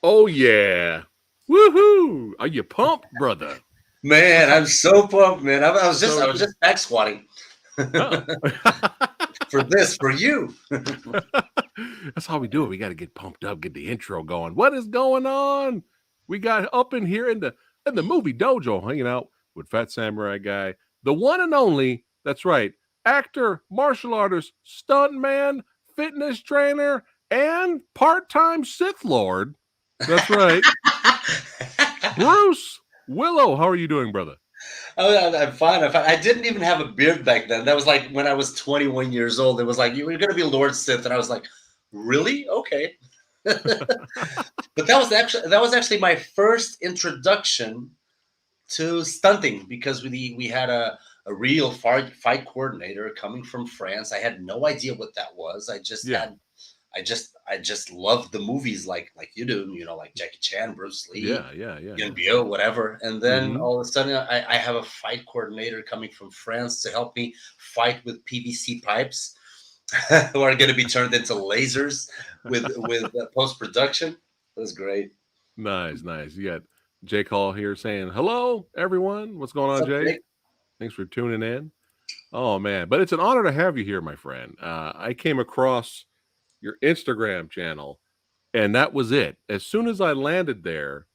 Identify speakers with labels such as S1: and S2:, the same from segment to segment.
S1: Oh yeah. Woohoo! Are you pumped, brother?
S2: Man,
S1: What's up?
S2: I'm so pumped, man. I
S1: So
S2: was
S1: good.
S2: just back squatting
S1: Oh.
S2: for you.
S1: That's how we do it. We got to get pumped up, get the intro going. What is going on? We got up in here in the movie dojo, hanging out with Fat Samurai Guy, the one and only. That's right, actor, martial artist, stuntman, fitness trainer, and part-time Sith Lord. That's right, Bruce Willow. How are you doing, brother?
S2: I'm fine. I didn't even have a beard back then. That was like when I was 21 years old. It was like you were going to be Lord Sith, and I was like, really? Okay. But that was actually my first introduction to stunting because we had a real fight coordinator coming from France. I had no idea what that was.
S1: Yeah,
S2: I just loved the movies like you do, like Jackie Chan, Bruce Lee,
S1: yeah, yeah, yeah,
S2: Yuen
S1: yeah.
S2: Biao, whatever. And then
S1: Mm-hmm.
S2: all of a sudden, I have a fight coordinator coming from France to help me fight with PVC pipes, who are going to be turned into lasers with post production. It was great.
S1: Nice, nice. You got Jake Hall here saying, hello, everyone. What's going
S2: What's
S1: on,
S2: up,
S1: Jake?
S2: Jake?
S1: Thanks for tuning in. Oh, man. But it's an honor to have you here, my friend. I came across your Instagram channel, and that was it. As soon as I landed there,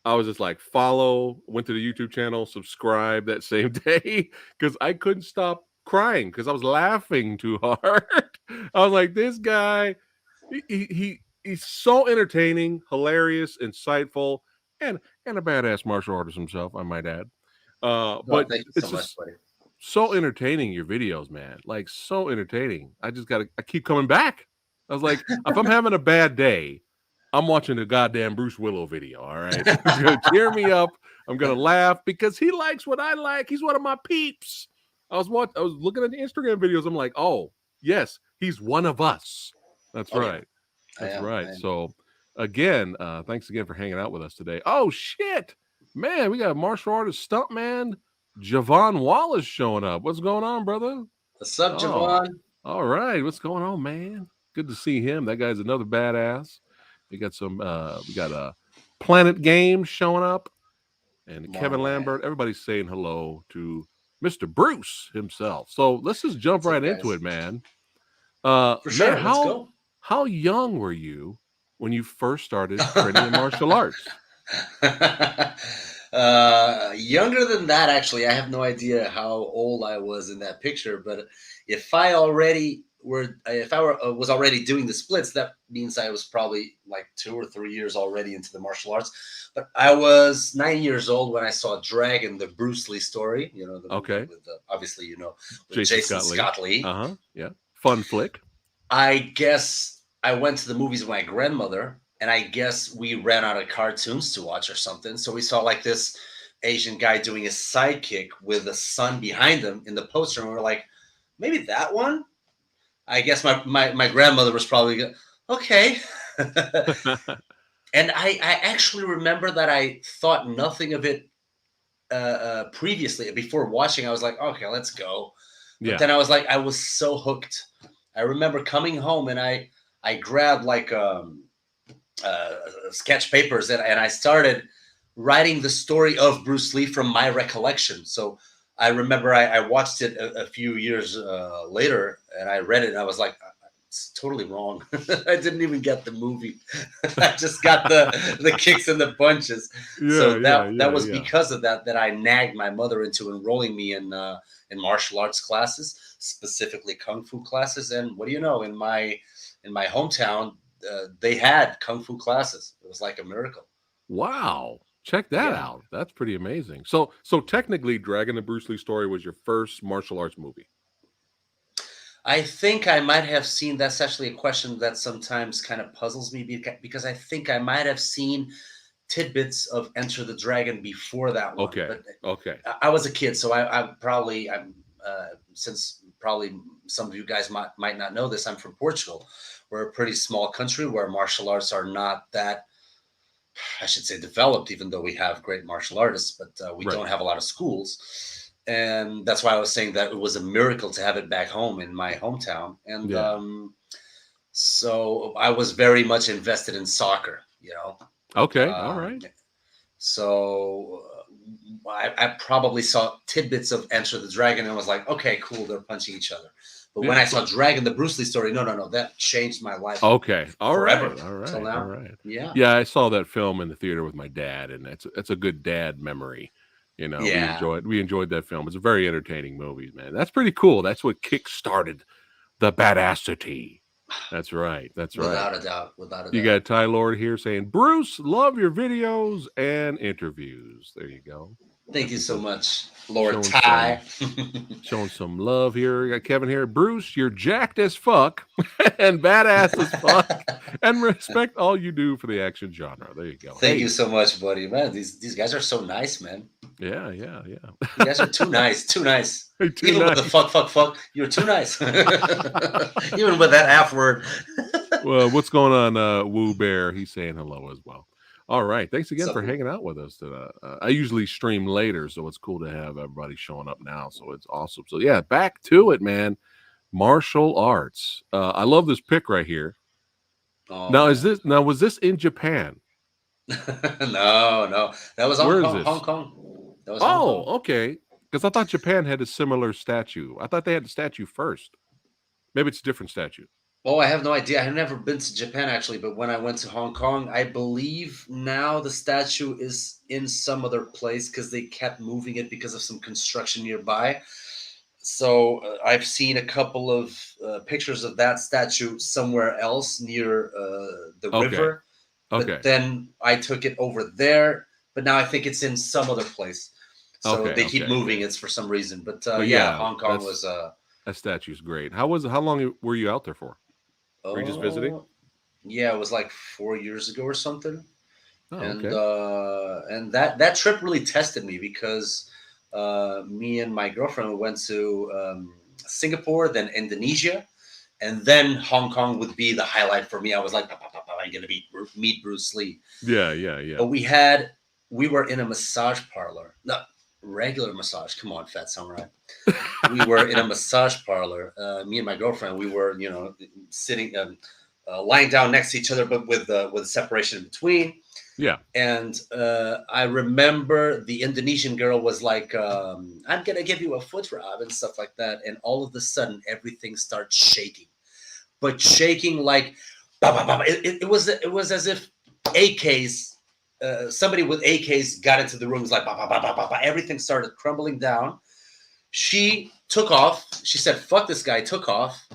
S1: I was just like, follow, went to the YouTube channel, subscribe that same day because I couldn't stop crying because I was laughing too hard. I was like, this guy, he's so entertaining, hilarious, insightful, and and a badass martial artist himself, I might add.
S2: Oh,
S1: But
S2: thank you so
S1: it's
S2: much,
S1: just
S2: buddy.
S1: so entertaining, your videos, man. Like so entertaining. I keep coming back. I was like, if I'm having a bad day, I'm watching the goddamn Bruce Willow video. All right. It's gonna cheer me up. I'm gonna laugh because he likes what I like. He's one of my peeps. I was looking at the Instagram videos. I'm like, oh yes, he's one of us. That's
S2: Oh yeah,
S1: right.
S2: I
S1: That's
S2: am. I
S1: right.
S2: am.
S1: So again, thanks again for hanging out with us today. Oh shit. Man, we got martial artist stuntman Javon Wallace showing up. What's going on, brother?
S2: What's up,
S1: Oh,
S2: Javon?
S1: all right. What's going on, man? Good to see him. That guy's another badass. We got a Planet Games showing up and Kevin
S2: Man,
S1: Lambert. Everybody's saying hello to Mr. Bruce himself. So let's just jump
S2: what's up,
S1: right into
S2: guys?
S1: it, man.
S2: For
S1: Man,
S2: sure, let's go.
S1: how young were you when you first started training in martial arts?
S2: Younger than that, actually. I have no idea how old I was in that picture, but if I was already doing the splits, that means I was probably like 2 or 3 years already into the martial arts. But I was 9 years old when I saw Dragon, the Bruce Lee story. The movie
S1: Okay.
S2: with obviously with
S1: Jason
S2: Jason
S1: Scott Lee.
S2: Scott Lee.
S1: Uh-huh. Yeah. Fun flick.
S2: I guess I went to the movies with my grandmother, and I guess we ran out of cartoons to watch or something. So we saw like this Asian guy doing a sidekick with a son behind him in the poster, and we were like, maybe that one. I guess my grandmother was probably okay. And I actually remember that I thought nothing of it previously. Before watching, I was like, okay, let's go. But
S1: Yeah.
S2: then I was so hooked. I remember coming home and I grabbed like uh, sketch papers and I started writing the story of Bruce Lee from my recollection. So I remember I watched it a few years later and I read it and I was like, it's totally wrong. I didn't even get the movie. I just got the kicks and the punches.
S1: Yeah,
S2: So
S1: yeah,
S2: that
S1: yeah,
S2: was
S1: yeah.
S2: because of that I nagged my mother into enrolling me in martial arts classes, specifically kung fu classes. And what do you know? In my hometown, they had kung fu classes. It was like a miracle.
S1: Wow. Check that
S2: Yeah.
S1: out. That's pretty amazing. So technically Dragon the Bruce Lee story was your first martial arts movie.
S2: I think I might have seen. That's actually a question that sometimes kind of puzzles me because I think I might have seen tidbits of Enter the Dragon before that one,
S1: Okay.
S2: but
S1: Okay.
S2: I was a kid, so I'm since probably some of you guys might not know this. I'm from Portugal. We're a pretty small country where martial arts are not that, I should say, developed, even though we have great martial artists, but we
S1: Right.
S2: don't have a lot of schools. And that's why I was saying that it was a miracle to have it back home in my hometown. And
S1: Yeah.
S2: so I was very much invested in soccer.
S1: Okay. All
S2: Um,
S1: right.
S2: so I probably saw tidbits of Enter the Dragon and was like, okay, cool, they're punching each other. But when
S1: Yeah.
S2: I saw Dragon, the Bruce Lee story, no, that changed my life
S1: Okay. All
S2: forever
S1: right. All
S2: till
S1: right. All
S2: now.
S1: right.
S2: Yeah,
S1: Yeah, I saw that film in the theater with my dad, and it's a good dad memory.
S2: yeah,
S1: We enjoyed that film. It's a very entertaining movie, man. That's pretty cool. That's what kick started the badassity. That's right. That's right.
S2: without a doubt, without a
S1: You
S2: doubt.
S1: got Ty Lord here saying, Bruce, love your videos and interviews. There you go.
S2: Thank
S1: Got
S2: you so
S1: people
S2: much, Lord
S1: showing
S2: Ty.
S1: some love here. You got Kevin here. Bruce, you're jacked as fuck and badass as fuck. And respect all you do for the action genre. There you go.
S2: Thank you
S1: Hey,
S2: so much, buddy. Man, these guys are so nice, man.
S1: yeah, yeah, yeah.
S2: You guys are too nice, too nice.
S1: Hey, too
S2: Even with the
S1: nice.
S2: fuck, you're too nice. Even with that F word.
S1: Well, what's going on, Woo Bear? He's saying hello as well. All right. Thanks again
S2: So
S1: for hanging out with us today. I usually stream later, so it's cool to have everybody showing up now. So it's awesome. So, yeah, back to it, man. Martial arts. I love this pic right here.
S2: oh man.
S1: Was this in Japan?
S2: No. That was Hong
S1: Where is
S2: Kong. Hong
S1: this?
S2: Kong. That was Hong
S1: Oh,
S2: Kong.
S1: okay. Because I thought Japan had a similar statue. I thought they had the statue first. Maybe it's a different statue.
S2: Oh, I have no idea. I've never been to Japan actually, but when I went to Hong Kong, I believe now the statue is in some other place because they kept moving it because of some construction nearby. So I've seen a couple of pictures of that statue somewhere else near the
S1: Okay.
S2: river, but
S1: Okay.
S2: then I took it over there. But now I think it's in some other place. So
S1: Okay.
S2: they keep
S1: Okay.
S2: moving
S1: Okay.
S2: it for some reason. But
S1: But
S2: yeah,
S1: yeah,
S2: Hong Kong was
S1: that statue's great. How was it? How long were you out there for? Were you just visiting?
S2: oh yeah, it was like 4 years ago or something.
S1: Oh,
S2: And
S1: okay.
S2: that trip really tested me because me and my girlfriend went to Singapore, then Indonesia, and then Hong Kong would be the highlight for me. I was like, I'm gonna meet Bruce Lee.
S1: Yeah, yeah, yeah.
S2: But we were in a massage parlor, not regular massage. Come on, Fat Samurai. We were in a massage parlor. Me and my girlfriend, we were sitting, lying down next to each other, but with a separation in between.
S1: Yeah.
S2: And I remember the Indonesian girl was like, "I'm gonna give you a foot rub" and stuff like that. And all of a sudden, everything starts shaking, but shaking like, bah, bah, bah. It was as if AKs, somebody with AKs got into the room. It was like, bah, bah, bah, bah, bah, bah. Everything started crumbling down. She took off. She said, "Fuck this guy." Took off.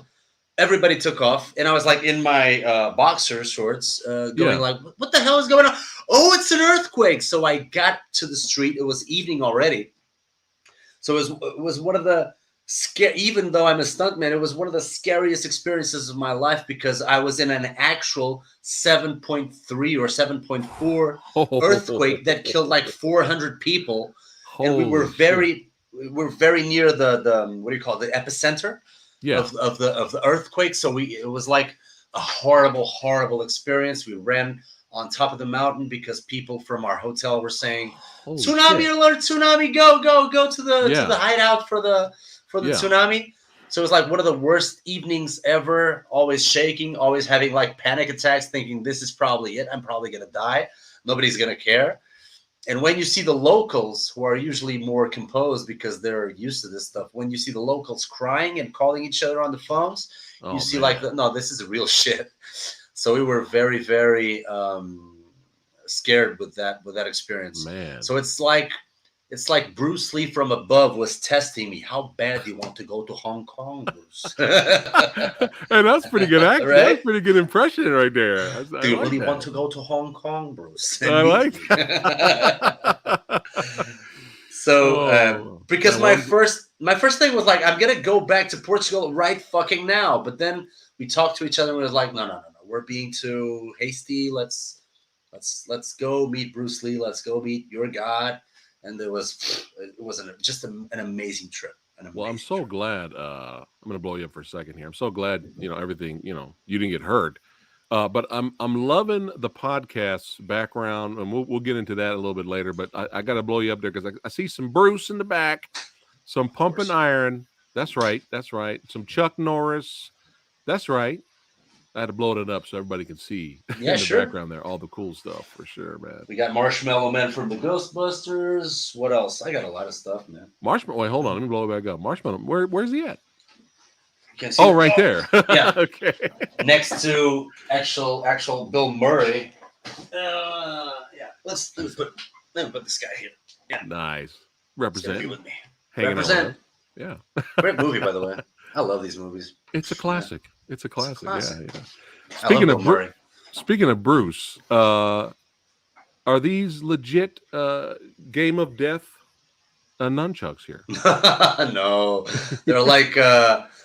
S2: Everybody took off, and I was like in my boxer shorts, going
S1: Yeah.
S2: like, "What the hell is going on?" Oh, it's an earthquake! So I got to the street. It was evening already, so it was one of the scare. Even though I'm a stuntman, it was one of the scariest experiences of my life because I was in an actual 7.3 or 7.4 earthquake that killed like 400 people, and we were
S1: Holy shit.
S2: very near the what do you call it, the epicenter
S1: Yeah.
S2: of the earthquake. So it was like a horrible experience. We ran on top of the mountain because people from our hotel were saying,
S1: Holy
S2: "Tsunami
S1: shit.
S2: alert! Tsunami! Go to the
S1: Yeah.
S2: hideout for the
S1: Yeah.
S2: tsunami." So it was like one of the worst evenings ever. Always shaking, always having like panic attacks, thinking this is probably it. I'm probably gonna die. Nobody's gonna care. And when you see the locals, who are usually more composed because they're used to this stuff, when you see the locals crying and calling each other on the phones, you
S1: Oh
S2: see like,
S1: man.
S2: no, this is real shit. So we were very, very scared with that experience.
S1: Man.
S2: So it's like Bruce Lee from above was testing me. How bad do you want to go to Hong Kong, Bruce?
S1: And that's pretty good act. That's
S2: Right?
S1: pretty good impression right there. I
S2: Do you
S1: like
S2: really want
S1: that.
S2: to go to Hong Kong, Bruce, and
S1: I
S2: meet
S1: like
S2: me?
S1: that.
S2: So
S1: Oh,
S2: because
S1: man. Well,
S2: my first thing was like, I'm gonna go back to Portugal right fucking now. But then we talked to each other and we was like, no, we're being too hasty. Let's go meet Bruce Lee. Let's go meet your God. And it was just an amazing trip. An
S1: well, I'm
S2: amazing
S1: so
S2: trip.
S1: glad. I'm gonna blow you up for a second here. I'm so glad everything. You didn't get hurt. But I'm loving the podcast's background, and we'll get into that a little bit later. But I got to blow you up there because I see some Bruce in the back, some
S2: Of
S1: pumping
S2: course.
S1: iron. That's right. That's right. Some Chuck Norris. That's right. I had to blow it up so everybody can see
S2: Yeah,
S1: in the
S2: sure.
S1: background there all the cool stuff for sure, man.
S2: We got Marshmallow Man from the Ghostbusters. What else? I got a lot of stuff, man.
S1: Marshmallow. Wait, hold on. Let me blow it back up. Marshmallow. Where's he at?
S2: You can see
S1: Oh,
S2: it.
S1: right there.
S2: Yeah.
S1: Okay.
S2: Next to actual Bill Murray. Yeah. Let me put this guy here. Yeah.
S1: Nice.
S2: He's gonna be
S1: Represent.
S2: with me.
S1: Hanging out with
S2: Represent.
S1: us. Yeah.
S2: Great movie, by the way. I love these movies.
S1: It's a classic. It's a classic.
S2: classic.
S1: Yeah.
S2: I love Bill Murray.
S1: Speaking of Bruce, are these legit Game of Death nunchucks here?
S2: No, they're like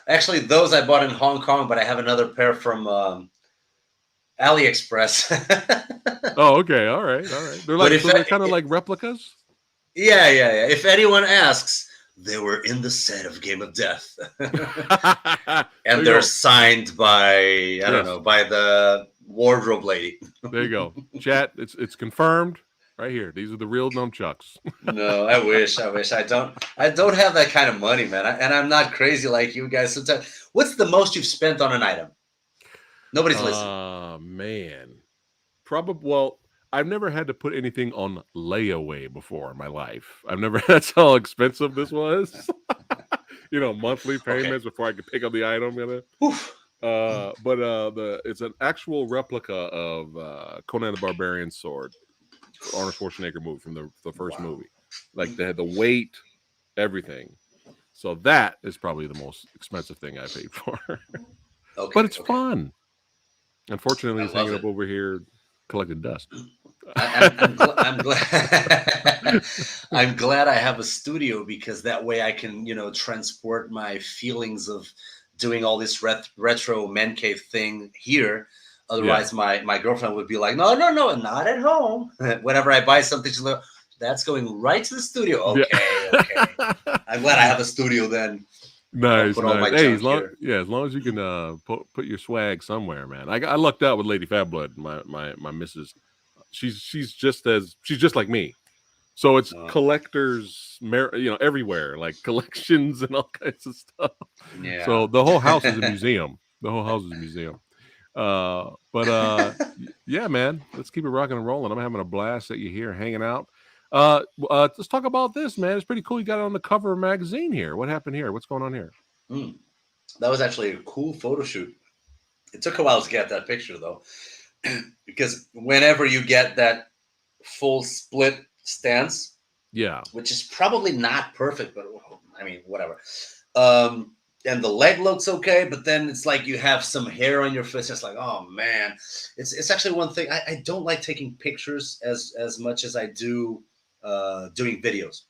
S2: actually those I bought in Hong Kong, but I have another pair from AliExpress.
S1: Oh, okay. All right. They're like they're kind of like replicas.
S2: Yeah. If anyone asks, they were in the set of Game of Death, and they're signed by I don't know, by the wardrobe lady.
S1: There you go, chat. It's confirmed right here. These are the real nunchucks.
S2: No, I wish. I don't have that kind of money, man. And I'm not crazy like you guys. Sometimes, what's the most you've spent on an item? Nobody's listening.
S1: Oh man, probably. Well, I've never had to put anything on layaway before in my life. I've never. That's how expensive this was. Monthly payments before I could pick up the item. But it's an actual replica of Conan the Barbarian's sword, Arnold Schwarzenegger movie from the first movie. Like they had the weight, everything. So that is probably the most expensive thing I paid for. But it's fun. Unfortunately, it's hanging up over here collecting dust.
S2: I'm glad. I'm glad I have a studio because that way I can, transport my feelings of doing all this retro man cave thing here. Otherwise, my girlfriend would be like, no, not at home. Whenever I buy something, she's like, that's going right to the studio. Okay. I'm glad I have a studio then.
S1: Nice. Hey, as long as you can put your swag somewhere, man. I lucked out with Lady Fat Blood, my missus. She's just like me. So it's collectors, everywhere, like collections and all kinds of stuff.
S2: Yeah.
S1: So the whole house is a museum. Yeah, man, let's keep it rocking and rolling. I'm having a blast that you're here hanging out. Let's talk about this, man. It's pretty cool. You got it on the cover of a magazine here. What happened here? What's going on here?
S2: That was actually a cool photo shoot. It took a while to get that picture, though, because whenever you get that full split stance, which is probably not perfect, but I mean, whatever. And the leg looks okay, but then it's like you have some hair on your face. It's like, oh man, it's actually one thing. I don't like taking pictures as much as I do doing videos.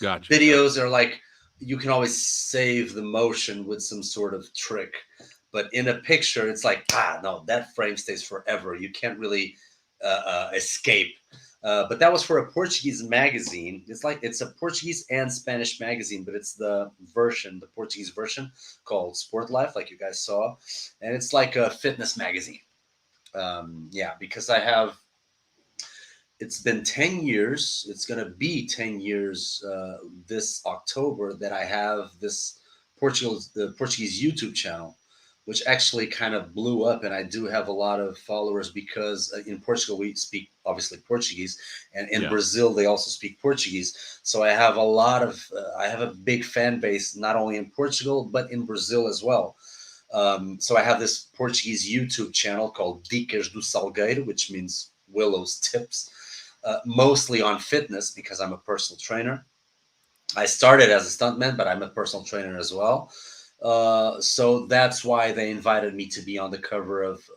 S1: Gotcha.
S2: Videos are like, you can always save the motion with some sort of trick. But in a picture, it's like, no, that frame stays forever. You can't really escape. But that was for a Portuguese magazine. It's a Portuguese and Spanish magazine, but it's the Portuguese version called Sport Life, like you guys saw. And it's like a fitness magazine. Because it's been 10 years. It's going to be 10 years this October that I have the Portuguese YouTube channel, which actually kind of blew up. And I do have a lot of followers because in Portugal, we speak obviously Portuguese, and in Brazil, they also speak Portuguese. So I have I have a big fan base, not only in Portugal, but in Brazil as well. So I have this Portuguese YouTube channel called Dicas do Salgueiro, which means Willow's Tips, mostly on fitness because I'm a personal trainer. I started as a stuntman, but I'm a personal trainer as well. So that's why they invited me to be on the cover of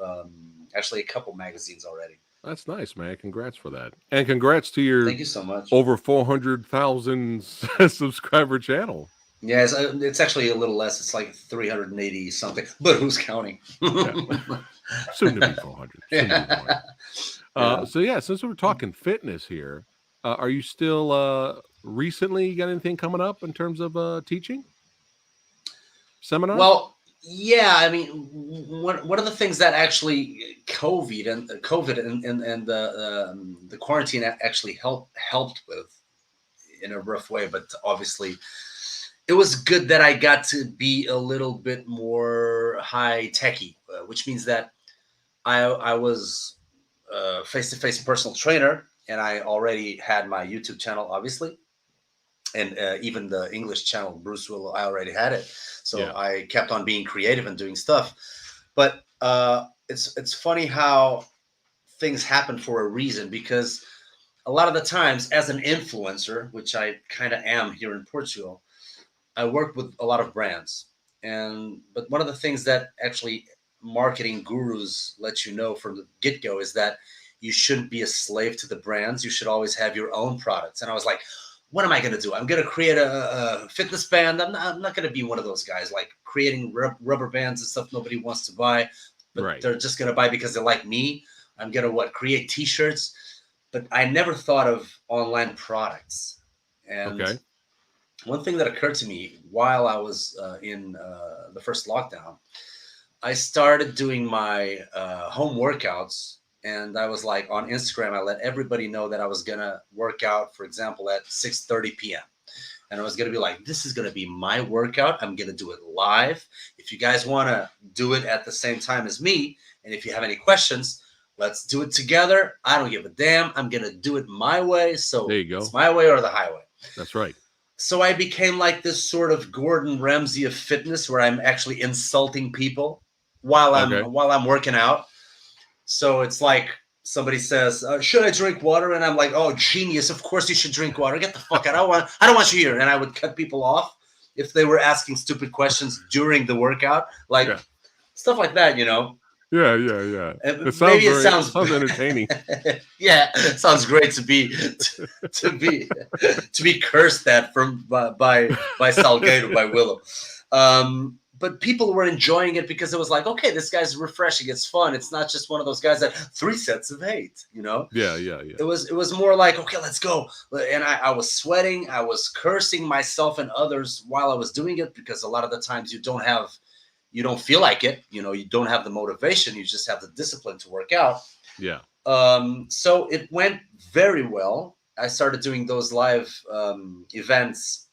S2: actually a couple magazines already.
S1: That's nice, man. Congrats for that. And congrats to your
S2: Thank you so much.
S1: Over 400,000 subscriber channel.
S2: Yeah, it's actually a little less. It's like 380 something, but who's counting?
S1: Soon to be 400. So since we're talking fitness here, are you still recently got anything coming up in terms of teaching seminars?
S2: Well, yeah, I mean, one of the things that actually COVID and the quarantine actually helped with in a rough way, but obviously it was good that I got to be a little bit more high techy, which means that I was face to face personal trainer, and I already had my YouTube channel, obviously, and even the English channel, Bruce Willow, I already had it. So
S1: Yeah.
S2: I kept on being creative and doing stuff. But it's funny how things happen for a reason, because a lot of the times, as an influencer, which I kind of am here in Portugal, I work with a lot of brands. And but one of the things that actually marketing gurus let you know from the get-go is that you shouldn't be a slave to the brands. You should always have your own products. And I was like, what am I going to do? I'm going to create a fitness band. I'm not going to be one of those guys like creating rubber bands and stuff nobody wants to buy, but
S1: Right.
S2: they're just going to buy because they like me. I'm going to create t-shirts, but I never thought of online products. And
S1: Okay.
S2: one thing that occurred to me while I was in the first lockdown, I started doing my home workouts, and I was like on Instagram. I let everybody know that I was gonna work out, for example, at 6:30 p.m. And I was gonna be like, "This is gonna be my workout. I'm gonna do it live. If you guys want to do it at the same time as me, and if you have any questions, let's do it together. I don't give a damn. I'm gonna do it my way. So
S1: There you
S2: it's
S1: go.
S2: my way or the highway."
S1: That's right.
S2: So I became like this sort of Gordon Ramsay of fitness, where I'm actually insulting people
S1: Okay.
S2: while I'm working out. So it's like somebody says, "Should I drink water?" And I'm like, "Oh, genius! Of course you should drink water. Get the fuck out! I don't want you here." And I would cut people off if they were asking stupid questions during the workout, like
S1: Yeah.
S2: stuff like that. You know,
S1: Yeah. Yeah. Yeah. It sounds
S2: maybe it
S1: very. It
S2: sounds
S1: sounds entertaining.
S2: yeah, it sounds great to to be to be cursed at from by Salgueiro, by Willow. But people were enjoying it because it was like, okay, this guy's refreshing. It's fun. It's not just one of those guys that 3 sets of 8. You know,
S1: Yeah. Yeah. Yeah.
S2: it was more like, okay, let's go. And I was sweating. I was cursing myself and others while I was doing it, because a lot of the times you don't feel like it. You know, you don't have the motivation. You just have the discipline to work out.
S1: Yeah.
S2: So it went very well. I started doing those live events,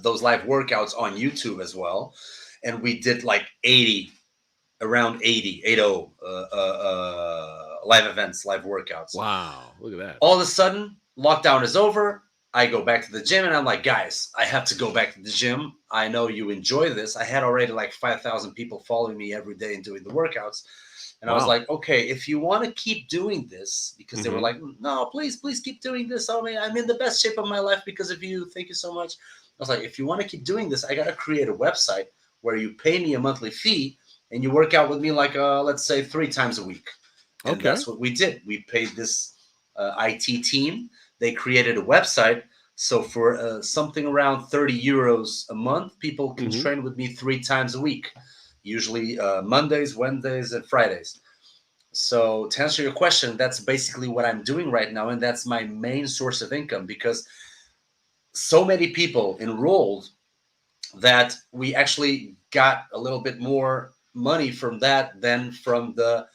S2: those live workouts on YouTube as well. And we did like 80, around 80 live events, live workouts.
S1: Wow. Look at that.
S2: All of a sudden, lockdown is over. I go back to the gym, and I'm like, guys, I have to go back to the gym. I know you enjoy this. I had already like 5,000 people following me every day and doing the workouts. And I was
S1: Wow.
S2: like, okay, if you want to keep doing this, because they were
S1: Mhm.
S2: like, no, please keep doing this. I mean, I'm in the best shape of my life because of you. Thank you so much. I was like, if you want to keep doing this, I got to create a website where you pay me a monthly fee and you work out with me like, let's say 3 times a week. And
S1: Okay.
S2: that's what we did. We paid this IT team. They created a website. So for something around 30 euros a month, people can
S1: Mhm.
S2: train with me 3 times a week, usually Mondays, Wednesdays, and Fridays. So to answer your question, that's basically what I'm doing right now, and that's my main source of income, because so many people enrolled that we actually got a little bit more money from that than from the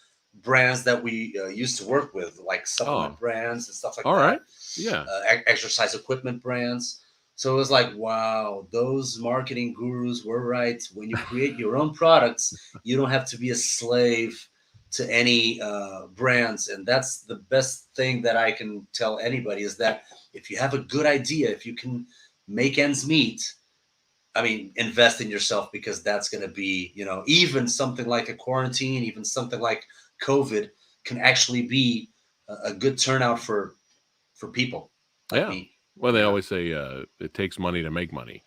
S2: brands that we used to work with, like
S1: Oh.
S2: supplement brands and stuff like
S1: All
S2: that,
S1: right. Yeah.
S2: exercise equipment brands. So it was like, wow, those marketing gurus were right. When you create your own products, you don't have to be a slave to any brands. And that's the best thing that I can tell anybody, is that if you have a good idea, if you can make ends meet, I mean, invest in yourself, because that's going to be, even something like a quarantine, even something like COVID can actually be a good turnout for people like
S1: Yeah.
S2: me.
S1: Well, they
S2: Yeah.
S1: always say it takes money to make money.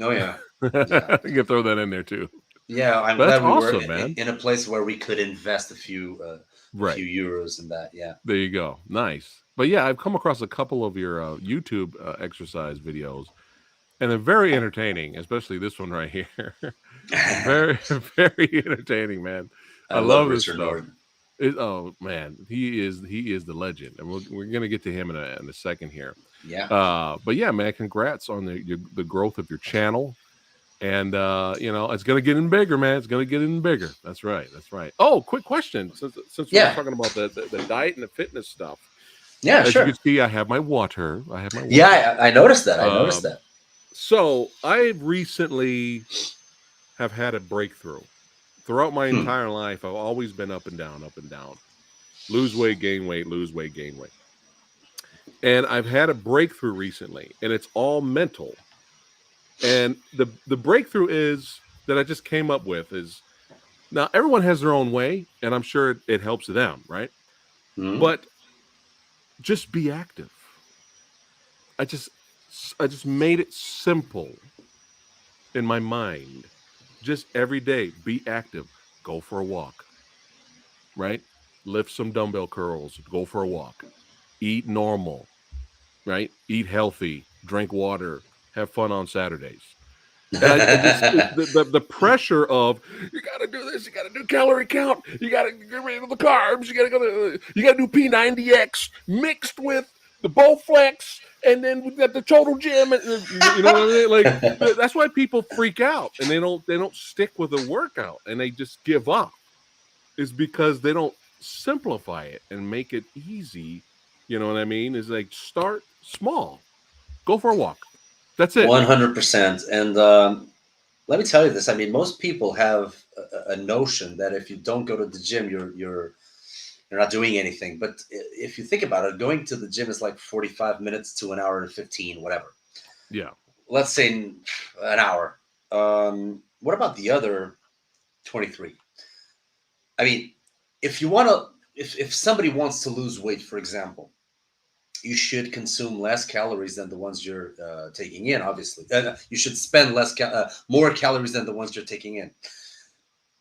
S2: Oh yeah.
S1: You
S2: Yeah.
S1: can throw that in there too.
S2: Yeah. I'm
S1: That's
S2: glad we were
S1: awesome, man.
S2: in a place where we could invest a
S1: Right.
S2: few euros in that. Yeah.
S1: There you go. Nice. But yeah, I've come across a couple of your YouTube exercise videos, and they're very entertaining, especially this one right here. Very, very entertaining, man.
S2: I
S1: I
S2: love
S1: love this
S2: Richard
S1: stuff.
S2: Norton.
S1: Oh man, he is the legend, and we're gonna get to him in a second here.
S2: Yeah.
S1: But yeah, man, congrats on the growth of your channel. And it's gonna get in bigger, man. It's gonna get in bigger. That's right. That's right. Oh, quick question. Since we were
S2: Yeah.
S1: talking about the diet and the fitness stuff,
S2: Yeah.
S1: as you
S2: Sure.
S1: can see, I have my water. I have my water.
S2: Yeah. I noticed that. I noticed
S1: Um,
S2: that.
S1: So I recently have had a breakthrough. Throughout my
S2: Hmm.
S1: entire life, I've always been up and down, up and down. Lose weight, gain weight, lose weight, gain weight. And I've had a breakthrough recently, and it's all mental. And the breakthrough is that I just came up with is now everyone has their own way, and I'm sure it helps them, right?
S2: Hmm.
S1: But just be active. I just I just made it simple in my mind. Just every day, be active. Go for a walk, right? Lift some dumbbell curls, go for a walk. Eat normal, right? Eat healthy, drink water, have fun on Saturdays. And I just the pressure of you got to do this, you got to do calorie count, you got to get rid of the carbs, you got to do P90X mixed with the Bowflex, and then we got the total gym, and you know what I mean? Like that's why people freak out and they don't stick with a workout and they just give up. Is because they don't simplify it and make it easy. You know what I mean? Is like start small, go for a walk. That's it.
S2: 100%. And let me tell you this. I mean, most people have a notion that if you don't go to the gym, you're not doing anything. But if you think about it, going to the gym is like 45 minutes to an hour and 15, whatever.
S1: Yeah.
S2: Let's say an hour. What about the other 23? I mean, if you want to, if somebody wants to lose weight, for example, you should consume less calories than the ones you're taking in. Obviously, you should spend more calories than the ones you're taking in.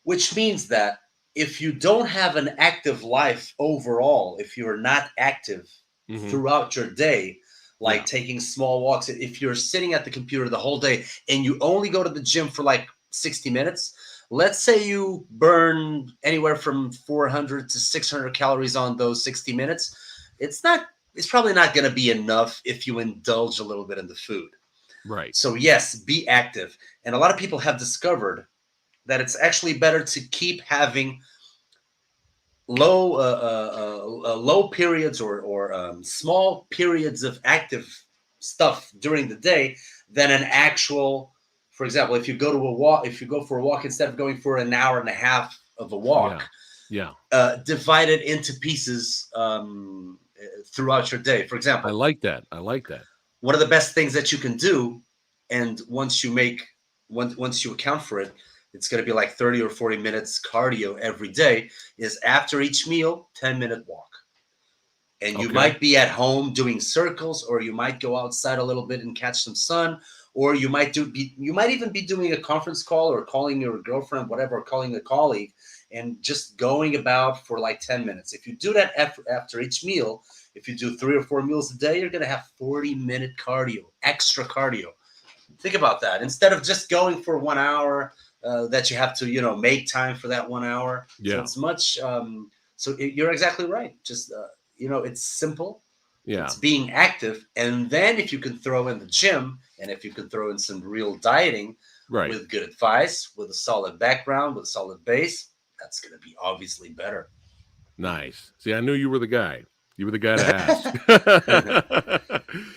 S2: Which means that if you don't have an active life overall, if you're not active
S1: Hmm.
S2: throughout your day, like
S1: Yeah.
S2: taking small walks, if you're sitting at the computer the whole day and you only go to the gym for like 60 minutes, let's say you burn anywhere from 400 to 600 calories on those 60 minutes, it's not it's probably not going to be enough if you indulge a little bit in the food.
S1: Right.
S2: So yes, be active. And a lot of people have discovered that it's actually better to keep having low periods or small periods of active stuff during the day than an actual. For example, if you go to a walk, if you go for a walk instead of going for an hour and a half of a walk,
S1: Yeah. Yeah.
S2: divide it into pieces throughout your day. For
S1: I
S2: example,
S1: like that. I like that.
S2: one of the best things that you can do, and once you account for it, it's going to be like 30 or 40 minutes cardio every day, is after each meal, 10-minute walk. And you
S1: Okay.
S2: might be at home doing circles, or you might go outside a little bit and catch some sun, or you might even be doing a conference call or calling your girlfriend, whatever, or calling a colleague, and just going about for like 10 minutes. If you do that after each meal, if you do 3 or 4 meals a day, you're going to have 40-minute cardio, extra cardio. Think about that. Instead of just going for 1 hour, that you have to, make time for that 1 hour. So
S1: Yeah.
S2: it's much. You're exactly right. Just it's simple.
S1: Yeah.
S2: It's being active, and then if you can throw in the gym, and if you can throw in some real dieting
S1: Right.
S2: with good advice, with a solid background, with a solid base, that's going to be obviously better.
S1: Nice. See, I knew you were the guy. You were the guy to ask.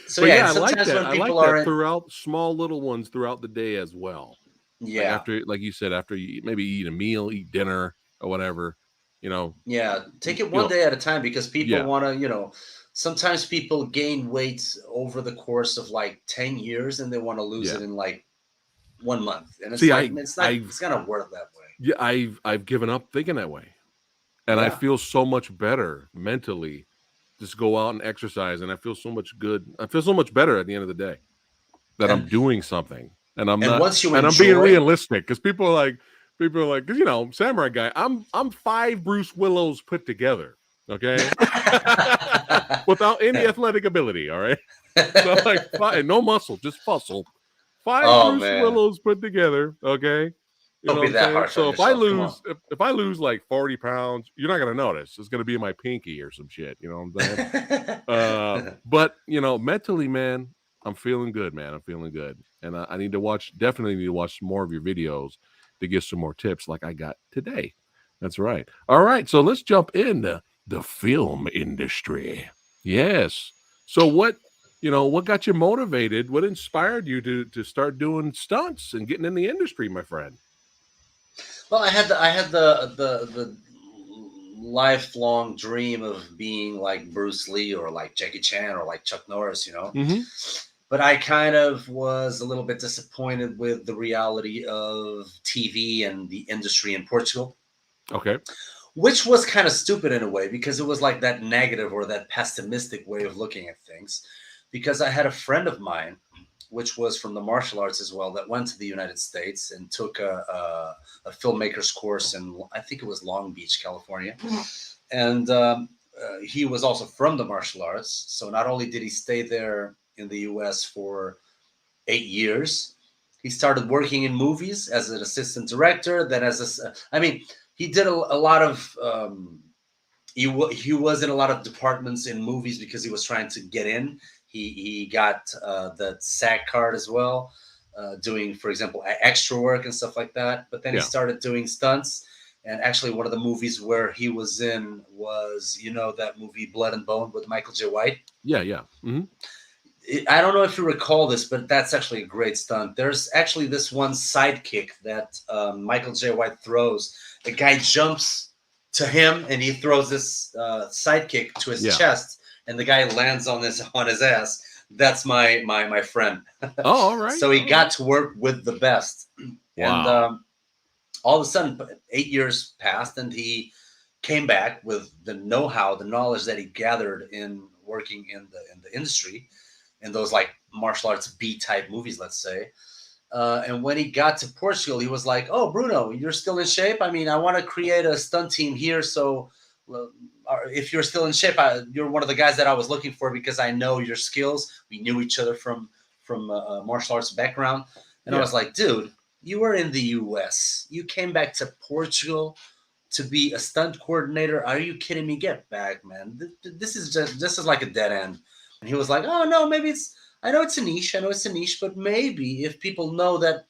S2: So
S1: But
S2: yeah,
S1: yeah,
S2: and
S1: I like
S2: sometimes
S1: that.
S2: when
S1: I like
S2: people
S1: that
S2: aren't,
S1: throughout small little ones throughout the day as well. Like
S2: yeah,
S1: after, like you said, after you maybe eat a meal, eat dinner or whatever, you know,
S2: yeah, take it
S1: you
S2: one
S1: know,
S2: day at a time, because people
S1: yeah,
S2: want to, sometimes people gain weight over the course of like 10 years and they want to lose
S1: yeah.
S2: it in like 1 month. And it's
S1: See,
S2: like, it's not,
S1: I've,
S2: it's gonna work that way.
S1: yeah, I've given up thinking that way, and I
S2: Yeah.
S1: feel so much better mentally. Just go out and exercise, and I feel so much good. I feel so much better at the end of the day that I'm
S2: And
S1: doing something, and I'm
S2: and
S1: not,
S2: once you
S1: and I'm being
S2: enjoy,
S1: realistic because people are like, because Samurai Guy, I'm 5 Bruce Willows put together, okay, without any athletic ability, all right. So like no muscle, just muscle. 5
S2: oh
S1: Bruce
S2: man,
S1: Willows put together, okay. You
S2: don't
S1: know what
S2: be
S1: I'm
S2: that
S1: saying?
S2: harsh on
S1: So if I
S2: yourself. Come on.
S1: lose, if I lose like 40 pounds, you're not gonna notice. It's gonna be in my pinky or some shit. You know what I'm saying? But mentally, man, I'm feeling good, man. I'm feeling good, and I need to definitely need to watch some more of your videos to get some more tips, like I got today. That's right. All right, so let's jump into the film industry. Yes. So What got you motivated? What inspired you to start doing stunts and getting in the industry, my friend?
S2: Well, I had the lifelong dream of being like Bruce Lee or like Jackie Chan or like Chuck Norris, you know.
S1: Hmm.
S2: But I kind of was a little bit disappointed with the reality of TV and the industry in Portugal,
S1: Okay.
S2: which was kind of stupid in a way because it was like that negative or that pessimistic way of looking at things. Because I had a friend of mine, which was from the martial arts as well, that went to the United States and took a filmmaker's course in, I think it was Long Beach, California. And he was also from the martial arts. So not only did he stay there in the US for 8 years, he started working in movies as an assistant director. Then I mean, he did a lot of he was in a lot of departments in movies because he was trying to get in. He got the SAG card as well, doing, for example, extra work and stuff like that. But then he
S1: Yeah.
S2: started doing stunts. And actually, one of the movies where he was in was, that movie Blood and Bone with Michael J. White.
S1: Yeah. Yeah. Hmm.
S2: I don't know if you recall this, but that's actually a great stunt. There's actually this one sidekick that Michael J. White throws. The guy jumps to him and he throws this sidekick to his
S1: Yeah.
S2: chest, and the guy lands on his ass. That's my friend.
S1: Oh, all right.
S2: So he
S1: All
S2: got
S1: right.
S2: to work with the best, and
S1: Wow.
S2: all of a sudden, 8 years passed, and he came back with the know-how, the knowledge that he gathered in working in the industry, in those like martial arts B type movies, let's say. And when he got to Portugal, he was like, "Oh, Bruno, you're still in shape. I mean, I want to create a stunt team here. So, if you're still in shape, you're one of the guys that I was looking for because I know your skills. We knew each other from a martial arts background." And I
S1: Yeah.
S2: was like, "Dude, you were in the U.S. You came back to Portugal to be a stunt coordinator. Are you kidding me? Get back, man. This is like a dead end." And he was like, "Oh no, maybe it's. I know it's a niche. I know it's a niche, but maybe if people know that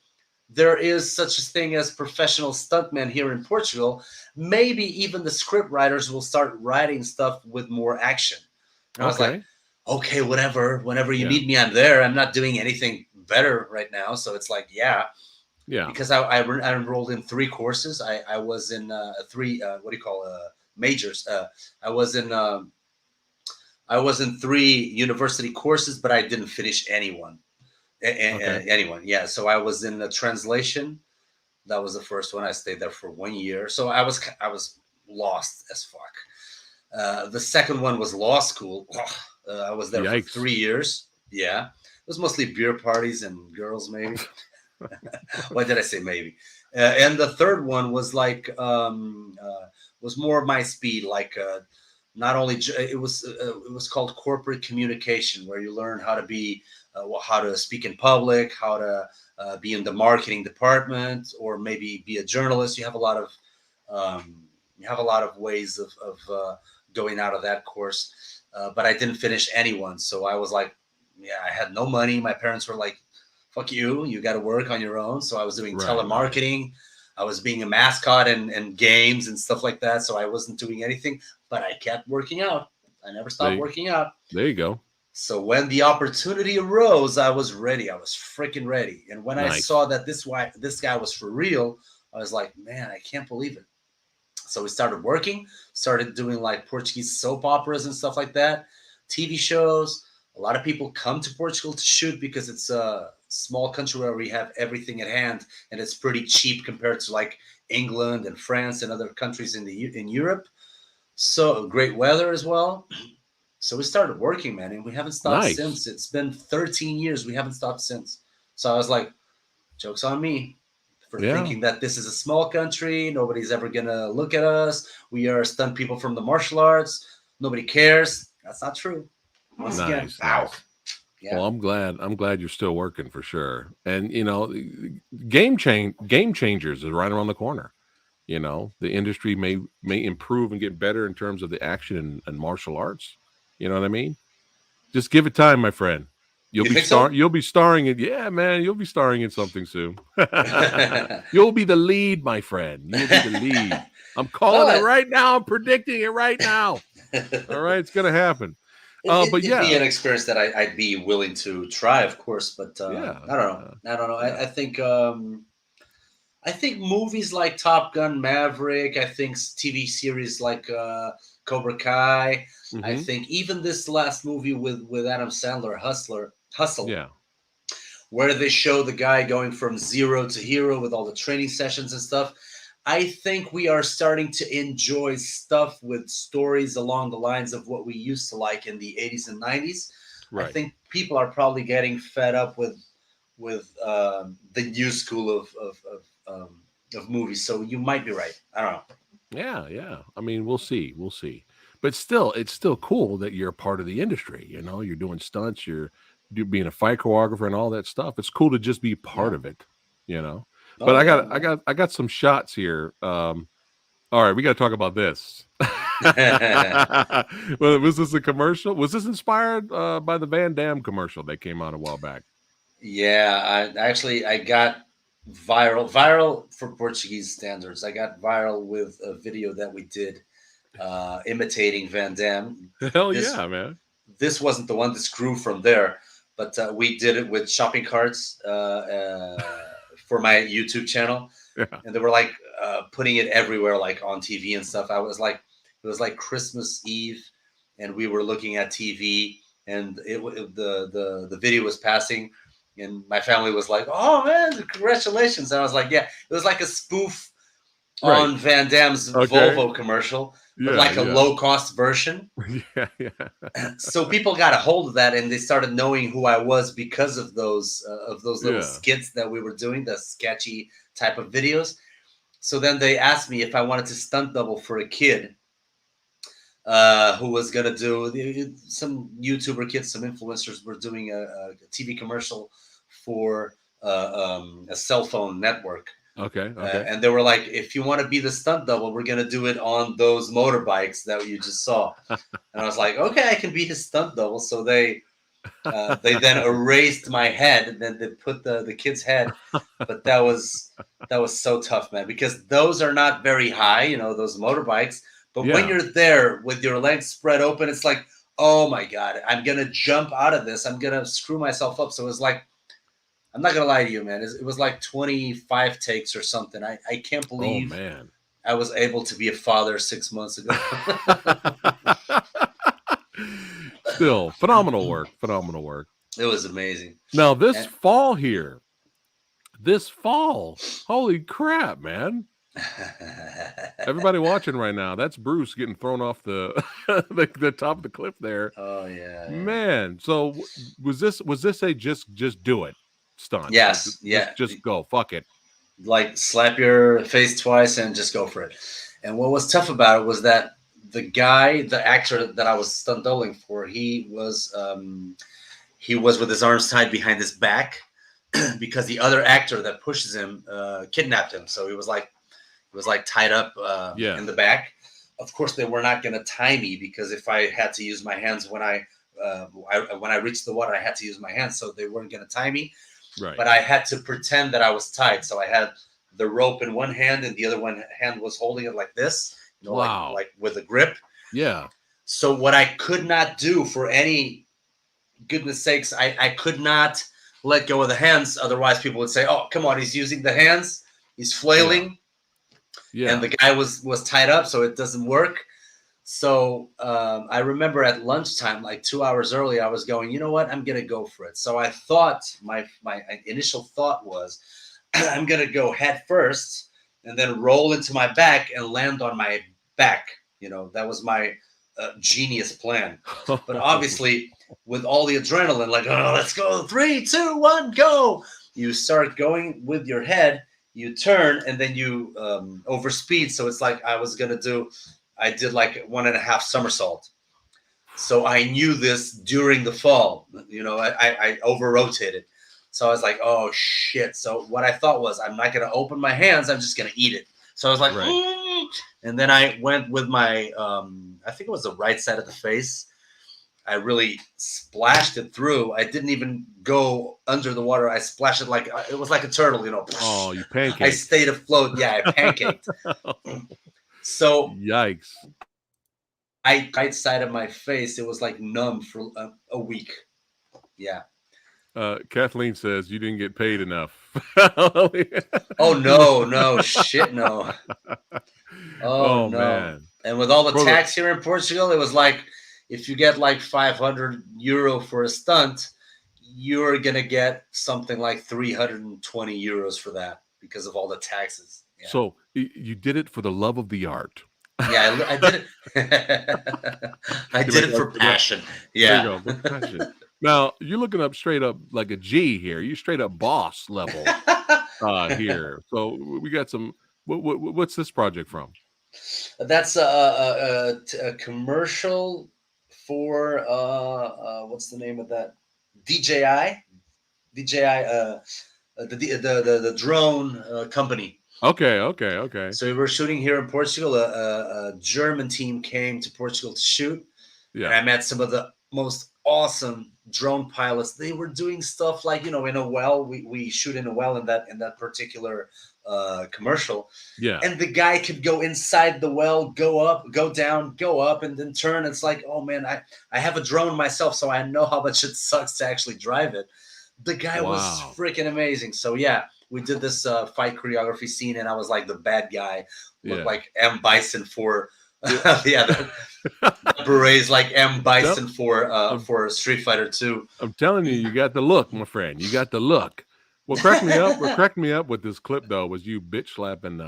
S2: there is such a thing as professional stuntmen here in Portugal, maybe even the script writers will start writing stuff with more action." And I was like,
S1: Okay.
S2: "Okay, whatever. Whenever you
S1: Yeah.
S2: need me, I'm there. I'm not doing anything better right now." So it's like, yeah,
S1: Yeah.
S2: because I enrolled in 3 courses. I was in three, what do you call, majors. I was in I was in 3 university courses, but I didn't finish anyone.
S1: Okay.
S2: Anyone, yeah. So I was in the translation. That was the first one. I stayed there for 1 year. So I was lost as fuck. The second one was law school. I was there for
S1: Yikes.
S2: 3 years. Yeah, it was mostly beer parties and girls, maybe. Why did I say maybe? And the third one was like was more my speed. Like not only it was called corporate communication, where you learn how to be how to speak in public, how to be in the marketing department, or maybe be a journalist. Um, you have a lot of ways of going out of that course. But I didn't finish anyone, so I was like, yeah, I had no money. My parents were like, fuck you, you got to work on your own. So I was doing
S1: Right. Right.
S2: telemarketing. I was being a mascot and games and stuff like that. So I wasn't doing anything, but I kept working out. I never stopped
S1: They.
S2: working out.
S1: There you go.
S2: So when the opportunity arose, I was ready. I was freaking ready. And when I
S1: Nice.
S2: saw that this guy was for real, I was like, man, I can't believe it. So we started working, started doing like Portuguese soap operas and stuff like that, TV shows. A lot of people come to Portugal to shoot because it's a small country where we have everything at hand, and it's pretty cheap compared to like England and France and other countries in Europe. So great weather as well. So we started working, man, and we haven't stopped
S1: Nice.
S2: since. It's been 13 years. We haven't stopped since. So I was like, joke's on me for
S1: Yeah.
S2: thinking that this is a small country. Nobody's ever going to look at us. We are stunt people from the martial arts. Nobody cares. That's not true. Once again,
S1: Nice.
S2: wow.
S1: Nice.
S2: Yeah.
S1: Well, I'm glad you're still working for sure. And game changers is right around the corner. The industry may improve and get better in terms of the action and martial arts. You know what I mean? Just give it time, my friend.
S2: You think so?
S1: You'll be starring in, yeah, man, you'll be starring in something soon. You'll be the lead, my friend. You will be the lead. I'm calling it
S2: Well,
S1: right now. I'm predicting it right now. All right, it's gonna happen. But
S2: It'd be
S1: yeah,
S2: an experience that I'd be willing to try, of course. But
S1: yeah,
S2: I don't know. I don't know.
S1: yeah,
S2: I think movies like Top Gun Maverick, I think TV series like Cobra Kai, I
S1: hmm,
S2: think even this last movie with Adam Sandler, Hustle,
S1: yeah,
S2: where they show the guy going from zero to hero with all the training sessions and stuff. I think we are starting to enjoy stuff with stories along the lines of what we used to like in the 80s and 90s. I
S1: right.
S2: think people are probably getting fed up with the new school of movies. So you might be right. I don't know.
S1: Yeah, yeah. I mean, we'll see, we'll see. But still, it's still cool that you're a part of the industry. You know, you're doing stunts, being a fight choreographer and all that stuff. It's cool to just be part
S2: Yeah.
S1: of it. You know. But
S2: Oh yeah,
S1: I got some shots here. All right, we got to talk about this.
S2: yeah.
S1: Well, was this a commercial? Was this inspired by the Van Damme commercial that came out a while back?
S2: Yeah, I got viral for Portuguese standards. I got viral with a video that we did imitating Van Damme.
S1: Hell
S2: This
S1: yeah, man.
S2: this wasn't the one. This grew from there, but we did it with shopping carts for my YouTube channel,
S1: Yeah.
S2: and they were like putting it everywhere, like on TV and stuff. It was like Christmas Eve, and we were looking at TV, and the video was passing, and my family was like, "Oh man, congratulations!" And I was like, "Yeah." It was like a spoof
S1: Right.
S2: on Van Damme's
S1: Okay.
S2: Volvo commercial, but
S1: Yeah,
S2: like a
S1: yeah.
S2: low cost version.
S1: Yeah, yeah.
S2: So people got a hold of that, and they started knowing who I was because of those little
S1: Yeah.
S2: skits that we were doing, the sketchy type of videos. So then they asked me if I wanted to stunt double for a kid who was gonna do some YouTuber kids, some influencers were doing a TV commercial for a cell phone network.
S1: Okay, okay.
S2: And they were like, if you want to be the stunt double, we're gonna do it on those motorbikes that you just saw. And I was like, okay, I can be his stunt double. So they then erased my head, and then they put the kid's head. But that was so tough, man, because those are not very high, you know, those motorbikes. But when
S1: Yeah.
S2: you're there with your legs spread open, it's like, oh my god, I'm gonna jump out of this. I'm gonna screw myself up. So it was like, I'm not gonna lie to you, man. It was like 25 takes or something. I can't
S1: Oh
S2: believe
S1: man.
S2: I was able to be a father 6 months ago.
S1: Still, phenomenal work. Phenomenal work.
S2: It was amazing.
S1: Now this
S2: And
S1: fall here, this fall, holy crap, man. Everybody watching right now, that's Bruce getting thrown off the the top of the cliff there.
S2: oh yeah, yeah.
S1: Man, so was this a just do it stunt? Like
S2: Yes, yeah.
S1: just go, fuck it.
S2: Like slap your face twice and just go for it. And what was tough about it was that the actor that I was stunt doubling for, he was with his arms tied behind his back because the other actor that pushes him kidnapped him. So he was like tied up
S1: Yeah.
S2: in the back. Of course, they were not going to tie me because if I had to use my hands when I reached the water, I had to use my hands, so they weren't going to tie me.
S1: Right.
S2: But I had to pretend that I was tied. So I had the rope in one hand, and the other one hand was holding it like this, you know,
S1: Wow.
S2: like with a grip.
S1: Yeah.
S2: So what I could not do, for any goodness sakes, I could not let go of the hands. Otherwise, people would say, "Oh, come on, he's using the hands, he's flailing,"
S1: Yeah.
S2: and the guy was tied up, so it doesn't work. So I remember at lunchtime, like 2 hours early, I was going, you know what, I'm gonna go for it. So I thought my initial thought was, I'm gonna go head first and then roll into my back and land on my back. You know, that was my genius plan. But obviously, with all the adrenaline, like, oh, let's go, 3, 2, 1, go. You start going with your head, you turn, and then you overspeed. So it's like I did like 1.5 somersault. So I knew this during the fall. You know, I over rotated. So I was like, oh shit. So what I thought was, I'm not gonna open my hands, I'm just gonna eat it. So I was like,
S1: Right.
S2: And then I went with my I think it was the right side of the face. I really splashed it through. I didn't even go under the water. I splashed it like it was like a turtle, you know.
S1: Oh, you
S2: I
S1: pancaked.
S2: stayed afloat. Yeah, I pancaked. So
S1: Yikes.
S2: right side of my face, it was like numb for a week. Yeah.
S1: Kathleen says you didn't get paid enough.
S2: Oh no, no, shit, no. Oh
S1: Oh
S2: no.
S1: man,
S2: And with all the
S1: for the
S2: tax here in Portugal, it was like if you get like 500 euro for a stunt, you're gonna get something like 320 euros for that because of all the taxes. Yeah.
S1: so you did it for the love of the art.
S2: Yeah, I did it. I
S1: You
S2: did
S1: make
S2: it
S1: art
S2: for
S1: for that.
S2: passion.
S1: There you
S2: Yeah.
S1: go, with passion. Now you're looking up straight up like a G here. You straight up boss level here. So we got some. What's this project from?
S2: That's a commercial for what's the name of that? DJI, DJI, the drone company.
S1: Okay, okay, okay.
S2: So we were shooting here in Portugal. A German team came to Portugal to shoot, and
S1: Yeah,
S2: I met some of the most awesome drone pilots. They were doing stuff like in a well. We shoot in a well in that particular commercial,
S1: yeah.
S2: and the guy could go inside the well, go up, go down, go up, and then turn. It's like, oh man, I have a drone myself, so I know how much it sucks to actually drive it. The guy was
S1: Wow.
S2: freaking amazing. So yeah, we did this fight choreography scene, and I was like the bad guy, looked
S1: Yeah.
S2: like M Bison for
S1: Yeah.
S2: yeah, the berets like M
S1: Tell-
S2: Bison
S1: I'm,
S2: for Street Fighter 2.
S1: I'm telling you, you got the look, my friend. You got the look. What cracked me up? What cracked me up with this clip though was you bitch slapping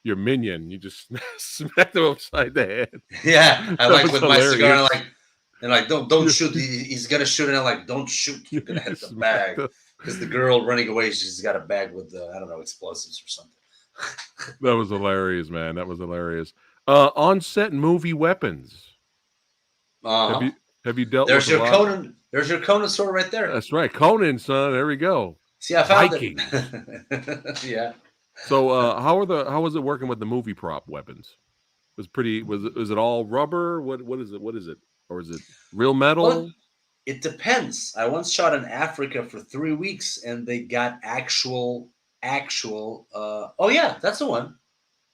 S1: your minion. You just smacked him upside the head.
S2: Yeah, I
S1: That
S2: like
S1: was
S2: with my cigar and
S1: hilarious.
S2: like don't
S1: You,
S2: shoot. He's gonna shoot, and I'm like, don't shoot. You're gonna
S1: you
S2: hit the
S1: smacked
S2: bag
S1: the,
S2: because the girl running away, she's got a bag with I don't know, explosives or something.
S1: that was hilarious, man. That was hilarious. On set movie weapons.
S2: Uh
S1: Have
S2: huh.
S1: you have you dealt with a lot?
S2: There's your Conan sword right there.
S1: That's right, Conan, son. There we go.
S2: See, I found
S1: Vikings.
S2: it. Yeah.
S1: So, how was it working with the movie prop weapons? Was it all rubber? What is it? What is it? Or is it real
S2: Well,
S1: metal?
S2: it depends. I once shot in Africa for 3 weeks, and they got actual. Oh yeah, that's the one.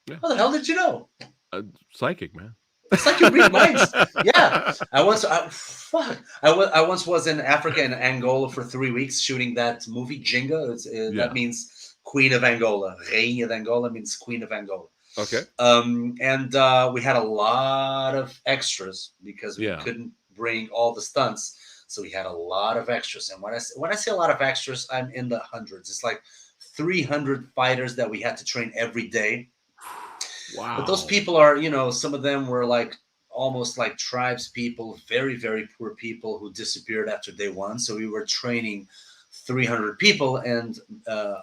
S1: Yeah,
S2: How the hell did you know?
S1: psychic man.
S2: It's like you read minds. Yeah, fuck. I once was in Africa in Angola for 3 weeks shooting that movie Jinga. That
S1: Yeah.
S2: means Queen of Angola. Rainha de Angola means Queen of Angola.
S1: Okay.
S2: And we had a lot of extras because we
S1: Yeah.
S2: couldn't bring all the stunts, so we had a lot of extras. And when I say a lot of extras, I'm in the hundreds. It's like 300 fighters that we had to train every day. But those
S1: Wow.
S2: people are, some of them were like almost like tribes people, very, very poor people who disappeared after day one. So we were training 300 people. And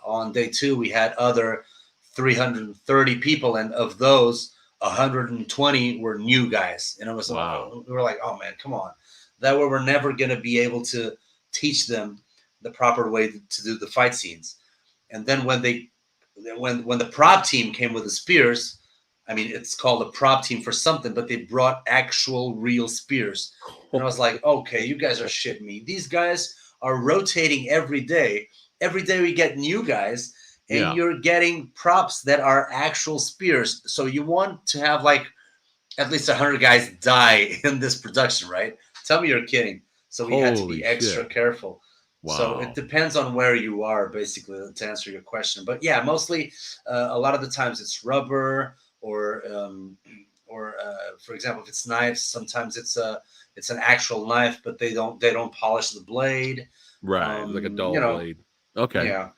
S2: on day two, we had other 330 people. And of those, 120 were new guys. And
S1: Wow.
S2: we were like, oh man, come on. That way we're never going to be able to teach them the proper way to do the fight scenes. And then when the prop team came with the spears, I mean, it's called a prop team for something, but they brought actual real spears. And I was like, okay, you guys are shitting me. These guys are rotating every day. Every day we get new guys, and
S1: Yeah.
S2: you're getting props that are actual spears. So you want to have like at least 100 guys die in this production, right? Tell me you're kidding. So we had to
S1: Holy
S2: be extra
S1: shit.
S2: careful. So it
S1: Wow.
S2: depends on where you are, basically, to answer your question. But yeah, mostly a lot of the times it's rubber or for example, if it's knives, sometimes it's an actual knife, but they don't polish the blade.
S1: Right. Like a
S2: You
S1: dull
S2: know,
S1: blade. Okay.
S2: yeah,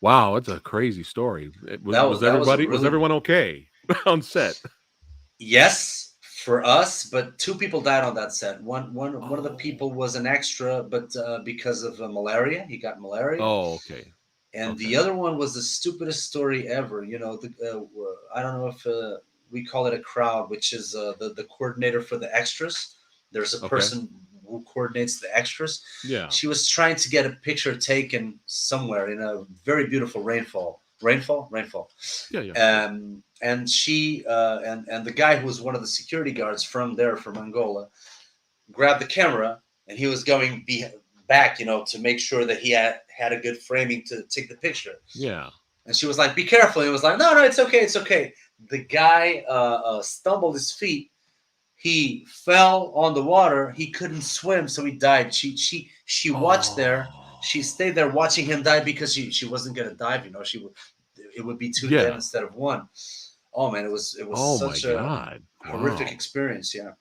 S1: Wow, that's a crazy story. Was
S2: that was a
S1: everybody was
S2: really
S1: everyone okay on set?
S2: yes for us, but two people died on that set. One of the
S1: Oh.
S2: people was an extra, but because of malaria, he got malaria.
S1: Oh, okay.
S2: And the
S1: Okay.
S2: other one was the stupidest story ever. I don't know if we call it a crowd, which is the coordinator for the extras. There's a
S1: Okay.
S2: person who coordinates the extras.
S1: Yeah.
S2: She was trying to get a picture taken somewhere in a very beautiful rainfall.
S1: Yeah, yeah.
S2: And she and the guy who was one of the security guards from Angola grabbed the camera, and he was going back, to make sure that he had a good framing to take the picture.
S1: Yeah.
S2: And she was like, "Be careful." And he was like, "No, no, it's okay, it's okay." The guy stumbled his feet, He fell on the water. He couldn't swim, so he died. She watched there. She
S1: Oh,
S2: stayed there watching him die because she wasn't gonna dive. It would be two dead
S1: yeah.
S2: instead of one. Oh man, it was
S1: Oh my
S2: such a
S1: God.
S2: horrific
S1: Wow.
S2: experience. Yeah,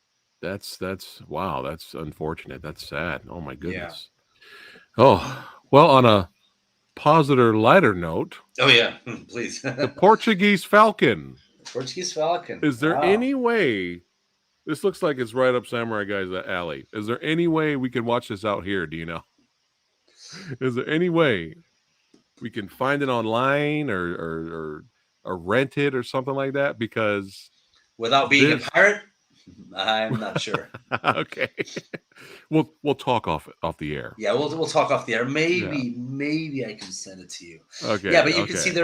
S1: That's wow. That's unfortunate. That's sad. Oh my
S2: yeah.
S1: goodness. Oh, well, on a positive, lighter note,
S2: Oh yeah, please.
S1: the Portuguese Falcon.
S2: Portuguese Falcon.
S1: Is there
S2: Wow.
S1: any way this looks like it's right up Samurai Guy's alley? Is there any way we can watch this out here? Do you know? Is there any way we can find it online or rent it or something like that? Because
S2: Without being a
S1: this
S2: pirate, I'm not sure.
S1: okay. We'll talk off the air.
S2: Yeah, we'll talk off the air.
S1: Yeah.
S2: Maybe I can send it to you. Yeah,
S1: Okay.
S2: but you can see
S1: Okay.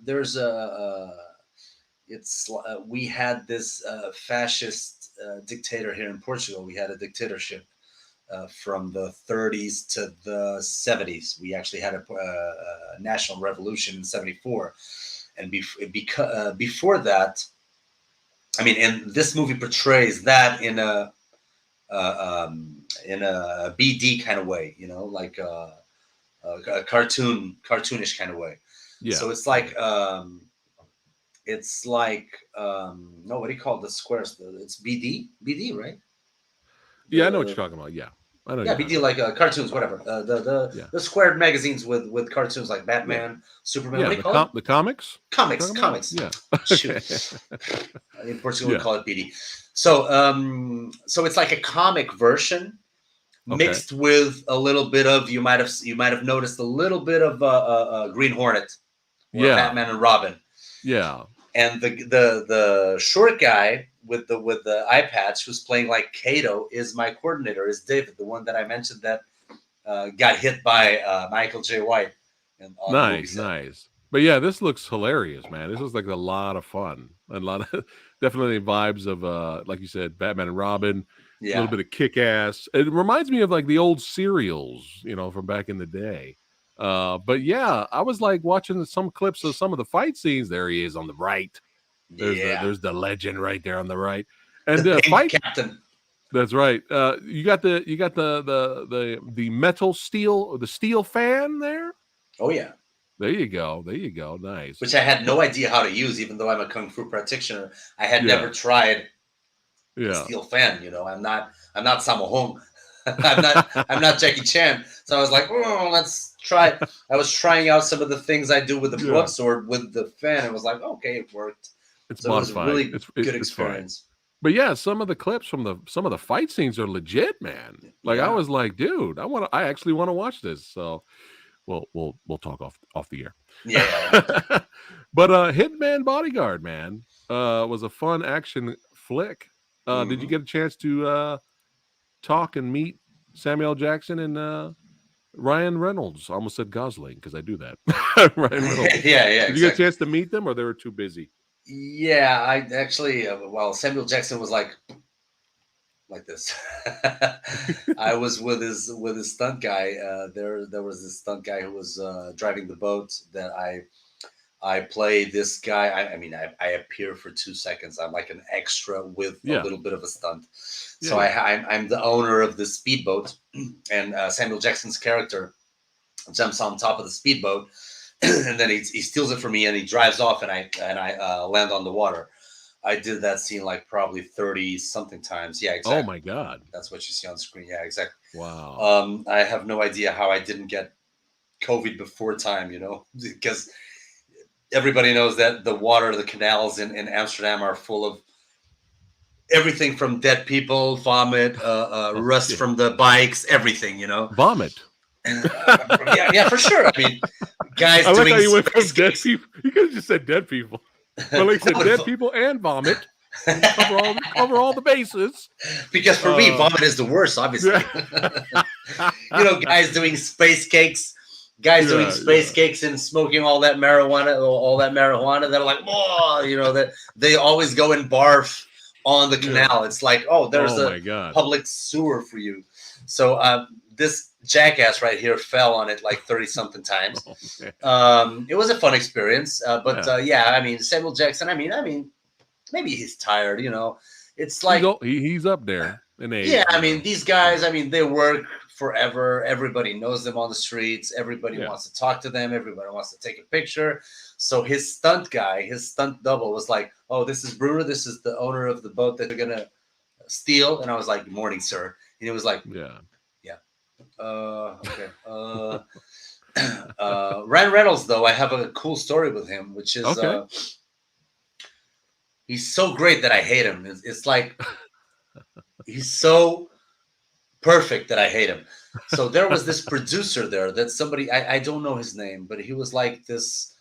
S2: there's a it's we had this fascist dictator here in Portugal. We had a dictatorship from the 30s to the 70s. We actually had a national revolution in 74, and before that, I mean, and this movie portrays that in a BD kind of way, you know, like a cartoonish kind of way.
S1: Yeah.
S2: So it's
S1: Yeah.
S2: like no, what do you call the squares? It's BD, right?
S1: Yeah, I know what you're
S2: The
S1: talking about. Yeah. I know what
S2: Yeah,
S1: you're talking
S2: BD
S1: about.
S2: like cartoons, whatever.
S1: Yeah.
S2: The squared magazines with cartoons like
S1: Yeah.
S2: Batman, Superman. What
S1: Yeah.
S2: do you call it?
S1: The comics you're
S2: Comics,
S1: talking about?
S2: comics.
S1: Yeah.
S2: Shoot,
S1: Okay.
S2: in Portugal we
S1: Yeah.
S2: call it BD. So it's like a comic version
S1: Okay.
S2: mixed with a little bit of you might have noticed a little bit of Green Hornet or
S1: Yeah.
S2: Batman and Robin,
S1: Yeah.
S2: and the short guy with the eye patch who's playing like Kato is my coordinator, is David, the one that I mentioned that got hit by Michael J. White on the movie
S1: Nice,
S2: set.
S1: nice. But yeah, this looks hilarious, man. This looks like a lot of fun. A lot of definitely vibes of like you said, Batman and Robin, a little
S2: Yeah,
S1: bit of kick ass. It reminds me of like the old serials, from back in the day. But yeah, I was like watching some clips of some of the fight scenes. There he is on the right.
S2: yeah.
S1: There's the legend right there on the right.
S2: The
S1: And
S2: pink
S1: fight
S2: captain.
S1: that's right. You got the metal steel, the steel fan there.
S2: Oh yeah.
S1: There you go. There you go. Nice.
S2: Which I had no idea how to use, even though I'm a kung fu practitioner. I had
S1: Yeah.
S2: never tried a
S1: Yeah.
S2: steel fan. You know, I'm not Sammo Hung. I'm not Jackie Chan. So I was like, oh, let's try. I was trying out some of the things I do with the
S1: Yeah.
S2: broadsword with the fan. I was like, okay, it worked.
S1: It's
S2: So it was a
S1: modified.
S2: really good
S1: It's fine.
S2: experience.
S1: But yeah, some of the clips from some of the fight scenes are legit, man. Like I
S2: Yeah.
S1: was like, dude, I actually want to watch this. So we'll talk off the air.
S2: Yeah.
S1: But Hitman Bodyguard, man, was a fun action flick. Did you
S2: Mhm.
S1: get a chance to talk and meet Samuel L. Jackson and Ryan Reynolds? I almost said Gosling because I do that. Ryan Reynolds.
S2: Yeah,
S1: Did you get a
S2: exactly.
S1: chance to meet them, or they were too busy?
S2: Yeah, I actually, well, Samuel Jackson was like this. I was with his stunt guy. There was this stunt guy who was driving the boat that I play this guy. I mean, I appear for 2 seconds. I'm like an extra with a
S1: Yeah,
S2: little bit of a stunt.
S1: yeah,
S2: So
S1: yeah.
S2: I'm the owner of the speedboat, and Samuel Jackson's character jumps on top of the speedboat, and then he steals it from me, and he drives off, and I land on the water. I did that scene like probably 30 something times. Yeah,
S1: Oh
S2: exactly.
S1: my God!
S2: That's what you see on screen. Yeah, exactly.
S1: Wow.
S2: I have no idea how I didn't get COVID before time, you know, because everybody knows that the water, the canals in Amsterdam are full of everything from dead people, vomit,
S1: Oh
S2: rust
S1: shit!
S2: from the bikes, everything, you know.
S1: Vomit.
S2: Yeah, for sure. I mean, guys
S1: I like how
S2: doing
S1: you went from
S2: space
S1: dead
S2: gigs.
S1: people. You could have just said dead people, but like you said, dead people and vomit. You cover all the bases.
S2: Because for me, vomit is the worst, obviously.
S1: Yeah.
S2: You know, guys doing space cakes, guys doing
S1: Yeah,
S2: space
S1: yeah.
S2: cakes and smoking all that marijuana. They're like, oh, you know, that they always go and barf on the
S1: Yeah.
S2: canal. It's like, oh, there's
S1: Oh
S2: a
S1: my God.
S2: public sewer for you. So this jackass right here fell on it like 30 something times.
S1: Oh man.
S2: It was a fun experience, but
S1: Yeah.
S2: yeah, I mean, Samuel Jackson. I mean, maybe he's tired, you know. it's like,
S1: he's up there in
S2: yeah,
S1: age,
S2: I mean, these
S1: Yeah.
S2: guys, I mean, they work forever. Everybody knows them on the streets. Everybody
S1: Yeah.
S2: wants to talk to them. Everybody wants to take a picture. So his stunt guy, his stunt double was like, "Oh, this is Bruno. This is the owner of the boat that they're gonna steal." And I was like, "Good morning, sir." And he was like,
S1: Yeah.
S2: "Yeah, okay." Ryan Reynolds, though, I have a cool story with him, which is
S1: Okay.
S2: he's so great that I hate him. It's like he's so perfect that I hate him. So there was this producer there that somebody, I don't know his name, but he was like this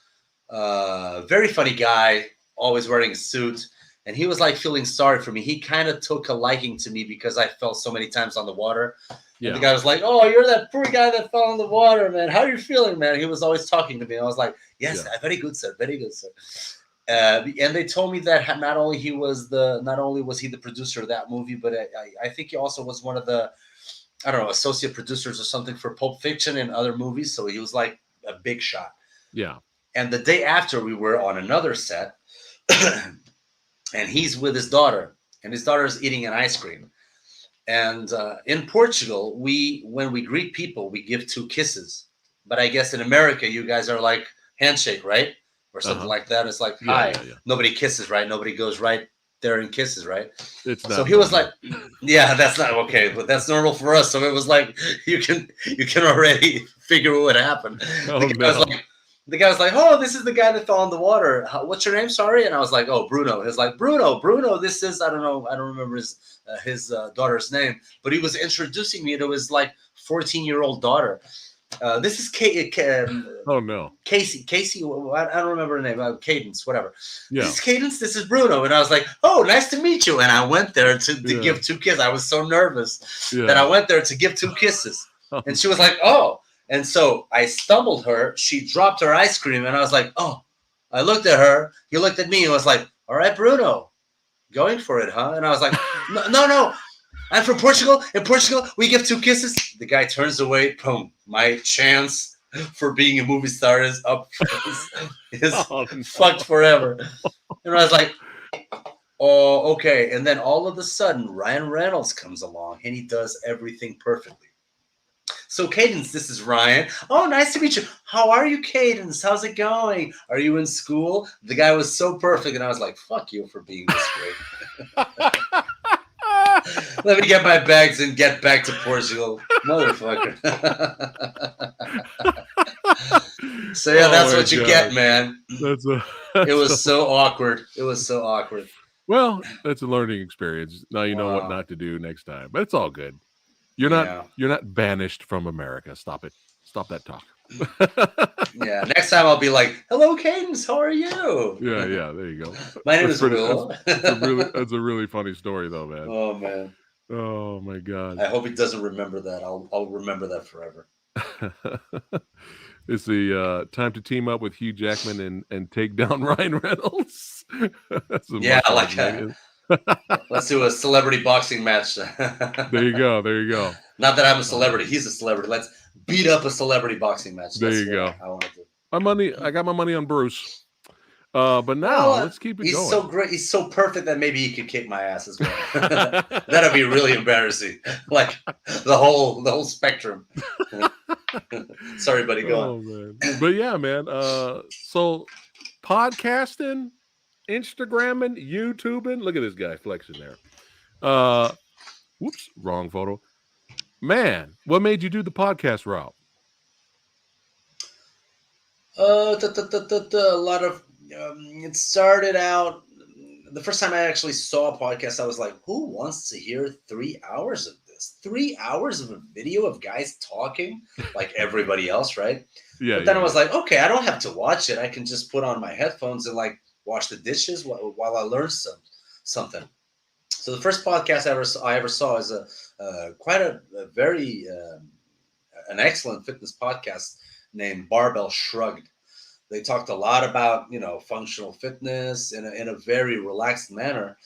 S2: very funny guy, always wearing a suit. And he was like feeling sorry for me. He kind of took a liking to me because I fell so many times on the water. And the
S1: Yeah.
S2: guy was like, "Oh, you're that poor guy that fell in the water, man. How are you feeling, man?" He was always talking to me. I was like, "Yes,
S1: Yeah.
S2: very good, sir. Very good, sir." And they told me that not only was he the producer of that movie, but I think he also was one of the, I don't know, associate producers or something for Pulp Fiction and other movies. So he was like a big shot.
S1: Yeah.
S2: And the day after, we were on another set, and he's with his daughter, and his daughter is eating an ice cream. And in Portugal, when we greet people, we give two kisses. But I guess in America, you guys are like handshake, right? Or something
S1: Uh-huh.
S2: like that. It's like,
S1: Yeah.
S2: hi.
S1: Yeah. Yeah.
S2: Nobody kisses, right? Nobody goes right there and kisses, right?
S1: It's
S2: So
S1: not
S2: he was like,
S1: normal.
S2: yeah, that's not okay, but that's normal for us. So it was like you can already figure what happened. The
S1: Oh
S2: guy was
S1: no.
S2: like, the guy was like, "Oh, this is the guy that fell in the water. What's your name? Sorry." And I was like, "Oh, Bruno." He was like, Bruno. This is, I don't know, I don't remember his daughter's name, but he was introducing me to his like 14-year-old daughter. This is
S1: Oh no.
S2: Casey. I don't remember her name. Cadence, whatever. This
S1: Yeah.
S2: is Cadence. This is Bruno. And I was like, "Oh, nice to meet you." And I went there to
S1: Yeah.
S2: give two kisses. I was so nervous that I
S1: Yeah.
S2: went there to give two kisses.
S1: Oh,
S2: And she was like, "Oh." And so I stumbled her. She dropped her ice cream. And I was like, "Oh." I looked at her. He looked at me and was like, "All right, Bruno, going for it, huh?" And I was like, "No, no, no. I'm from Portugal. In Portugal, we give two kisses." The guy turns away. Boom. My chance for being a movie star is up. Is
S1: oh
S2: fucked
S1: no.
S2: forever. And I was like, "Oh, okay." And then all of a sudden, Ryan Reynolds comes along and he does everything perfectly. So, Cadence, this is Ryan. "Oh, nice to meet you. How are you, Cadence? How's it going? Are you in school?" The guy was so perfect. And I was like, "Fuck you for being this great. Let me get my bags and get back to Portugal, motherfucker." So yeah,
S1: oh
S2: that's
S1: my
S2: what you get,
S1: god.
S2: man.
S1: That's a
S2: It
S1: that's a
S2: was so awkward. It was so awkward.
S1: well, that's a learning experience. Now you know what
S2: Wow.
S1: not to do next time. But it's all good.
S2: Yeah.
S1: You're not banished from America. Stop it. Stop that talk.
S2: Yeah. Next time I'll be like, "Hello, Cadence. How are you?"
S1: yeah, yeah, there you go.
S2: My name
S1: That's
S2: is
S1: pretty
S2: Willow.
S1: that's a really funny story though, man.
S2: Oh man.
S1: Oh my god.
S2: I hope he doesn't remember that. I'll remember that forever.
S1: It's the time to team up with Hugh Jackman and take down Ryan Reynolds. That's a
S2: Yeah,
S1: Mark
S2: like
S1: Armenian.
S2: let's do a celebrity boxing match.
S1: There you go. There you go.
S2: Not that I'm a
S1: Oh,
S2: celebrity. He's a celebrity. Let's beat up a celebrity boxing match.
S1: there
S2: That's
S1: you
S2: what
S1: go.
S2: I want to do.
S1: I got my money on Bruce. But
S2: Well,
S1: now let's keep it
S2: he's so
S1: going.
S2: great. He's so perfect that maybe he could kick my ass as well. That'd be really embarrassing. Like the whole spectrum. Sorry, buddy. Go on.
S1: oh man. But yeah, man. So podcasting, Instagramming, YouTubing. Look at this guy flexing there. Whoops, wrong photo. Man, what made you do the podcast route?
S2: A lot of it started out. The first time I actually saw a podcast, I was like, "Who wants to hear 3 hours of this? 3 hours of a video of guys talking like everybody else, right?"
S1: Yeah,
S2: But then
S1: yeah,
S2: I was
S1: yeah.
S2: like, "Okay, I don't have to watch it. I can just put on my headphones and like wash the dishes while I learn something." So the first podcast I ever saw is quite a very an excellent fitness podcast named Barbell Shrugged. They talked a lot about functional fitness in a very relaxed manner.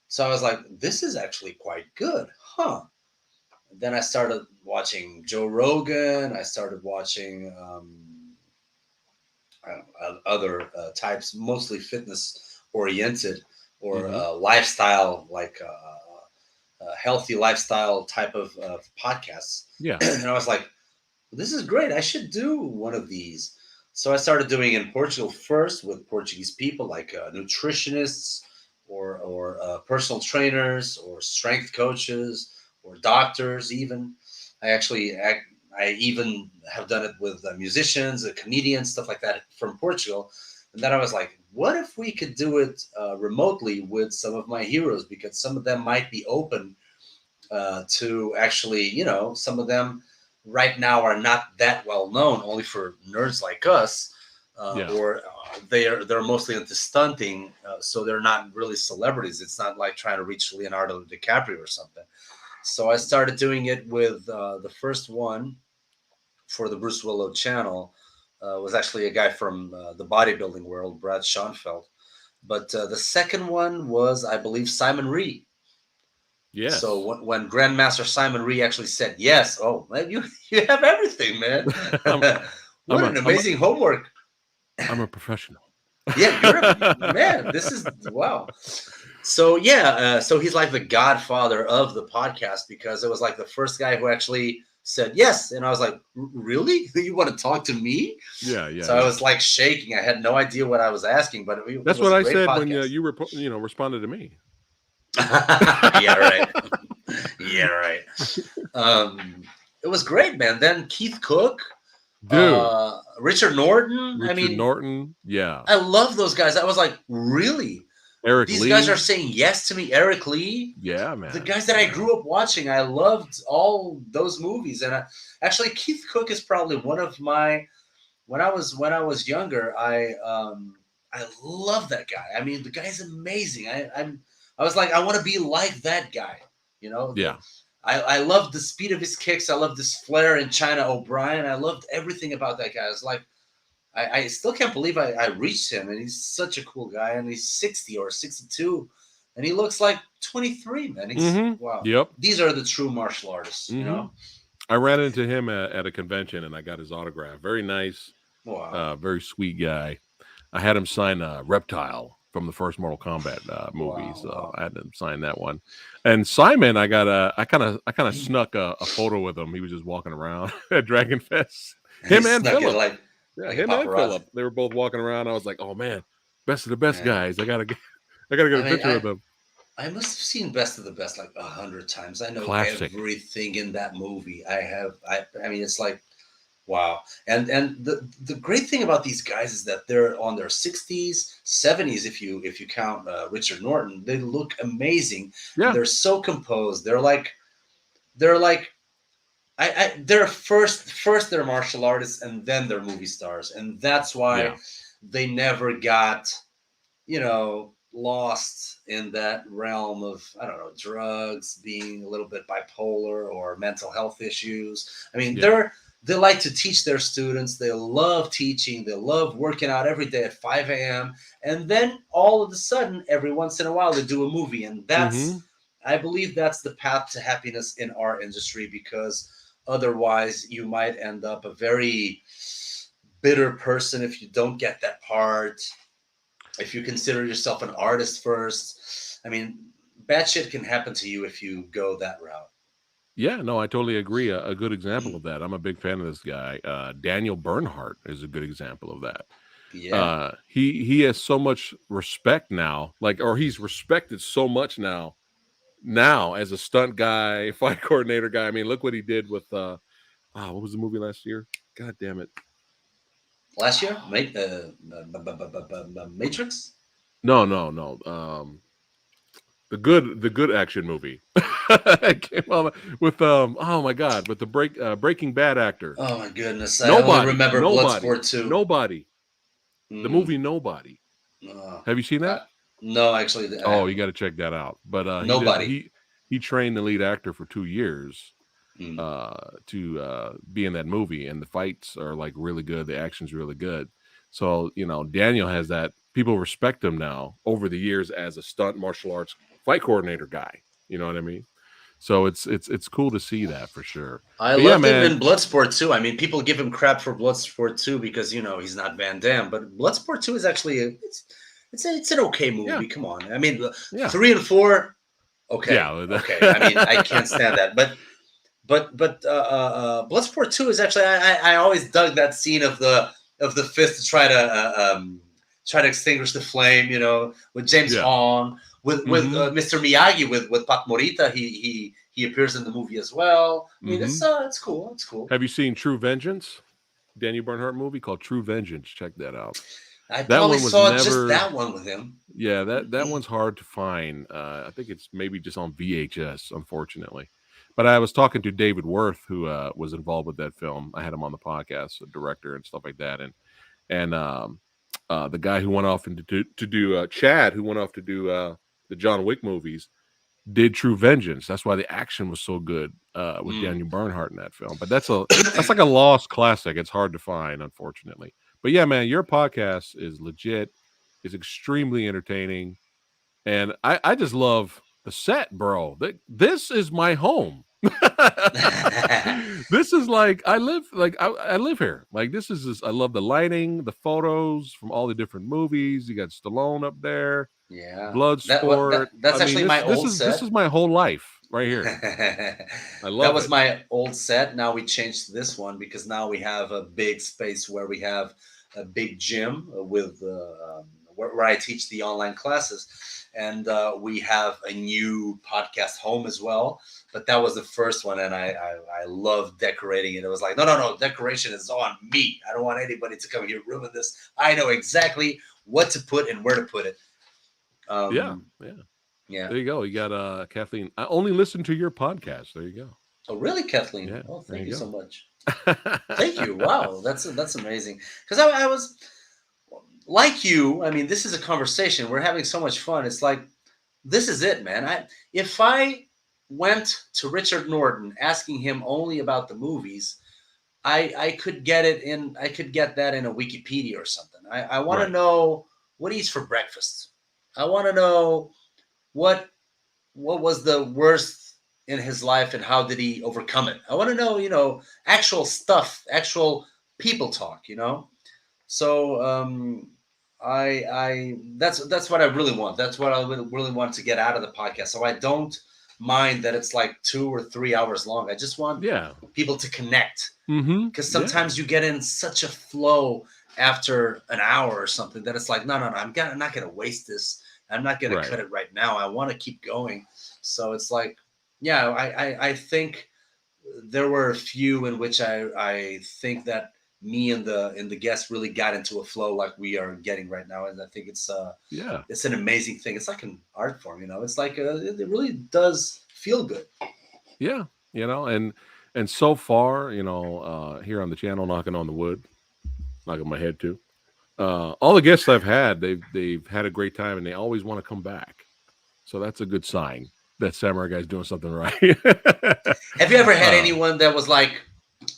S2: So I was like, this is actually quite good, huh? Then I started watching Joe Rogan. I started watching other types, mostly fitness oriented or
S1: Mm-hmm.
S2: lifestyle, like healthy lifestyle type of podcasts.
S1: Yeah.
S2: And I was like, this is great. I should do one of these. So I started doing it in Portugal first with Portuguese people like nutritionists or personal trainers or strength coaches or doctors. Even I even have done it with musicians, comedians, stuff like that from Portugal. And then I was like, what if we could do it remotely with some of my heroes, because some of them might be open to actually, some of them right now are not that well known, only for nerds like us,
S1: Yeah.
S2: or they're mostly into stunting, so they're not really celebrities. It's not like trying to reach Leonardo DiCaprio or something. So I started doing it with the first one for the Bruce Willow channel. Was actually a guy from the bodybuilding world, Brad Schoenfeld. But the second one was, I believe, Simon Ree. So
S1: Yes.
S2: when Grandmaster Simon Ree actually said yes, oh man, you have everything, man.
S1: I'm I'm
S2: What
S1: a
S2: an
S1: I'm a,
S2: amazing homework.
S1: I'm a professional.
S2: Yeah, you're a man. This is wow. So yeah, so he's like the godfather of the podcast, because it was like the first guy who actually said yes, and I was like, really? You want to talk to me?
S1: Yeah, yeah,
S2: So I
S1: yeah.
S2: was like shaking. I had no idea what I was asking, but it
S1: That's
S2: was
S1: what
S2: a
S1: I
S2: great
S1: said when
S2: podcast.
S1: you responded to me.
S2: Yeah, right. Yeah, right. Um, it was great, man. Then Keith Cook,
S1: Dude,
S2: Richard Norton. I
S1: Richard
S2: mean,
S1: Norton. Yeah.
S2: I love those guys. I was like, really?
S1: Eric
S2: These guys are
S1: Lee.
S2: saying yes to me. Eric Lee,
S1: Yeah,
S2: the
S1: man.
S2: guys that I
S1: Yeah.
S2: grew up watching. I loved all those movies, and actually, Keith Cook is probably one of my. When I was younger, I love that guy. I mean, the guy's amazing. I was like, I want to be like that guy. You know,
S1: Yeah.
S2: I loved the speed of his kicks. I loved his flair in China O'Brien. I loved everything about that guy. I was like, I still can't believe I reached him, and he's such a cool guy. And he's 60 or 62, and he looks like 23, man. He's
S1: Mm-hmm.
S2: wow.
S1: Yep.
S2: These are the true martial artists, you
S1: Mm-hmm.
S2: know.
S1: I ran into him at a convention and I got his autograph. Very nice,
S2: Wow.
S1: very sweet guy. I had him sign Reptile from the first Mortal Kombat movie,
S2: Wow.
S1: so
S2: Wow.
S1: I had him sign that one. And Simon, I kind of snuck a photo with him. He was just walking around at Dragon Fest.
S2: He
S1: Him and
S2: snuck it
S1: Philip.
S2: like
S1: Yeah,
S2: like a
S1: him and
S2: paparazzi.
S1: Philip. They were both walking around. I was like, oh man, best of the best
S2: Man.
S1: guys. I gotta get
S2: I
S1: a
S2: mean,
S1: picture with them.
S2: I must have seen Best of the Best like 100 times. I know
S1: Classic.
S2: everything in that movie. I mean, it's like wow. And the great thing about these guys is that they're on their 60s, 70s. If you count Richard Norton, they look amazing.
S1: Yeah,
S2: They're so composed. They're like they're first they're martial artists, and then they're movie stars, and that's why
S1: yeah,
S2: they never got lost in that realm of, I don't know, drugs, being a little bit bipolar or mental health issues. I mean,
S1: yeah.
S2: they like to teach their students. They love teaching. They love working out every day at 5 a.m. And then all of a sudden, every once in a while, they do a movie. And
S1: Mm-hmm.
S2: I believe that's the path to happiness in our industry, because otherwise you might end up a very bitter person if you don't get that part, if you consider yourself an artist first. I mean, bad shit can happen to you if you go that route.
S1: Yeah, no, I totally agree. A good example of that. I'm a big fan of this guy. Daniel Bernhardt is a good example of that.
S2: Yeah.
S1: He has so much respect now, or he's respected so much now as a stunt guy, fight coordinator guy. I mean, look what he did with what was the movie last year? God damn it.
S2: Last year, Matrix.
S1: No, no, no. The good action movie. It came out with oh my god, with the Breaking Bad actor.
S2: Oh my goodness, I only
S1: Nobody,
S2: remember
S1: nobody,
S2: Bloodsport 2.
S1: nobody. The
S2: Mm,
S1: movie Nobody.
S2: no,
S1: Have you seen that?
S2: no, actually, I
S1: Oh, you
S2: haven't.
S1: got to check that out. But he did
S2: Nobody.
S1: he trained the lead actor for 2 years
S2: Mm.
S1: to be in that movie, and the fights are like really good. The action's really good. So Daniel has that. People respect him now over the years as a stunt martial arts fight coordinator guy. You know what I mean? So it's cool to see that for sure.
S2: I
S1: But yeah,
S2: loved him
S1: man.
S2: in Bloodsport 2. I mean, people give him crap for Bloodsport 2 because he's not Van Damme, but Bloodsport 2 is actually It's an okay movie.
S1: Yeah.
S2: Come on. I mean,
S1: Yeah.
S2: 3 and 4. Okay.
S1: Yeah.
S2: Okay. I mean, I can't stand that. But Bloodsport 2 is actually I always dug that scene of the fist to try to extinguish the flame. You know, with James Hong, with Mr. Miyagi, with Pat Morita. He appears in the movie as well. I mean, it's cool. It's cool.
S1: Have you seen True Vengeance? Daniel Bernhardt movie called True Vengeance. Check that out.
S2: I probably saw just that one with him.
S1: Yeah, that one's hard to find. I think it's maybe just on VHS, unfortunately. But I was talking to David Worth, who was involved with that film. I had him on the podcast, a director and stuff like that, and the guy who went off to do Chad, who went off to do the John Wick movies, did True Vengeance. That's why the action was so good with Daniel Bernhardt in that film. But that's like a lost classic. It's hard to find, unfortunately. But yeah, man, your podcast is legit. It's extremely entertaining, and I just love the set, bro. This is my home. This is like I live here. Like this is just, I love the lighting, the photos from all the different movies. You got Stallone up there.
S2: Yeah,
S1: Bloodsport.
S2: That's actually my old set.
S1: This is my whole life right here. I love
S2: that was my old set. Now we changed this one because now we have a big space where we have a big gym with where I teach the online classes, and we have a new podcast home as well. But that was the first one, and I love decorating it. It was like, no, decoration is on me. I don't want anybody to come here and ruin this. I know exactly what to put and where to put it.
S1: Yeah. There you go. You got Kathleen. I only listen to your podcast. There you go.
S2: Oh, really, Kathleen?
S1: Yeah,
S2: oh, thank you so much. Thank you. Wow, that's amazing. Because I was like you. I mean, this is a conversation. We're having so much fun. It's like, this is it, man. If I went to Richard Norton asking him only about the movies, I could get it in. I could get that in a Wikipedia or something. I want to know what he eats for breakfast. I want to know what was the worst in his life and how did he overcome it. I want to know, actual stuff, actual people talk, So that's what I really want. That's what I really want to get out of the podcast. So I don't mind that it's like 2 or 3 hours long. I just want people to connect. Because sometimes you get in such a flow after an hour or something that it's like, no, I'm not going to waste this. I'm not going to cut it right now. I want to keep going. So it's like, I think there were a few in which I think that me and the guests really got into a flow like we are getting right now. And I think it's an amazing thing. It's like an art form, It's like it really does feel good.
S1: Yeah, and so far, here on the channel, knocking on the wood, knocking my head too. All the guests I've had, they've had a great time, and they always want to come back. So that's a good sign that Samurai Guy's doing something right.
S2: Have you ever had anyone that was like,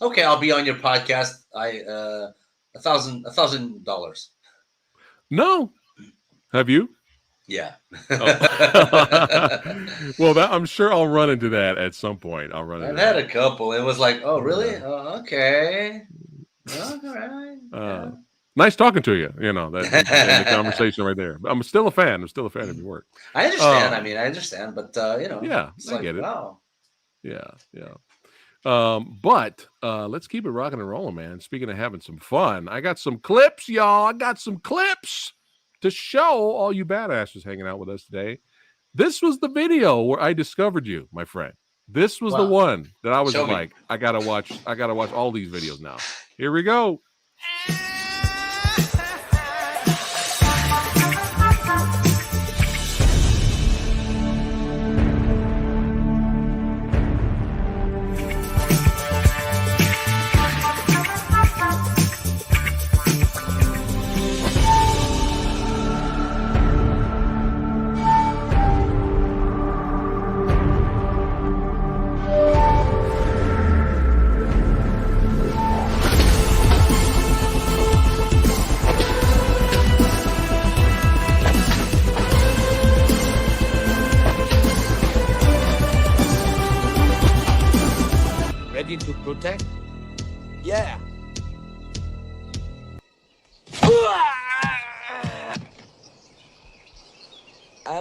S2: "Okay, I'll be on your podcast. $1,000."
S1: No. Have you?
S2: Yeah.
S1: Well, I'm sure I'll run into that at some point. I've
S2: had a couple. It was like, oh, really? Oh, okay. All right.
S1: Nice talking to you. That the conversation right there. I'm still a fan. I'm still a fan of your work.
S2: I understand. I understand, but
S1: yeah,
S2: it's
S1: I
S2: like,
S1: get it.
S2: Wow.
S1: Yeah. But let's keep it rocking and rolling, man. Speaking of having some fun, I got some clips, y'all. I got some clips to show all you badasses hanging out with us today. This was the video where I discovered you, my friend. This was the one that I was like, I gotta watch all these videos now. Here we go.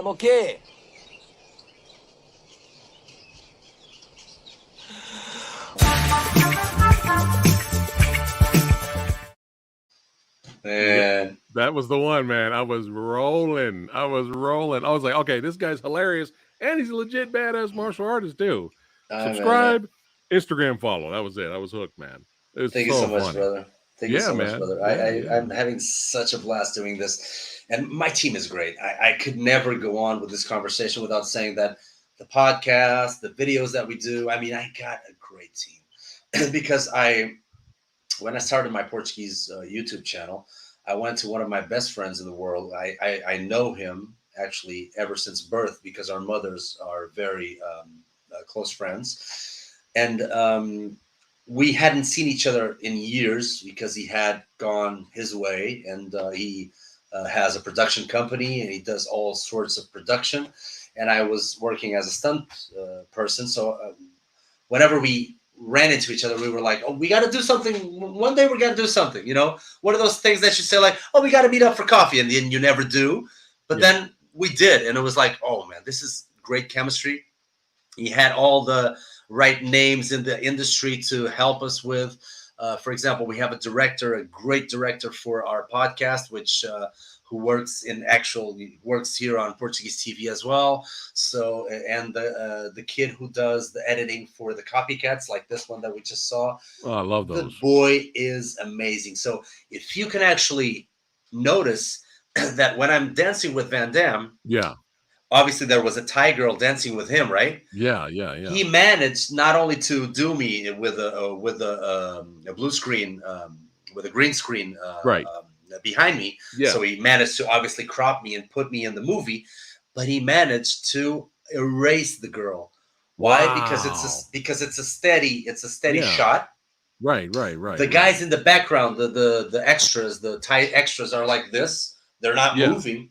S3: I'm okay.
S2: Man,
S1: That was the one, man. I was rolling. I was like, okay, this guy's hilarious, and he's a legit badass martial artist too. Subscribe, Instagram follow. That was it. I was hooked, man. It's
S2: thank you so
S1: so
S2: much,
S1: funny.
S2: brother. Thank you
S1: Yeah,
S2: so much,
S1: man.
S2: brother.
S1: Yeah.
S2: I'm having such a blast doing this. And my team is great. I could never go on with this conversation without saying that the podcast, the videos that we do, I mean, I got a great team. Because when I started my Portuguese YouTube channel, I went to one of my best friends in the world. I know him actually ever since birth because our mothers are very close friends. And we hadn't seen each other in years because he had gone his way, and he has a production company and he does all sorts of production. And I was working as a stunt person. So whenever we ran into each other, we were like, oh, we got to do something. One day we're going to do something, you know, one of those things that you say like, oh, we got to meet up for coffee. And then you never do. But then we did. And it was like, oh man, this is great chemistry. He had all the right names in the industry to help us with. For example, we have a great director for our podcast, which who works here on Portuguese TV as well. So, and the kid who does the editing for the copycats, like this one that we just saw.
S1: Oh, I love those.
S2: The boy is amazing. So, if you can actually notice that when I'm dancing with Van Damme, obviously there was a Thai girl dancing with him, right?
S1: Yeah.
S2: He managed not only to do me with a blue screen, with a green screen,
S1: right.
S2: Behind me. So he managed to obviously crop me and put me in the movie, but he managed to erase the girl. Why?
S1: Wow.
S2: Because it's a steady shot.
S1: Right.
S2: The guys in the background, the extras, the Thai extras are like this. They're not moving.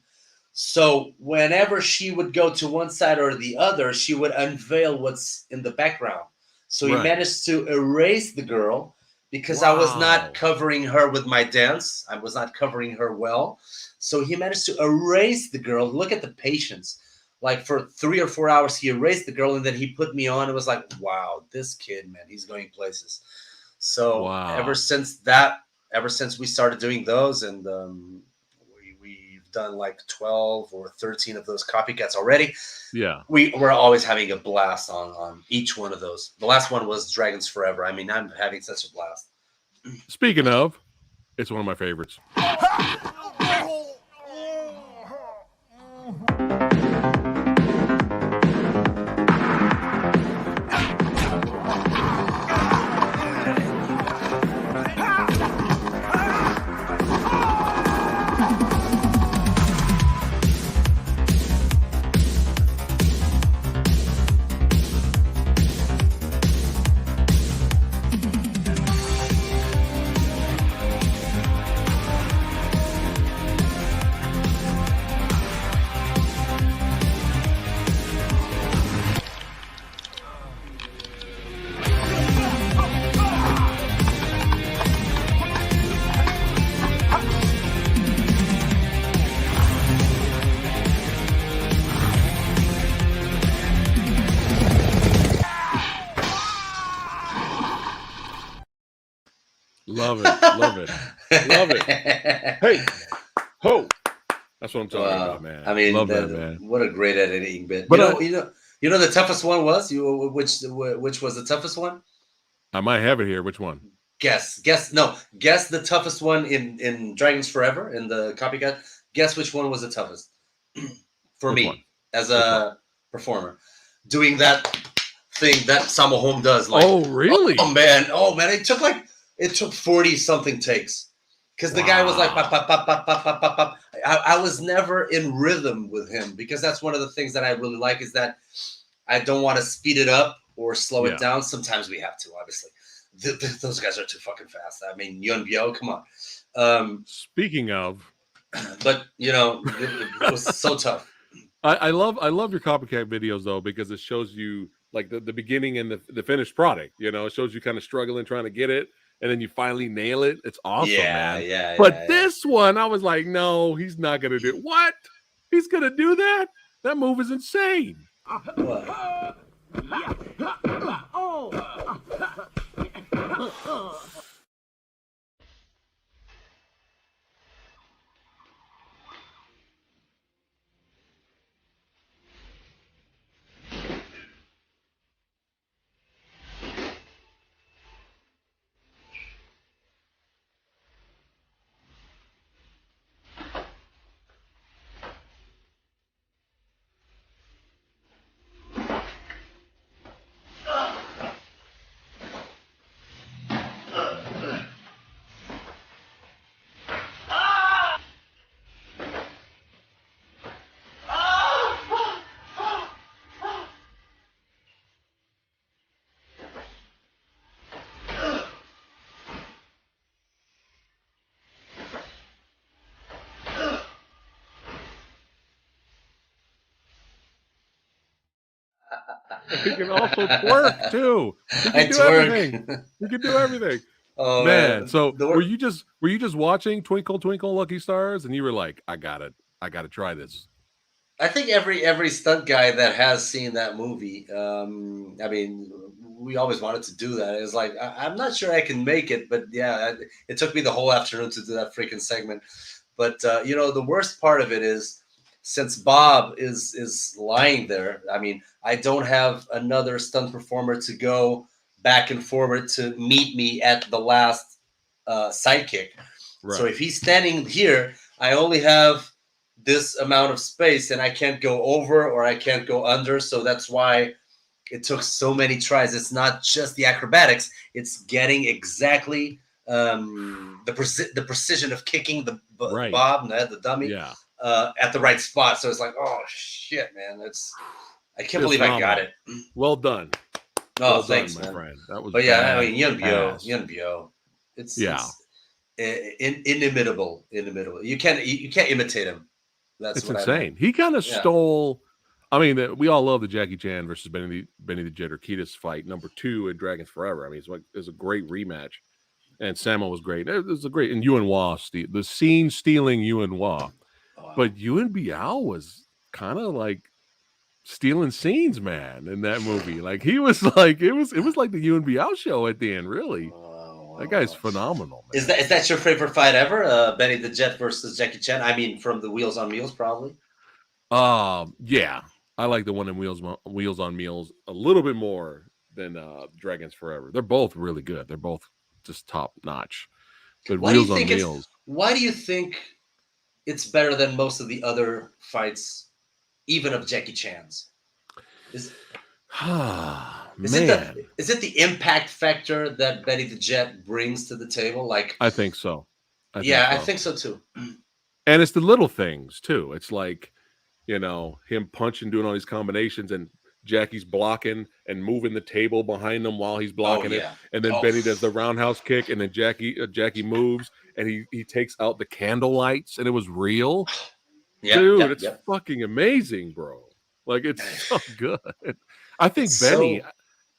S2: So whenever she would go to one side or the other, she would unveil what's in the background. So he managed to erase the girl because I was not covering her with my dance. I was not covering her well. So he managed to erase the girl. Look at the patience. Like for 3 or 4 hours, he erased the girl and then he put me on. It was like, wow, this kid, man, he's going places. So ever since we started doing those, and we've done like 12 or 13 of those copycats already.
S1: Yeah.
S2: We're always having a blast on each one of those. The last one was Dragons Forever. I mean, I'm having such a blast.
S1: Speaking of, it's one of my favorites. Love it. Hey, ho! That's what I'm talking about, man.
S2: I mean,
S1: love that, man.
S2: What a great editing bit.
S1: But
S2: you know, the toughest one was which was the toughest one?
S1: I might have it here. Which one?
S2: Guess the toughest one in Dragons Forever in the copycat. Guess which one was the toughest for me as a performer, doing that thing that Samo Home does. Like,
S1: oh really?
S2: Oh man! It took 40 something takes because the guy was like pop, pop, pop, pop, pop, pop, pop, pop. I was never in rhythm with him because that's one of the things that I really like is that I don't want to speed it up or slow it down. Sometimes we have to, obviously. Those guys are too fucking fast. I mean, Yun Bio, come on.
S1: Speaking of,
S2: but you know, it was so tough.
S1: I love your copycat videos though because it shows you like the beginning and the finished product. You know, it shows you kind of struggling trying to get it, and then you finally nail it. It's awesome, man.
S2: Yeah.
S1: But this one, I was like, no, he's not gonna do what? He's gonna do that? That move is insane.
S2: What?
S1: He can also twerk too. He
S2: I
S1: can do everything.
S2: twerk.
S1: He can do everything.
S2: Oh
S1: Man,
S2: man,
S1: so were you just watching Twinkle Twinkle Lucky Stars and you were like, I got it. I got to try this.
S2: I think every stunt guy that has seen that movie, I mean, we always wanted to do that. It's like I'm not sure I can make it, but yeah, it took me the whole afternoon to do that freaking segment. But you know, the worst part of it is, since Bob is lying there. I mean, I don't have another stunt performer to go back and forward to meet me at the last sidekick.
S1: Right.
S2: So if he's standing here, I only have this amount of space and I can't go over or I can't go under. So that's why it took so many tries. It's not just the acrobatics, it's getting exactly the precision of kicking the
S1: Right.
S2: Bob, the dummy,
S1: Yeah.
S2: at the right spot. So it's like, oh shit, man. I can't believe I got it.
S1: Well done.
S2: Oh,
S1: Well
S2: thanks,
S1: done, my
S2: man.
S1: friend. That was
S2: But yeah, I mean,
S1: badass.
S2: Yun Bio. It's
S1: Yeah.
S2: inimitable. You can't imitate him. That's
S1: It's
S2: what I
S1: insane.
S2: meant.
S1: He kind of
S2: Yeah.
S1: stole. I mean, we all love the Jackie Chan versus Benny the Jet Urquidez fight, #2 in Dragons Forever. I mean, it's a great rematch, and Sammo was great. It was a great, and Yuen Wah, the scene stealing Yuen Wah,
S2: Oh, wow.
S1: but Yuen Biao was kind of like stealing scenes, man, in that movie. Like he was like it was like the Yuen Biao show at the end. Really,
S2: Wow,
S1: that guy's
S2: wow.
S1: phenomenal, man.
S2: Is that your favorite fight ever? Benny the Jet versus Jackie Chan? I mean, from the Wheels on Meals, probably.
S1: Yeah, I like the one in Wheels on Meals a little bit more than Dragons Forever. They're both really good. They're both just top notch. But
S2: Why do you
S1: Wheels on
S2: think it's?
S1: Meals,
S2: Why do you think it's better than most of the other fights, even of Jackie Chan's? Is
S1: man,
S2: is it the impact factor that Benny the Jet brings to the table? Like,
S1: I think so.
S2: I think so too.
S1: And it's the little things too. It's like, him punching, doing all these combinations, and Jackie's blocking and moving the table behind him while he's
S2: Oh
S1: blocking it.
S2: yeah.
S1: And then
S2: Oh,
S1: Benny does the roundhouse kick, and then Jackie moves, and he takes out the candle lights, and it was real.
S2: yeah,
S1: Dude, it's
S2: yep.
S1: fucking amazing, bro. Like it's so good. I think
S2: It's
S1: Benny,
S2: so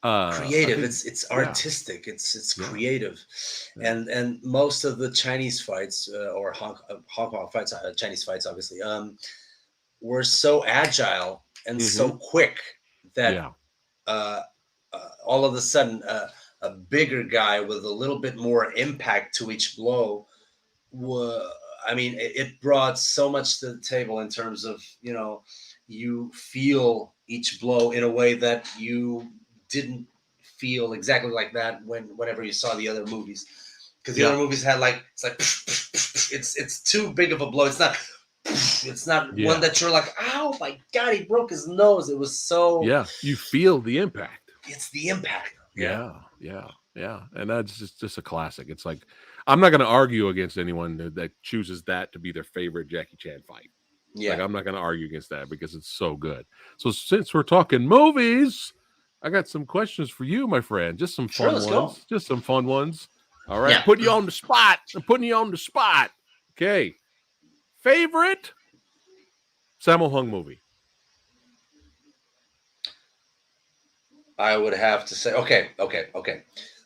S1: I
S2: creative.
S1: think,
S2: It's
S1: yeah,
S2: artistic. It's
S1: yeah,
S2: creative,
S1: yeah.
S2: and most of the Chinese fights or Hong Kong fights, Chinese fights, obviously, were so agile and so
S1: Mm-hmm.
S2: quick that
S1: Yeah.
S2: all of a sudden a bigger guy with a little bit more impact to each blow. I mean, it brought so much to the table in terms of you feel each blow in a way that you didn't feel exactly like that whenever you saw the other movies, because the
S1: Yeah.
S2: other movies had like it's too big of a blow. It's not one
S1: Yeah.
S2: that you're like, oh my god, he broke his nose. It was so.
S1: Yeah. You feel the impact.
S2: It's the impact. Yeah.
S1: Yeah. And that's just a classic. It's like I'm not going to argue against anyone that chooses that to be their favorite Jackie Chan fight. Like
S2: Yeah.
S1: I'm not going to argue against that because it's so good. So since we're talking movies, I got some questions for you, my friend. Just some
S2: Sure,
S1: fun
S2: let's go.
S1: ones. Just some fun ones. All right,
S2: Yeah.
S1: putting you on the spot. I'm putting you on the spot. Okay. Favorite Sammo Hung movie?
S2: I would have to say, okay.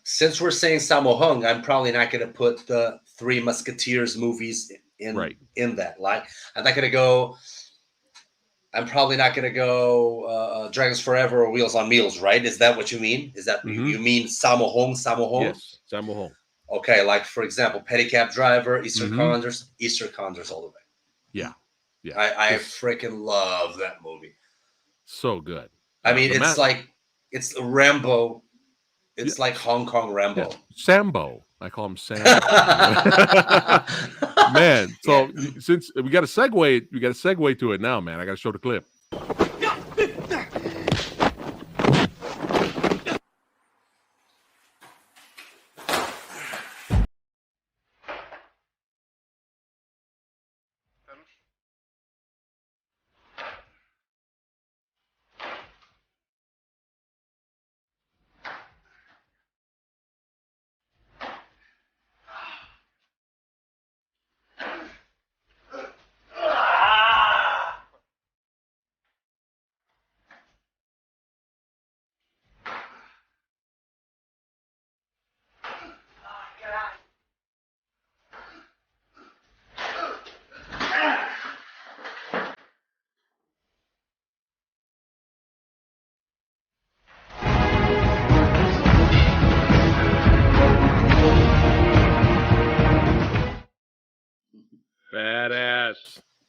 S2: Since we're saying Sammo Hung, I'm probably not going to put the Three Musketeers movies in
S1: Right.
S2: in that. Like, I'm not going to go I'm probably not going to go Dragons Forever or Wheels on Meals, right? Is that what you mean? Is that you mean Sammo Hung, Sammo Hung?
S1: Yes, Sammo Hung.
S2: Okay, like for example, Pedicab Driver, Eastern
S1: Mhm.
S2: Condors all the way.
S1: Yeah, yeah.
S2: I
S1: Just
S2: freaking love that movie.
S1: so good.
S2: I mean,
S1: The
S2: it's
S1: Matt.
S2: like it's Rambo.
S1: Yeah,
S2: It's like Hong Kong
S1: yeah.
S2: Rambo.
S1: Sambo. I call him Sambo. Man,
S2: Yeah.
S1: so since we got to segue to it now, man. I got to show the clip.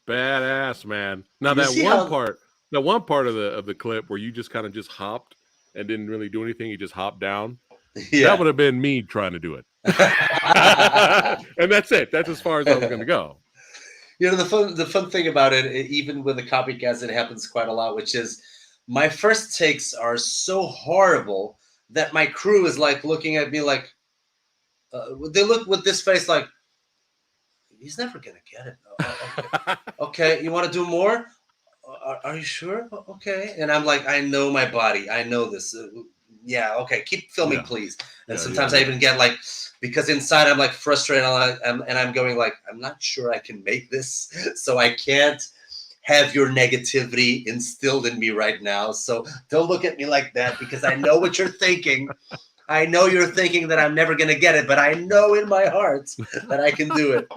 S1: Badass, man. Now
S2: You see how
S1: that one part of the clip where you just kind of just hopped and didn't really do anything, you just hopped down. That would have been me trying to do it. And that's it. That's as far as I was going to go.
S2: You know, the fun thing about it, even with the copycats, it happens quite a lot, which is my first takes are so horrible that my crew is like looking at me like they look with this face like he's never gonna get it. Okay, okay, you want to do more? Are you sure? Okay, and I'm like, I know my body, I know this. Yeah, okay, keep filming,
S1: Yeah.
S2: please. And
S1: Yeah,
S2: sometimes
S1: yeah,
S2: I even get like, because inside I'm like frustrated, and I'm going like, I'm not sure I can make this, so I can't have your negativity instilled in me right now. So don't look at me like that, because I know what you're thinking. I know you're thinking that I'm never going to get it, but I know in my heart that I can do it.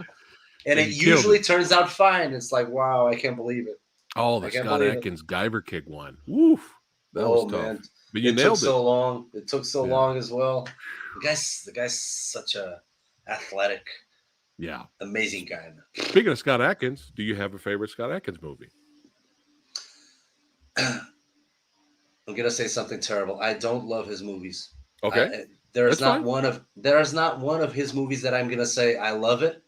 S2: And
S1: And
S2: it
S1: you killed
S2: usually
S1: it.
S2: turns out fine. It's like, wow, I can't believe it.
S1: Oh,
S2: I
S1: the
S2: can't
S1: Scott
S2: believe it.
S1: Adkins Guyver kick one. Woof. That was
S2: Oh
S1: tough.
S2: man,
S1: But you
S2: it took
S1: nailed it.
S2: so long. It took so
S1: Yeah.
S2: long as well. The guy's such a athletic,
S1: Yeah.
S2: amazing guy.
S1: Speaking of Scott Adkins, do you have a favorite Scott Adkins movie?
S2: I'm gonna say something terrible. I don't love his movies.
S1: Okay.
S2: There's
S1: That's
S2: not
S1: fine.
S2: one of his movies that I'm gonna say I love it.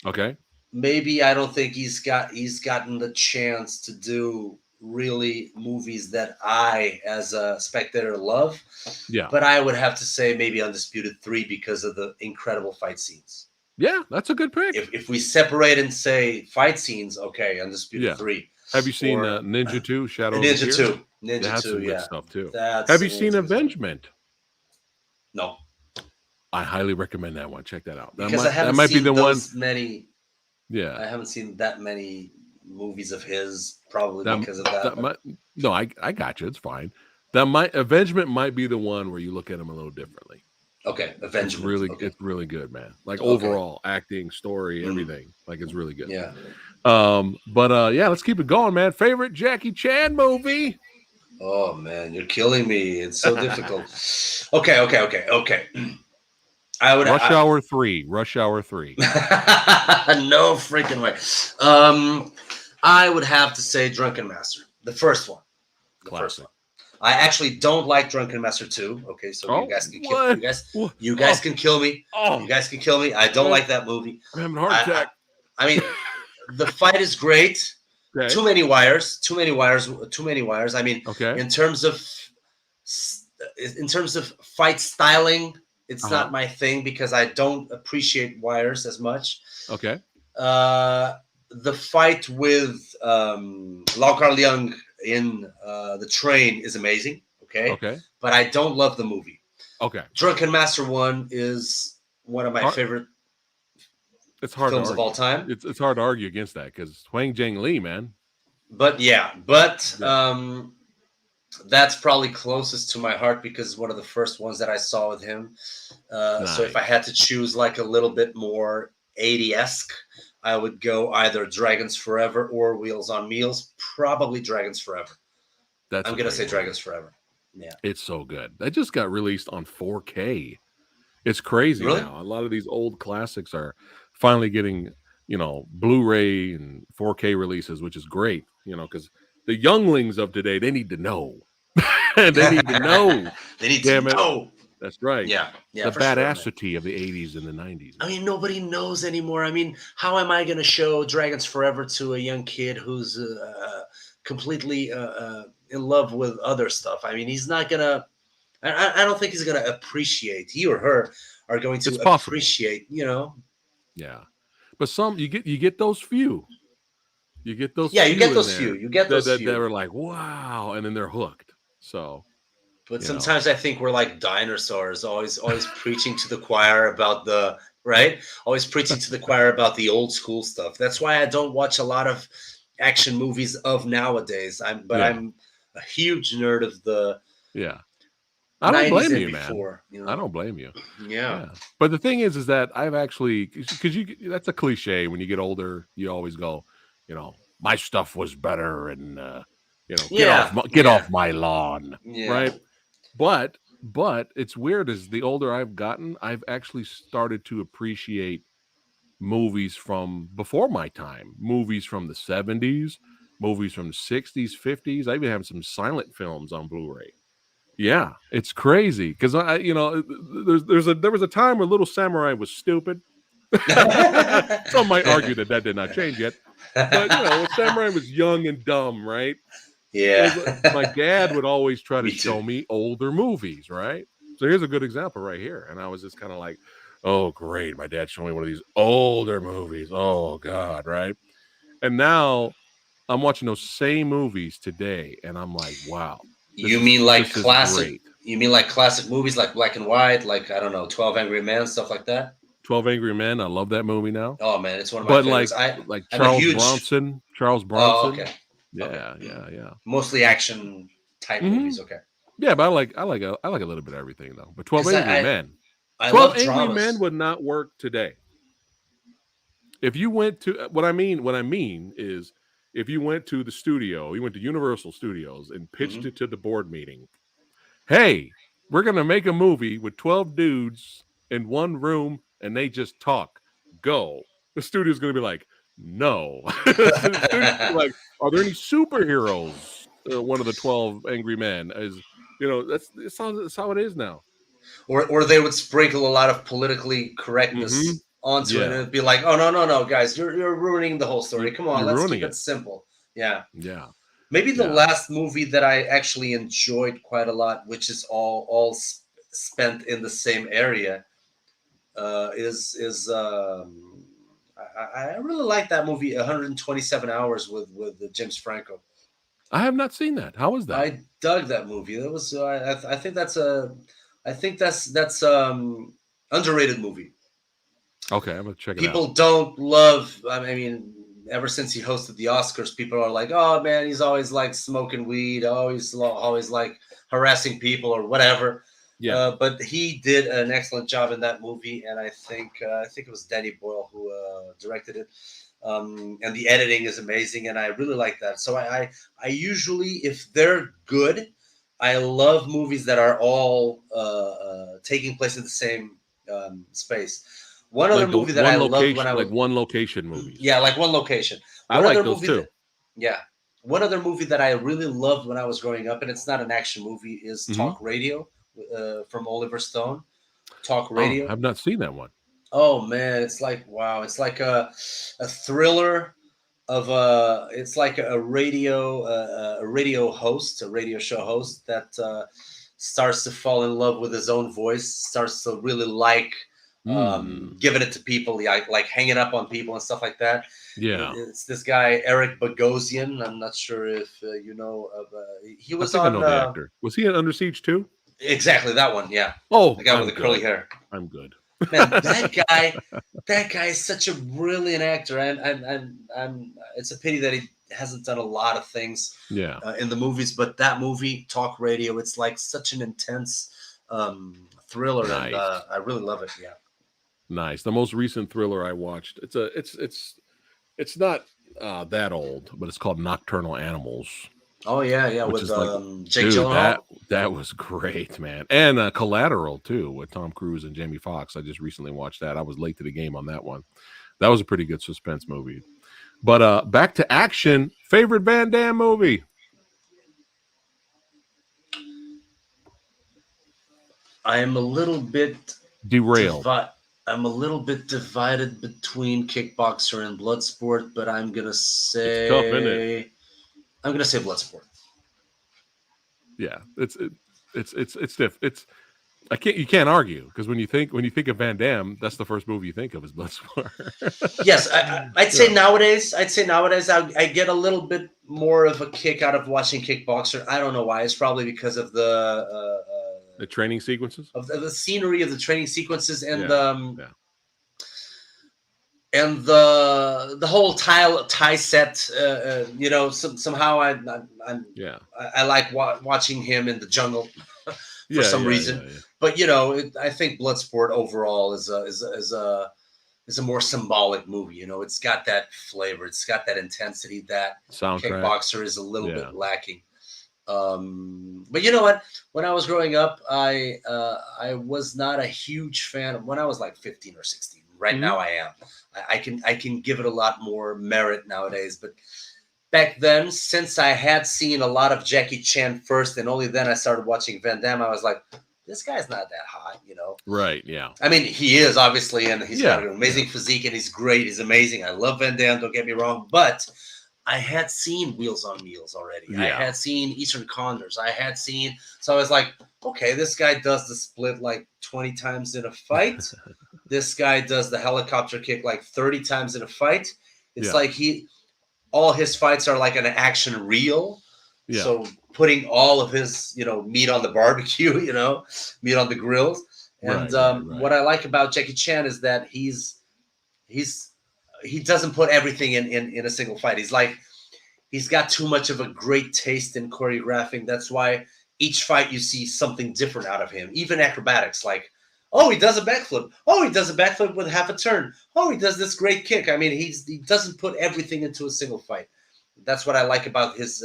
S1: Okay.
S2: Maybe I don't think he's gotten the chance to do really movies that I, as a spectator, love.
S1: Yeah.
S2: But I would have to say maybe Undisputed 3 because of the incredible fight scenes.
S1: Yeah, that's a good pick.
S2: If we separate and say fight scenes, okay, Undisputed 3.
S1: Have you seen
S2: Or
S1: Ninja 2, Shadow of the
S2: Ninja
S1: Tear?
S2: 2. Ninja
S1: That's
S2: 2,
S1: some good
S2: yeah.
S1: stuff too.
S2: That's
S1: Have you seen
S2: amazing as well.
S1: Avengement?
S2: No,
S1: I highly recommend that one. Check that out.
S2: because
S1: That
S2: I haven't
S1: might be
S2: seen
S1: the one.
S2: many.
S1: Yeah.
S2: I haven't seen that many movies of his, probably
S1: That,
S2: because of that.
S1: no, I got you. It's fine. Avengement might be the one where you look at him a little differently.
S2: Okay, Avengement.
S1: It's really good, man. Like overall acting, story, everything. Like it's really good.
S2: Yeah.
S1: But yeah, let's keep it going, man. Favorite Jackie Chan movie?
S2: Oh man, you're killing me. It's so difficult. Okay. I would
S1: Rush Hour 3. Rush Hour 3.
S2: No freaking way. I would have to say Drunken Master, the first one. First one. I actually don't like Drunken Master 2. Okay, so you guys can kill you guys can kill me. You guys can kill me. I don't like that movie.
S1: I'm having a heart attack.
S2: I mean, the fight is great.
S1: Okay.
S2: Too many wires. I mean, in terms of fight styling, it's not my thing because I don't appreciate wires as much.
S1: Okay.
S2: The fight with Lau Kar Leung in the train is amazing. Okay. But I don't love the movie.
S1: Okay.
S2: Drunken Master 1 is one of my favorite films of all time.
S1: It's hard to argue against that because Huang Zhang Li, man.
S2: But that's probably closest to my heart because it's one of the first ones that I saw with him. Nice. So if I had to choose like a little bit more 80-esque, I would go either Dragons Forever or Wheels on Meals. Probably Dragons Forever.
S1: That's
S2: I'm
S1: a
S2: gonna
S1: great
S2: say
S1: movie.
S2: Dragons Forever. Yeah.
S1: It's so good. That just got released on 4K. It's crazy
S2: Really?
S1: now. A lot of these old classics are finally getting, Blu-ray and 4K releases, which is great, because the younglings of today, they need to know. They need to know.
S2: They need to
S1: Damn it.
S2: know.
S1: That's right.
S2: Yeah. Yeah.
S1: The
S2: For sure, man.
S1: badassity of the 80s and the 90s.
S2: I mean, nobody knows anymore. I mean, how am I going to show Dragons Forever to a young kid who's completely in love with other stuff? I mean, he's not going to, I don't think he's going to appreciate, he or her are going to
S1: It's possible.
S2: appreciate,
S1: Yeah. But you get those few. You get those
S2: Yeah,
S1: few
S2: you get
S1: in
S2: those
S1: there
S2: few. You get those
S1: that
S2: few.
S1: are like, wow, and then they're hooked. So,
S2: But sometimes I think we're like dinosaurs, always preaching to the choir about the right, always preaching to the choir about the old school stuff. That's why I don't watch a lot of action movies of nowadays. I'm a huge nerd of the
S1: yeah. I don't
S2: 90s
S1: blame
S2: and
S1: you, man.
S2: before.
S1: I don't blame you.
S2: Yeah.
S1: Yeah. But the thing is that I've actually, because that's a cliche. When you get older, you always go, my stuff was better, and get off my lawn,
S2: Yeah.
S1: right? But it's weird. As the older I've gotten, I've actually started to appreciate movies from before my time, movies from the 70s, movies from the 60s, 50s. I even have some silent films on Blu-ray. Yeah, it's crazy because there was a time where Little Samurai was stupid. Some might argue that did not change yet, but when Samurai was young and dumb, right?
S2: Yeah.
S1: My dad would always try to
S2: Me too.
S1: show me older movies, right? So here's a good example right here, and I was just kind of like, "Oh, great! My dad showed me one of these older movies. Oh God, right?" And now I'm watching those same movies today, and I'm like, "Wow."
S2: You mean like
S1: this is
S2: classic?
S1: great.
S2: You mean like classic movies, like Black and White, like I don't know, 12 Angry Men, stuff like that?
S1: 12 Angry Men. I love that movie now.
S2: Oh man, it's one of my
S1: But
S2: favorites.
S1: like
S2: I'm a
S1: Charles
S2: huge.
S1: Bronson.
S2: Oh, okay. Okay.
S1: Yeah.
S2: Mostly action type movies. Okay.
S1: Yeah, but I like a little bit of everything though. But 12
S2: Because
S1: Angry Men.
S2: I
S1: 12
S2: love
S1: Angry
S2: dramas.
S1: Men would not work today. If you went to what I mean is if you went to the studio, you went to Universal Studios and pitched it to the board meeting. Hey, we're going to make a movie with 12 dudes in one room and they just talk. Go. The studio's going to be like, no. The studio's gonna be like, are there any superheroes? One of the 12 Angry Men is, that's how it is now.
S2: Or they would sprinkle a lot of politically correctness onto it, and it'd be like, oh no, guys, you're ruining the whole story. Come on, let's keep it simple. Yeah.
S1: Yeah.
S2: Maybe the last movie that I actually enjoyed quite a lot, which is all spent in the same area, is I really like that movie, 127 Hours with James Franco.
S1: I have not seen that. How was that?
S2: I dug that movie. That was I think that's underrated movie.
S1: Okay, I'm gonna check it out.
S2: People don't love. I mean, ever since he hosted the Oscars, people are like, "Oh man, he's always like smoking weed, always like harassing people or whatever."
S1: Yeah.
S2: But he did an excellent job in that movie, and I think it was Danny Boyle who directed it. And the editing is amazing, and I really like that. So I usually, if they're good, I love movies that are all taking place in the same space. One other movie that I loved when I was
S1: one location movies.
S2: Yeah, like one location.
S1: I like those too.
S2: One other movie that I really loved when I was growing up, and it's not an action movie, is Talk Radio from Oliver Stone. Talk Radio.
S1: I've not seen that one.
S2: Oh man, it's like wow! It's like a thriller of it's like a radio host, a radio show host that starts to fall in love with his own voice, starts to really like giving it to people, like hanging up on people and stuff like that.
S1: Yeah,
S2: it's this guy Eric Bogosian. I'm not sure if you know of. He was
S1: I know the actor. Was he in Under Siege too?
S2: Exactly that one. Yeah.
S1: Oh,
S2: the guy with the curly hair.
S1: I'm good.
S2: Man, that guy is such a brilliant actor, and it's a pity that he hasn't done a lot of things in the movies. But that movie, Talk Radio, it's like such an intense thriller, and I really love it. Yeah.
S1: Nice. The most recent thriller I watched. It's It's not that old, but it's called Nocturnal Animals,
S2: Oh yeah,
S1: which
S2: with
S1: is like,
S2: Jake
S1: dude, that
S2: Gyllenhaal.
S1: that was great, man. And Collateral too with Tom Cruise and Jamie Foxx. I just recently watched that. I was late to the game on that one. That was a pretty good suspense movie. But back to action. Favorite Van Damme movie?
S2: I am a little bit
S1: Derailed.
S2: divi- I'm a little bit divided between Kickboxer and Bloodsport, but
S1: It's tough, isn't it?
S2: I'm gonna say Bloodsport.
S1: Yeah, it's diff. It's you can't argue because when you think of Van Damme, that's the first movie you think of is Bloodsport.
S2: Yes, I'd say
S1: Yeah.
S2: nowadays. I get a little bit more of a kick out of watching Kickboxer. I don't know why. It's probably because of
S1: The training sequences.
S2: the scenery of the training sequences
S1: Yeah, yeah,
S2: and the whole tie set. Somehow
S1: yeah,
S2: I like watching him in the jungle for
S1: yeah,
S2: some
S1: yeah,
S2: reason.
S1: yeah, yeah.
S2: But I think Bloodsport overall is a more symbolic movie. It's got that flavor. It's got that intensity that
S1: Soundtrack.
S2: Kickboxer is a little
S1: Yeah.
S2: bit lacking. But you know what? When I was growing up, I was not a huge fan of when I was like 15 or 16. Right now, I am. I can give it a lot more merit nowadays, but back then, since I had seen a lot of Jackie Chan first, and only then I started watching Van Damme, I was like, this guy's not that hot.
S1: Right. Yeah.
S2: I mean, he is obviously, and he's got
S1: Yeah.
S2: an amazing physique, and he's great. He's amazing. I love Van Damme. Don't get me wrong, but I had seen Wheels on Meals already. I
S1: Yeah.
S2: had seen Eastern Condors. So I was like, okay, this guy does the split like 20 times in a fight. This guy does the helicopter kick like 30 times in a fight. It's
S1: Yeah.
S2: like all his fights are like an action reel.
S1: Yeah.
S2: So putting all of his, meat on the barbecue, meat on the grills. And
S1: Right.
S2: what I like about Jackie Chan is that he doesn't put everything in a single fight. He's got too much of a great taste in choreographing. That's why each fight you see something different out of him. Even acrobatics, like, oh, he does a backflip. Oh, he does a backflip with half a turn. Oh, he does this great kick. I mean, he doesn't put everything into a single fight. That's what I like about his.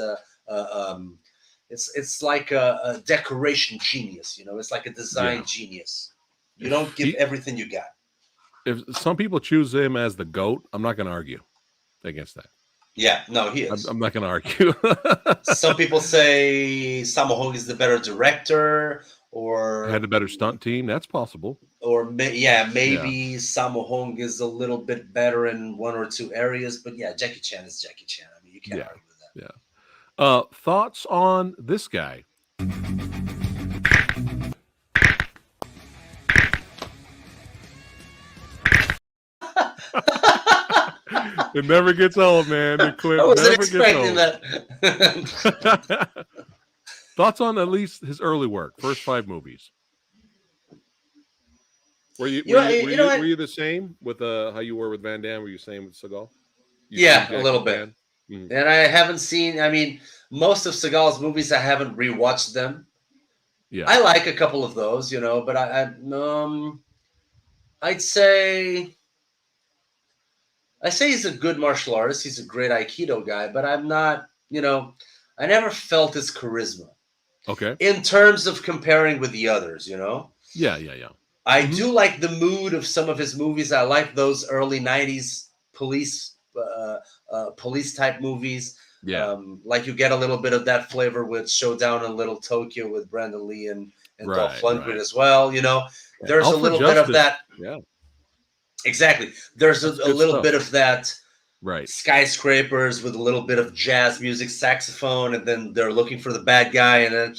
S2: It's like a decoration genius. It's like a design genius. You don't give everything you got.
S1: If some people choose him as the GOAT, I'm not going to argue against that.
S2: Yeah, no, he is.
S1: I'm not going to argue.
S2: Some people say Sammo Hung is the better director, or
S1: had a better stunt team. That's possible.
S2: Or maybe Sammo Hung is a little bit better in one or two areas, but yeah, Jackie Chan is Jackie Chan. I mean, you can't argue with that.
S1: Yeah. Thoughts on this guy? It never gets old, man. The clip
S2: I wasn't
S1: never
S2: expecting
S1: that. Thoughts on at least his early work, first 5 movies? Were you the same with how you were with Van Damme? Were you the same with Seagal?
S2: Yeah, a little bit. Mm-hmm. And I haven't seen. I mean, most of Seagal's movies, I haven't rewatched them. Yeah, I like a couple of those, but I'd say he's a good martial artist. He's a great Aikido guy, but I'm not. I never felt his charisma.
S1: Okay.
S2: In terms of comparing with the others,
S1: Yeah.
S2: I do like the mood of some of his movies. I like those early '90s police type movies.
S1: Yeah.
S2: Like you get a little bit of that flavor with Showdown in Little Tokyo with Brandon Lee and Dolph Lundgren as well. There's a little bit of that.
S1: Yeah.
S2: Exactly. There's a little bit of that.
S1: Right.
S2: Skyscrapers with a little bit of jazz music, saxophone, and then they're looking for the bad guy, and then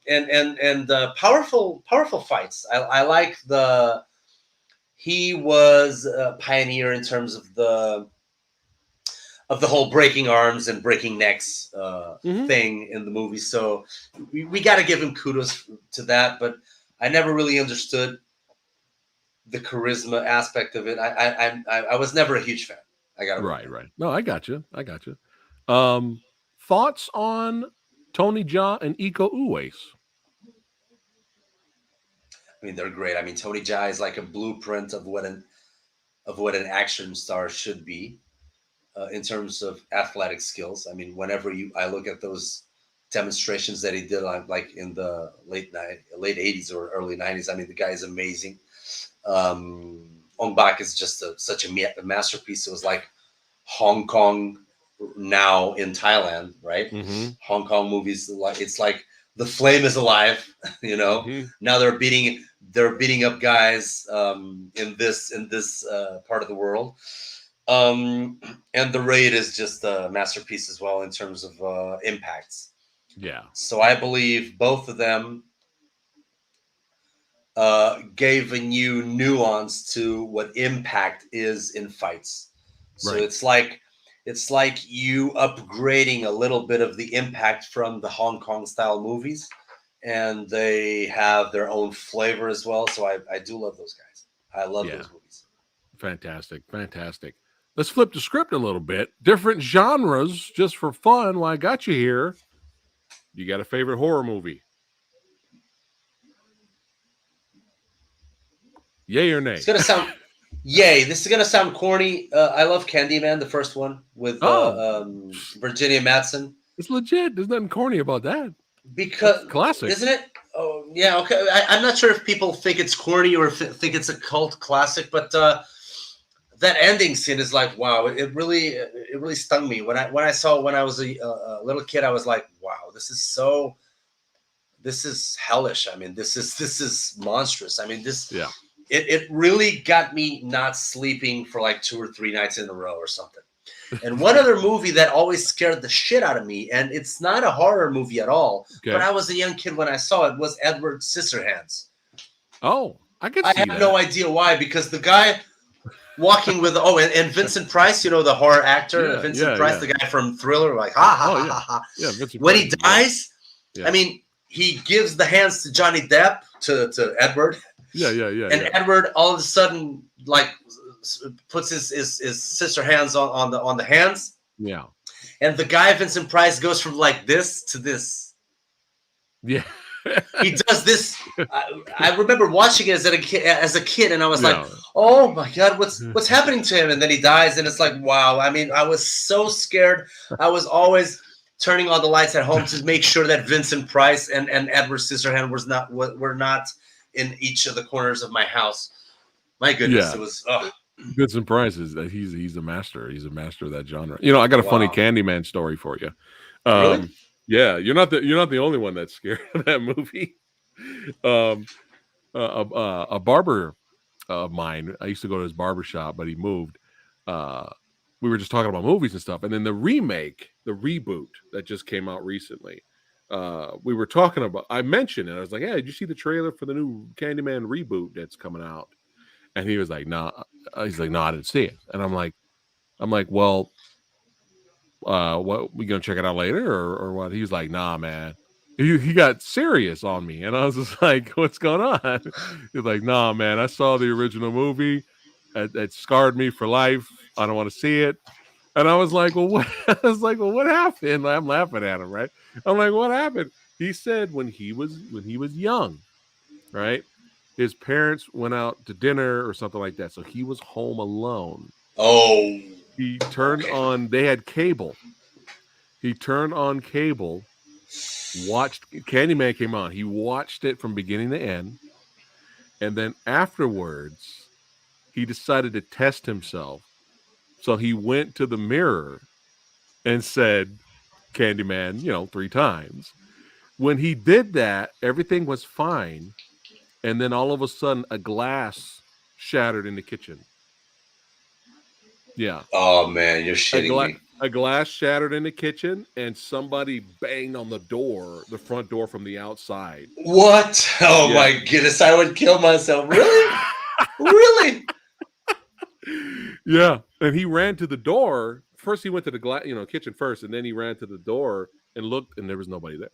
S2: and powerful fights. I like he was a pioneer in terms of the whole breaking arms and breaking necks thing in the movie. So we got to give him kudos to that. But I never really understood the charisma aspect of it. I was never a huge fan. I got it.
S1: Right. No, I got you. Thoughts on Tony Jaa and Iko Uwais?
S2: I mean, they're great. I mean, Tony Jaa is like a blueprint of what of what an action star should be in terms of athletic skills. I mean, whenever I look at those demonstrations that he did, like in the late '80s or early '90s. I mean, the guy is amazing. Ong Bak is just such a masterpiece. It was like Hong Kong now in Thailand, right?
S1: Mm-hmm.
S2: Hong Kong movies, like it's like the flame is alive. You know,
S1: Mm-hmm.
S2: now they're beating up guys in this part of the world. And the Raid is just a masterpiece as well in terms of impacts.
S1: Yeah.
S2: So I believe both of them gave a new nuance to what impact is in fights. So
S1: Right.
S2: it's like you upgrading a little bit of the impact from the Hong Kong style movies, and they have their own flavor as well. So I do love those guys. I love
S1: Yeah.
S2: those movies.
S1: Fantastic. Fantastic. Let's flip the script a little bit. Different genres, just for fun. While I got you here, you got a favorite horror movie? Yay or nay?
S2: It's gonna sound yay. This is gonna sound corny. I love Candyman, the first one with Virginia Madsen.
S1: It's legit. There's nothing corny about that.
S2: Because
S1: It's classic.
S2: isn't it? Oh yeah, okay. I'm not sure if people think it's corny or if think it's a cult classic, but that ending scene is like, wow! It really stung me when I saw it when I was a little kid. I was like, wow, this is hellish. I mean, this is monstrous. I mean,
S1: Yeah.
S2: it really got me not sleeping for like 2 or 3 nights in a row or something. And one other movie that always scared the shit out of me, and it's not a horror movie at all,
S1: Okay.
S2: but I was a young kid when I saw it, was Edward Scissorhands.
S1: Oh, I can
S2: I
S1: see
S2: have
S1: that.
S2: no idea why, because the guy walking with and Vincent Price, you know, the horror actor,
S1: Yeah,
S2: Vincent
S1: yeah,
S2: Price,
S1: yeah.
S2: the guy from Thriller, like ha ha
S1: Oh,
S2: ha
S1: yeah.
S2: ha ha.
S1: Yeah, Vincent
S2: When
S1: Price
S2: he
S1: is great.
S2: dies,
S1: Yeah.
S2: I mean, he gives the hands to Johnny Depp to Edward,
S1: Yeah.
S2: and
S1: Yeah.
S2: Edward all of a sudden like puts his sister hands on the hands.
S1: Yeah.
S2: And the guy, Vincent Price, goes from like this to this.
S1: Yeah.
S2: He does this. I remember watching it as a kid, and I was like,
S1: Yeah.
S2: "Oh my god, what's happening to him?" And then he dies, and it's like, wow. I mean, I was so scared. I was always turning on the lights at home to make sure that Vincent Price and Edward Scissorhands were not in each of the corners of my house. My goodness,
S1: Yeah.
S2: it was.
S1: Vincent Price is that he's a master. He's a master of that genre. You know, I got a funny
S2: Wow.
S1: Candyman story for you.
S2: Really?
S1: Yeah, you're not the only one that's scared of that movie. A barber of mine, I used to go to his barber shop, but he moved. We were just talking about movies and stuff, and then the reboot that just came out recently. We were talking about. I mentioned it. I was like, "Hey, did you see the trailer for the new Candyman reboot that's coming out?" And he was like, "No." He's like, "No, I didn't see it." And I'm like, "Well, what, we gonna check it out later or what?" He was like, "Nah, man." He got serious on me, and I was just like, "What's going on?" He's like, "Nah, man, I saw the original movie. It scarred me for life. I don't want to see it." And I was like, "Well, what?" I was like, "Well, what happened?" I'm laughing at him, right? I'm like, "What happened?" He said when he was young, right? His parents went out to dinner or something like that, so he was home alone.
S2: Oh.
S1: He turned
S2: Okay.
S1: on. They had cable. He turned on cable. Watched Candyman came on. He watched it from beginning to end, and then afterwards, he decided to test himself. So he went to the mirror and said, "Candyman," 3 times. When he did that, everything was fine, and then all of a sudden, a glass shattered in the kitchen. Yeah.
S2: Oh man, you're shitting me.
S1: A glass shattered in the kitchen, and somebody banged on the front door from the outside.
S2: What? Oh
S1: Yeah.
S2: my goodness, I would kill myself. Really? Really?
S1: Yeah. And he ran to the door. First, he went to the kitchen first, and then he ran to the door and looked, and there was nobody there.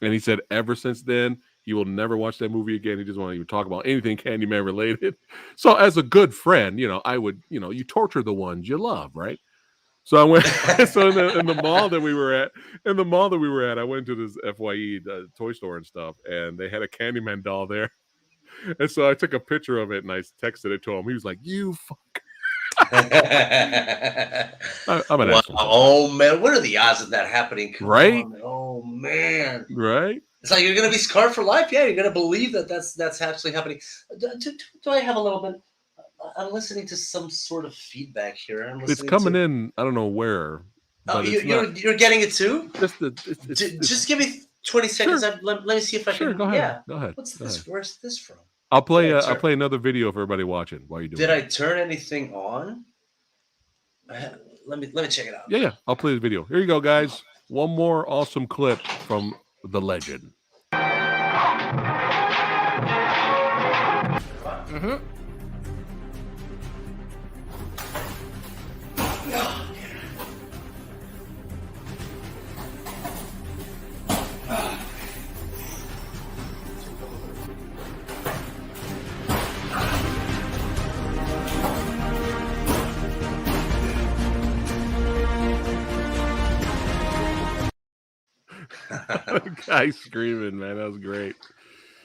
S1: And he said, ever since then, he will never watch that movie again. He doesn't want to even talk about anything Candyman related. So, as a good friend, I would, you torture the ones you love, right? So I went. So in the mall that we were at, I went to this FYE toy store and stuff, and they had a Candyman doll there. And so I took a picture of it and I texted it to him. He was like, "You fuck." I'm an
S2: Wow.
S1: asshole.
S2: Oh man, what are the odds of that happening? Come
S1: Right?
S2: on. Oh man.
S1: Right?
S2: It's like you're gonna be scarred for life. Yeah, you're gonna believe that that's actually happening. Do I have a little bit? I'm listening to some sort of feedback here. I'm
S1: It's
S2: listening
S1: coming
S2: to.
S1: in. I don't know where,
S2: Oh,
S1: but it's not.
S2: you're getting it too.
S1: Just
S2: Just give me 20 seconds.
S1: Sure.
S2: Let me see if I
S1: Sure.
S2: can.
S1: Go ahead.
S2: Yeah.
S1: Go ahead.
S2: What's
S1: Go
S2: this?
S1: ahead.
S2: Where's this from?
S1: I'll play.
S2: Did I
S1: I'll
S2: turn-
S1: play another video for everybody watching while you do
S2: Did
S1: it.
S2: I turn anything on? Let me check it out.
S1: Yeah. I'll play the video. Here you go, guys. One more awesome clip from the legend.
S3: Mm-hmm.
S1: Guy screaming, man. That was great.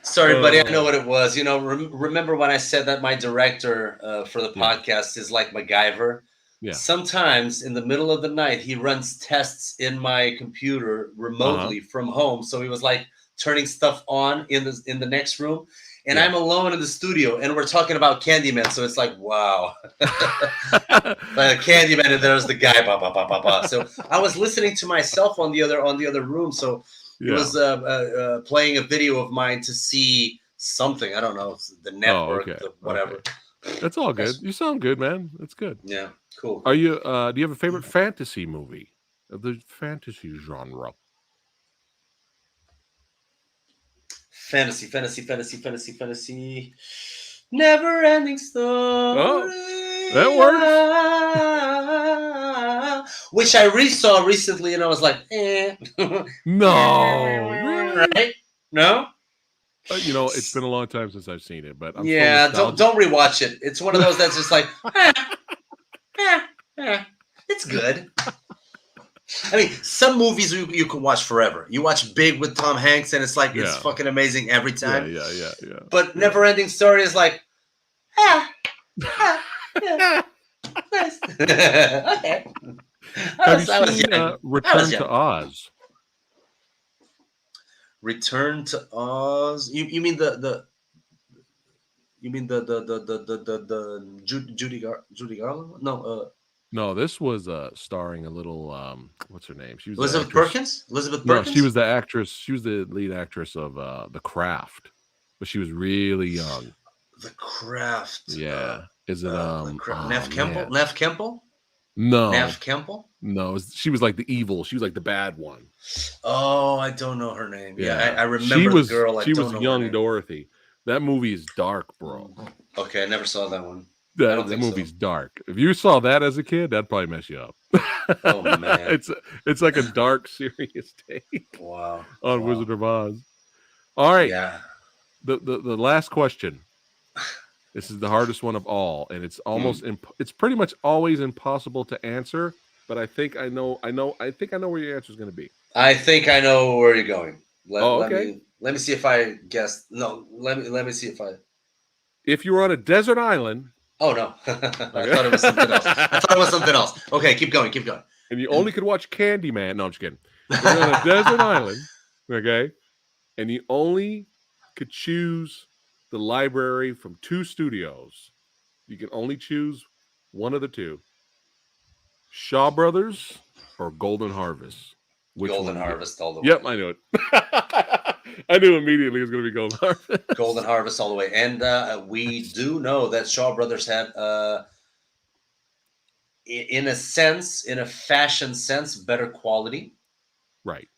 S2: Sorry, buddy. I know what it was. You know, remember when I said that my director for the podcast is like MacGyver?
S1: Yeah.
S2: Sometimes in the middle of the night, he runs tests in my computer remotely from home. So he was like turning stuff on in the next room, and I'm alone in the studio, and we're talking about Candyman. So it's like, wow, like Candyman, and there's the guy, bah, bah, bah, bah, bah. So I was listening to myself on the other room. So it was playing a video of mine to see something. I don't know, the network, whatever.
S1: Okay. That's all good. You sound good, man. That's good.
S2: Yeah, cool.
S1: Are you? Do you have a favorite fantasy movie of the fantasy genre?
S2: Fantasy. Never ending story.
S1: Oh, that
S2: works. Which I saw recently, and I was like, eh.
S1: No, really?
S2: Right? No.
S1: You know, it's been a long time since I've seen it, but I'm
S2: don't rewatch it. It's one of those that's just like, it's good. I mean, some movies you can watch forever. You watch Big with Tom Hanks, and it's like it's fucking amazing every time.
S1: Yeah.
S2: But Never Ending Story is like, yeah. Nice. Okay.
S1: Have you seen Return to Oz?
S2: Return to Oz. You mean the Judy Garland? No.
S1: No, this was starring a little what's her name? She was
S2: Elizabeth Perkins.
S1: No, she was the actress. She was the lead actress of The Craft, but she was really young.
S2: The Craft.
S1: Yeah. Is it
S2: Neff Campbell? Neff Campbell?
S1: No.
S2: Neff Campbell?
S1: No, she was like the evil. She was like the bad one.
S2: Oh, I don't know her name. Yeah, I remember the girl.
S1: She was young Dorothy. That movie is dark, bro.
S2: Okay, I never saw that one.
S1: That movie's dark. If you saw that as a kid, that'd probably mess you up.
S2: Oh man,
S1: it's like a dark, serious take.
S2: Wow.
S1: On Wizard of Oz. All right.
S2: Yeah.
S1: The last question. This is the hardest one of all, and it's almost it's pretty much always impossible to answer. But I think I know where your answer is going to be.
S2: I think I know where you're going.
S1: Okay.
S2: Let me see if I guess. No, let me see if I.
S1: If you were on a desert island.
S2: Oh no! I thought it was something else. Okay, keep going.
S1: And you only could watch Candyman. No, I'm just kidding. You're on a desert island, okay? And you only could choose the library from 2 studios. You can only choose one of the 2. Shaw Brothers or Golden Harvest.
S2: Golden Harvest all the way.
S1: Yep, I knew it. I knew immediately it was going to be Golden Harvest.
S2: Golden Harvest all the way. And we do know that Shaw Brothers had, in a fashion sense, better quality.
S1: Right.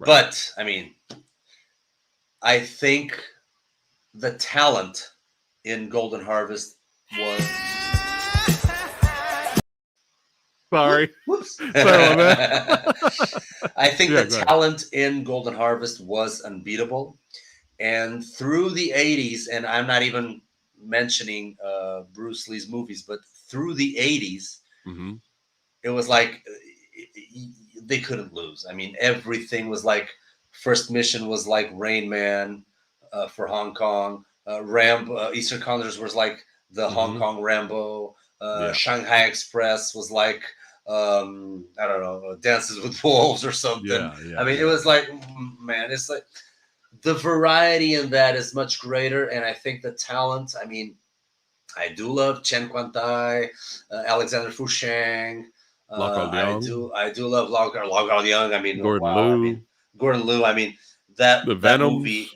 S2: But, I mean, I think the talent in Golden Harvest was...
S1: Sorry.
S2: Whoops.
S1: Sorry about that.
S2: I think the talent in Golden Harvest was unbeatable. And through the 80s, and I'm not even mentioning Bruce Lee's movies, but through the 80s, it was like they couldn't lose. I mean, everything was like, First Mission was like Rain Man for Hong Kong. Rambo, Eastern Condors was like the Hong
S1: Hmm.
S2: Kong Rambo.
S1: Yeah.
S2: Shanghai Express was like I don't know, Dances with Wolves or something.
S1: Yeah.
S2: I
S1: Yeah.
S2: mean, it
S1: Yeah.
S2: was like, man, it's like the variety in that is much greater, and I think the talent. I mean, I do love Chen Kuan-tai, Alexander Fusheng.
S1: Local Leong,
S2: I do love Lau Young. I mean, oh,
S1: Gordon
S2: wow. I mean,
S1: Liu,
S2: Gordon Liu. I mean,
S1: the
S2: that
S1: Venoms.
S2: movie.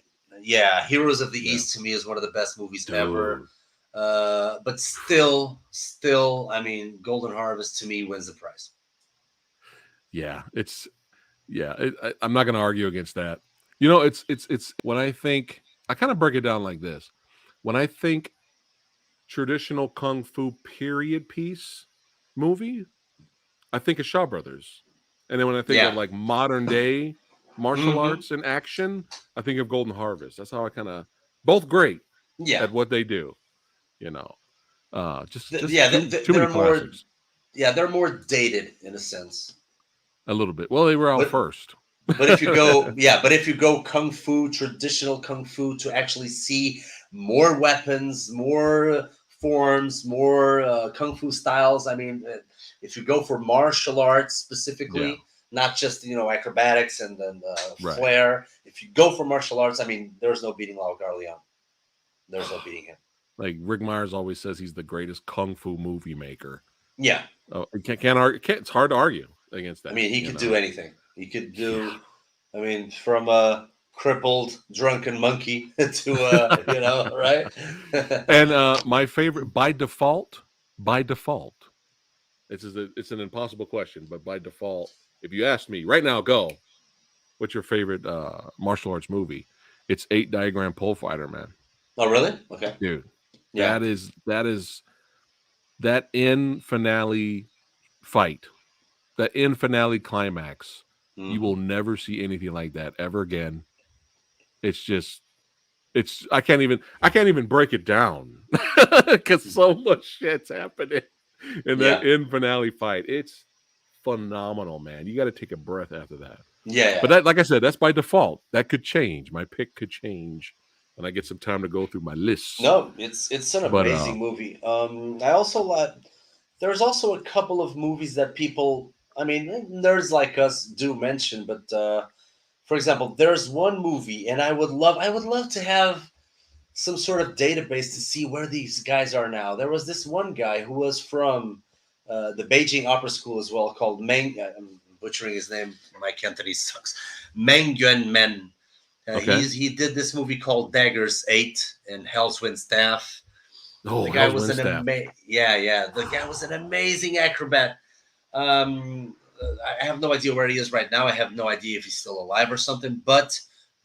S2: Yeah, Heroes of the
S1: Yeah.
S2: East to me is one of the best movies ever.
S1: Dude.
S2: But still, I mean, Golden Harvest to me wins the prize.
S1: Yeah. I'm not going to argue against that. You know, it's when I think, I kind of break it down like this. When I think traditional kung fu period piece movie, I think of Shaw Brothers. And then when I think of
S2: Yeah.
S1: like modern day martial
S2: Hmm.
S1: arts and action, I think of Golden Harvest. That's how I kind of, both great
S2: Yeah.
S1: at what they do, you know. Just
S2: Yeah.
S1: too many
S2: They're more.
S1: classics.
S2: Yeah, they're more dated in a sense.
S1: A little bit. Well, they were out
S2: But
S1: first.
S2: But if you go, yeah, but if you go kung fu, traditional kung fu, to actually see more weapons, more forms, more kung fu styles. I mean, if you go for martial arts
S1: Yeah,
S2: specifically, not just acrobatics and then
S1: right.
S2: flair. If you go for martial arts, I mean, there's no beating Lau Garleon. There's no beating him.
S1: Like Rick Myers always says, he's the greatest kung fu movie maker.
S2: Yeah,
S1: Oh, can't argue. It's hard to argue against
S2: I
S1: that.
S2: mean, he
S1: You
S2: could do
S1: know.
S2: anything. He could
S1: Yeah.
S2: do. I mean, from a crippled, drunken monkey to right?
S1: And my favorite by default, it's an impossible question, but by default, if you ask me right now, go. What's your favorite martial arts movie? It's Eight Diagram Pole Fighter, man.
S2: Oh, really? Okay.
S1: Dude,
S2: Yeah.
S1: that is that end finale fight, that end finale climax. You will
S2: Hmm.
S1: never see anything like that ever again. It's just I can't even break it down because so much shit's happening in that
S2: Yeah.
S1: end finale fight. It's phenomenal, man. You got to take a breath after that.
S2: Yeah.
S1: But
S2: Yeah.
S1: that, like I said, that's by default. That could change. My pick could change when I get some time to go through my lists.
S2: No, it's an
S1: But
S2: amazing movie. I also like. There's also a couple of movies that people, I mean, nerds like us do mention, but for example, there's one movie, and I would love to have some sort of database to see where these guys are now. There was this one guy who was from the Beijing Opera School as well, called Meng. I'm butchering his name. My Cantonese sucks. Meng Yuan Men.
S1: okay.
S2: He did this movie called Daggers 8 and Hell's Wind Staff. The
S1: Oh,
S2: guy
S1: Hell's
S2: was
S1: Wind
S2: an
S1: Staff.
S2: yeah. The guy was an amazing acrobat. I have no idea where he is right now. I have no idea if he's still alive or something. But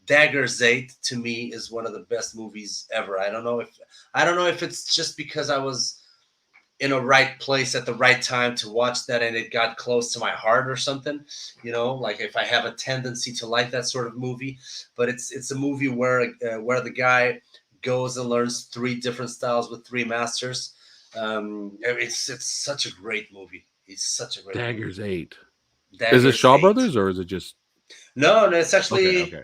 S2: Daggers 8 to me is one of the best movies ever. I don't know if it's just because I was in a right place at the right time to watch that and it got close to my heart or something. Like if I have a tendency to like that sort of movie. But it's a movie where the guy goes and learns three different styles with three masters. It's such a great movie. It's such a great movie.
S1: Daggers 8. Is it
S2: Daggers
S1: Shaw
S2: 8.
S1: Brothers or is it just
S2: No, it's
S1: okay?
S2: actually
S1: Okay.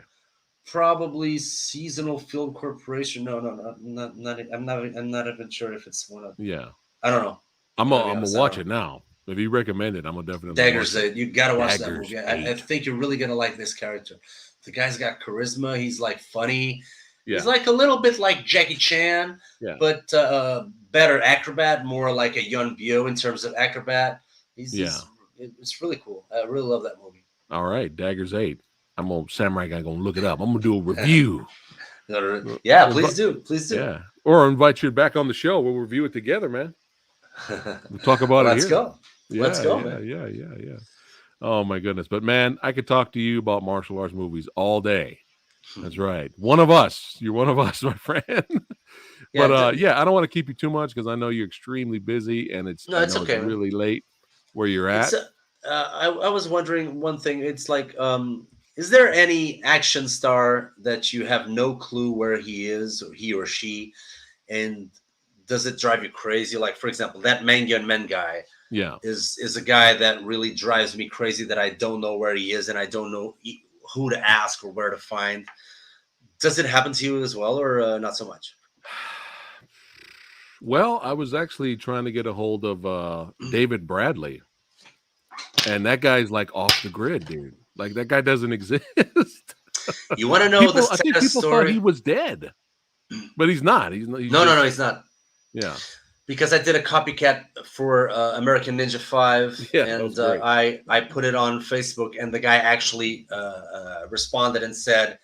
S2: probably Seasonal Film Corporation. No, not. I'm not even sure if it's one of.
S1: Yeah.
S2: I don't know.
S1: I'm
S2: I'm
S1: gonna
S2: gonna be
S1: I'm gonna
S2: honest. I don't
S1: watch
S2: know.
S1: it now. If you recommend it, I'm gonna definitely
S2: Daggers
S1: watch it.
S2: 8. You gotta watch that
S1: Daggers
S2: movie. I
S1: 8.
S2: think you're really gonna like this character. The guy's got charisma. He's like funny. He's
S1: Yeah.
S2: like a little bit like Jackie Chan,
S1: Yeah.
S2: but better acrobat, more like a Yun Bio in terms of acrobat.
S1: Yeah.
S2: It's really cool. I really love that movie.
S1: All right. Daggers 8. I'm gonna Samurai Guy gonna look it up. I'm gonna do a review.
S2: Yeah, please
S1: Invi-
S2: do. Please do.
S1: yeah. Or invite you back on the show. We'll review it together, man. We'll talk about it
S2: Let's
S1: here.
S2: go. Let's
S1: Yeah,
S2: go,
S1: yeah,
S2: man.
S1: yeah, yeah, yeah. Oh my goodness. But man, I could talk to you about martial arts movies all day. That's right. One of us. You're one of us, my friend.
S2: Yeah,
S1: But yeah, I don't want to keep you too much because I know you're extremely busy and
S2: no,
S1: I
S2: it's
S1: know it's
S2: okay, man.
S1: really late where you're
S2: It's
S1: at.
S2: I was wondering one thing. It's like, is there any action star that you have no clue where he is, or he or she, and does it drive you crazy? Like, for example, that Mangyan Men guy
S1: Yeah.
S2: is a guy that really drives me crazy. That I don't know where he is, and I don't know who to ask or where to find. Does it happen to you as well, or not so much?
S1: Well, I was actually trying to get a hold of David Bradley, and that guy's like off the grid, dude. Like that guy doesn't exist.
S2: You want to know the
S1: People, I think
S2: saddest
S1: people thought he
S2: story?
S1: was dead, but he's not. He's
S2: No, no, no,
S1: just
S2: he's not.
S1: yeah,
S2: Because I did a copycat for American Ninja 5,
S1: yeah. That was
S2: and
S1: great.
S2: I put it on Facebook, and the guy actually responded and said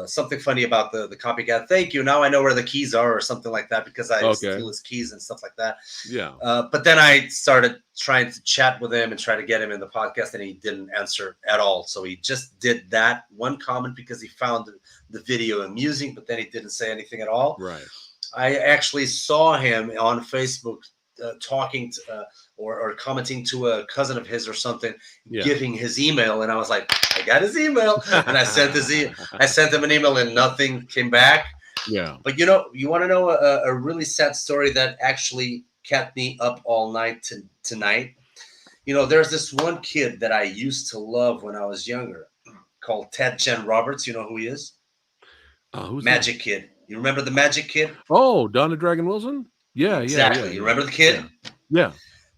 S2: something funny about the copycat. Thank you. Now I know where the keys are, or something like that, because I
S1: Okay,
S2: steal his keys and stuff like that.
S1: yeah,
S2: But then I started trying to chat with him and try to get him in the podcast, and he didn't answer at all. So he just did that one comment because he found the video amusing, but then he didn't say anything at all.
S1: right.
S2: I actually saw him on Facebook talking to, or commenting to a cousin of his or something,
S1: Yeah.
S2: giving his email, and I was like, I got his email, and I sent him an email, and nothing came back.
S1: Yeah.
S2: But you want to know a really sad story that actually kept me up all night tonight? There's this one kid that I used to love when I was younger, called Ted Jen Roberts. You know who he is?
S1: Who's
S2: Magic Kid. You remember the Magic Kid?
S1: that? Oh, Donna Dragon Wilson. Yeah,
S2: Exactly. You remember the kid?
S1: Yeah.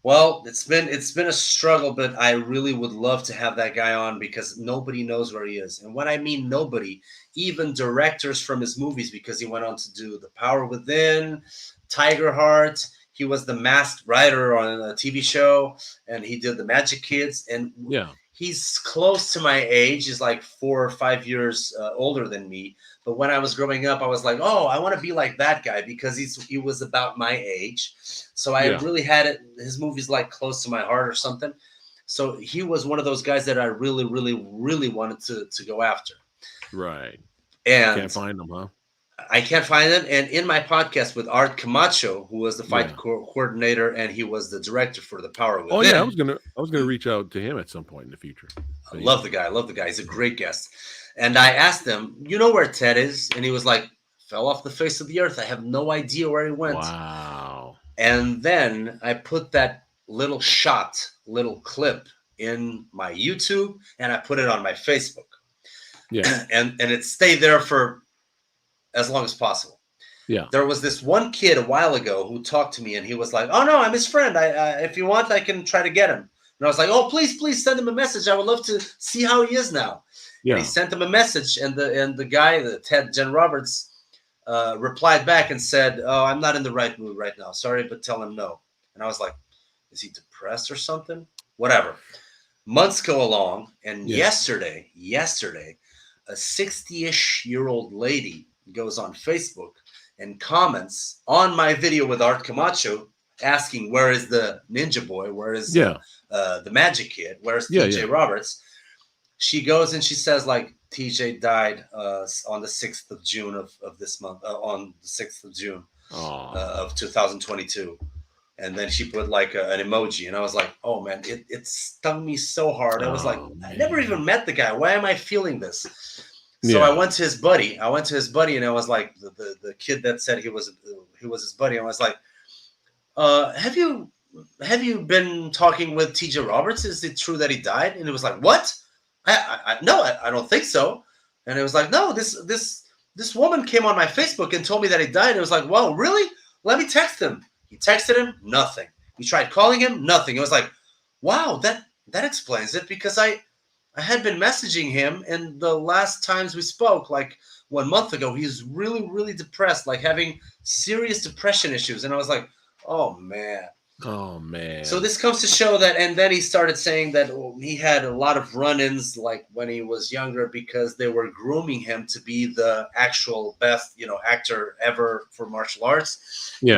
S2: Well, it's been a struggle, but I really would love to have that guy on because nobody knows where he is. And when I mean nobody, even directors from his movies, because he went on to do The Power Within, Tiger Heart. He was the masked rider on a TV show, and he did the Magic Kids. And
S1: Yeah.
S2: he's close to my age. He's like 4 or 5 years older than me. But when I was growing up, I was like, oh, I want to be like that guy because he was about my age. So I really had his movies like close to my heart or something. So he was one of those guys that I really, really, really wanted to go after.
S1: Right.
S2: And
S1: can't find them, huh?
S2: I can't find them. And in my podcast with Art Camacho, who was the fight coordinator, and he was the director for The Power Within.
S1: Oh yeah, I was gonna reach out to him at some point in the future.
S2: I love the guy. He's a great guest. And I asked him, you know where Ted is? And he was like, fell off the face of the earth. I have no idea where he went.
S1: Wow.
S2: And then I put that little clip in my YouTube, and I put it on my Facebook.
S1: Yeah.
S2: And it stayed there for as long as possible.
S1: Yeah.
S2: There was this one kid a while ago who talked to me, and he was like, oh no, I'm his friend. I if you want, I can try to get him. And I was like, oh, please send him a message. I would love to see how he is now. Yeah. And he sent him a message, and the guy, the Ted Jen Roberts, replied back and said, oh, I'm not in the right mood right now. Sorry, but tell him no. And I was like, is he depressed or something? Whatever. Months go along, and yesterday, a 60-ish-year-old lady goes on Facebook and comments on my video with Art Camacho, asking, where is the ninja boy? Where is the Magic Kid? Where's TJ Roberts? She goes and she says, like, TJ died on the 6th of June of this month, on the 6th of June of 2022. And then she put like an emoji, and I was like, oh man, it stung me so hard. I was like, I never even met the guy. Why am I feeling this? So I went to his buddy. And I was like, the kid that said he was his buddy. I was like, have you been talking with TJ Roberts? Is it true that he died? And it was like, what? No, I don't think so. And it was like, no, this woman came on my Facebook and told me that he died. And it was like, whoa, really? Let me text him. He texted him, nothing. He tried calling him, nothing. It was like, wow, that explains it, because I had been messaging him, and the last times we spoke, like 1 month ago, he's really, really depressed, like having serious depression issues. And I was like, oh man.
S1: Oh man.
S2: So this comes to show that, and then he started saying that he had a lot of run-ins, like when he was younger, because they were grooming him to be the actual best, actor ever for martial arts. Yeah.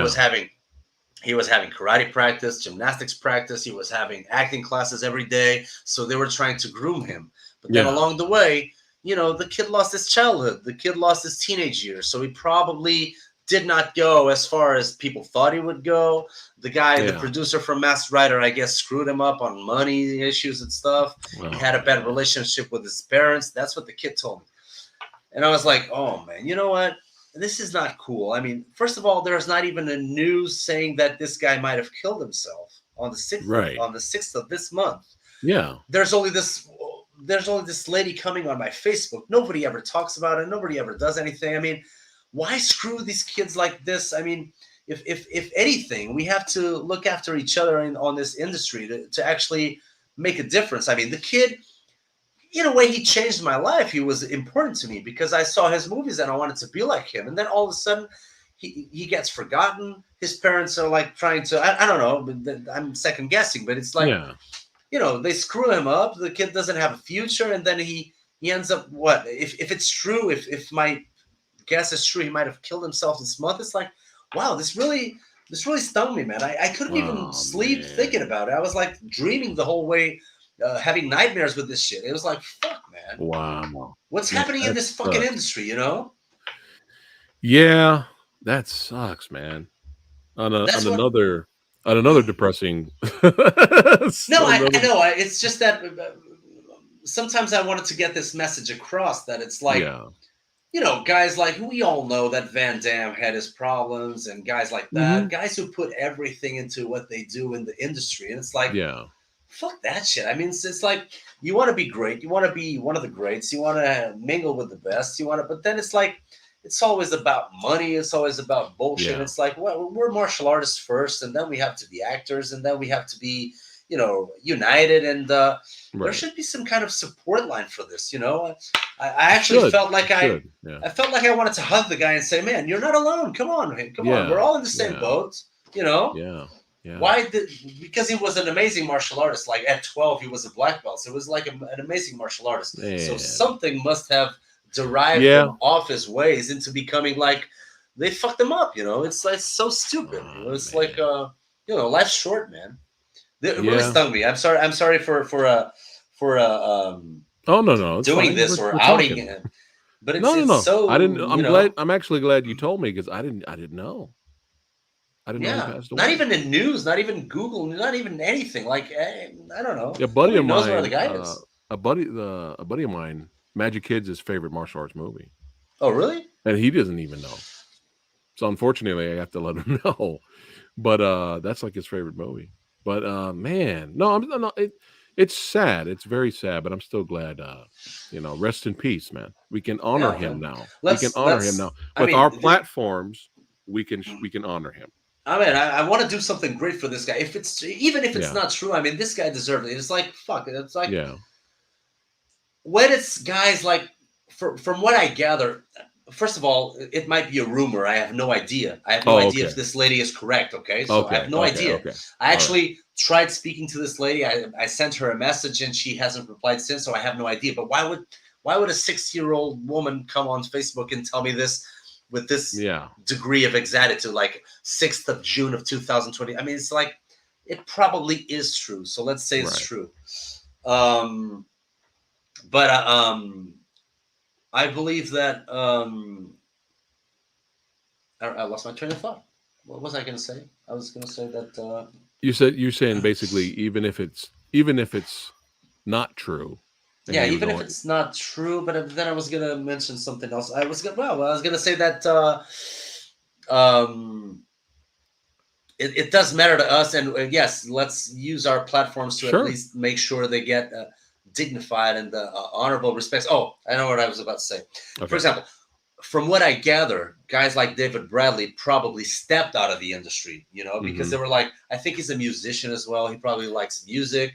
S2: He was having karate practice, gymnastics practice. He was having acting classes every day. So they were trying to groom him. But then along the way, the kid lost his childhood. The kid lost his teenage years. So he probably did not go as far as people thought he would go. The guy, the producer from Masked Rider, I guess, screwed him up on money issues and stuff. He had a bad relationship with his parents. That's what the kid told me. And I was like, oh, man, you know what? This is not cool. I mean, first of all, there's not even a news saying that this guy might have killed himself on the 6th of this month.
S1: Yeah.
S2: There's only this lady coming on my Facebook. Nobody ever talks about it. Nobody ever does anything. I mean, why screw these kids like this? I mean, if anything, we have to look after each other on this industry to actually make a difference. I mean, the kid, in a way, he changed my life. He was important to me because I saw his movies and I wanted to be like him. And then all of a sudden, he gets forgotten. His parents are like trying to, I don't know, but I'm second guessing, but it's like,
S1: Yeah.
S2: they screw him up. The kid doesn't have a future. And then he ends up what? If it's true, if my guess is true, he might have killed himself this month. It's like, wow, this really stung me, man. I couldn't even
S1: Oh
S2: sleep thinking
S1: man.
S2: about it. I was like dreaming the whole way, having nightmares with this shit. It was like, fuck, man,
S1: Wow.
S2: what's
S1: Man,
S2: happening in
S1: that
S2: this fucking
S1: sucks.
S2: industry? You know,
S1: Yeah, that sucks, man. On
S2: that's what.
S1: another depressing
S2: No,
S1: on
S2: I
S1: another
S2: know. It's just that sometimes I wanted to get this message across that it's like,
S1: yeah.
S2: guys like we all know that Van Damme had his problems and guys like that,
S1: Mhm.
S2: guys who put everything into what they do in the industry. And it's like,
S1: Yeah.
S2: fuck that shit. I mean, it's like you want to be great, you want to be one of the greats, you want to mingle with the best, but then it's like it's always about money. It's always about bullshit.
S1: Yeah.
S2: It's like, well, we're martial artists first, and then we have to be actors, and then we have to be, united. And there
S1: Right.
S2: should be some kind of support line for this. I
S1: It
S2: actually
S1: should.
S2: felt like
S1: It should. Yeah.
S2: I felt like I wanted to hug the guy and say, "Man, you're not alone. Come on, man. Come on. We're
S1: Yeah.
S2: all in the same
S1: Yeah.
S2: boat." You know,
S1: Yeah. Yeah.
S2: why did because he was an amazing martial artist. Like at 12 he was a black belt, so it was like an amazing martial artist. So
S1: Man.
S2: something must have derived
S1: Yeah.
S2: him off his ways into becoming like they fucked him up. It's like so stupid.
S1: Oh
S2: It's like
S1: man.
S2: life's short, man. It really
S1: Yeah.
S2: stung me. I'm sorry for
S1: Oh no, no, it's
S2: doing
S1: fine.
S2: this or
S1: We're
S2: outing
S1: talking.
S2: it, but it's
S1: No, no,
S2: it's
S1: no. I
S2: so
S1: didn't I'm actually glad you told me because I didn't know. I didn't know he
S2: yeah,
S1: passed
S2: not
S1: away.
S2: even in news, not even Google, not even anything. Like I don't know.
S1: A buddy
S2: Nobody
S1: of
S2: knows where the
S1: mine,
S2: guy is.
S1: a buddy of mine, Magic Kid's his favorite martial arts movie,
S2: Oh, really?
S1: and he doesn't even know. So unfortunately, I have to let him know. But that's like his favorite movie. But man, no, I'm no, it's sad. It's very sad, but I'm still glad. Rest in peace, man. We can honor
S2: Yeah,
S1: him
S2: man.
S1: now. We can honor him now
S2: Let's. I
S1: with
S2: mean,
S1: our platforms. We can honor him.
S2: I mean, I want to do something great for this guy. If it's even if it's
S1: Yeah,
S2: not true, I mean, this guy deserves it. It's like fuck. It's like
S1: yeah.
S2: when it's guys like, from what I gather, first of all, it might be a rumor. I have no idea. I have no
S1: Oh,
S2: idea if
S1: okay,
S2: this lady is correct. Okay, so I have
S1: okay,
S2: no
S1: okay,
S2: idea.
S1: okay.
S2: I
S1: All right.
S2: actually tried speaking to this lady. I sent her a message and she hasn't replied since. So I have no idea. But why would a 6-year-old woman come on Facebook and tell me this with this
S1: Yeah,
S2: degree of exactitude, like 6th of June of 2020? I mean, it's like it probably is true. So let's say it's
S1: right.
S2: true. Um, but I believe that I lost my train of thought. What was I going to say? I was going to say that
S1: You're saying basically even if it's not true, and
S2: yeah,
S1: you were
S2: even if
S1: going,
S2: it's not true, but then I was going to mention something else. I was going to say that um, it does matter to us, and yes, let's use our platforms to at
S1: sure,
S2: least make sure they get dignified and honorable respects. Oh, I know what I was about to say. For
S1: okay,
S2: example, from what I gather, guys like David Bradley probably stepped out of the industry, because
S1: hmm
S2: they were like, I think he's a musician as well. He probably likes music.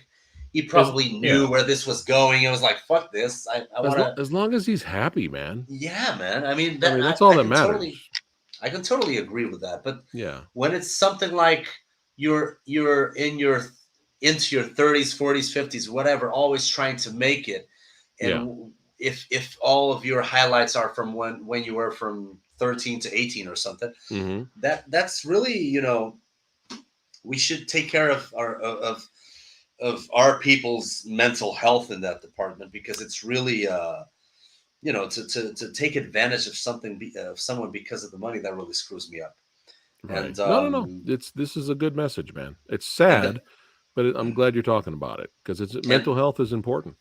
S2: He
S1: as
S2: probably knew
S1: yeah,
S2: where this was going. It was like, fuck this. I want to,
S1: as long as he's happy, man.
S2: yeah, man. I mean,
S1: I
S2: that
S1: mean, that's
S2: I
S1: all that
S2: can totally,
S1: matters.
S2: I can totally agree with that. But
S1: Yeah,
S2: when it's something like you're into your 30s, 40s, 50s, whatever, always trying to make it,
S1: yeah,
S2: and if all of your highlights are from when you were from 13 to 18 or something,
S1: hmm
S2: that's really, we should take care of our people's mental health in that department, because it's really to take advantage of of someone because of the money, that really screws me up.
S1: right.
S2: And
S1: No, no, no. This is a good message, man. It's
S2: and the,
S1: sad, but I'm glad you're talking about it because it's
S2: and
S1: mental health is important.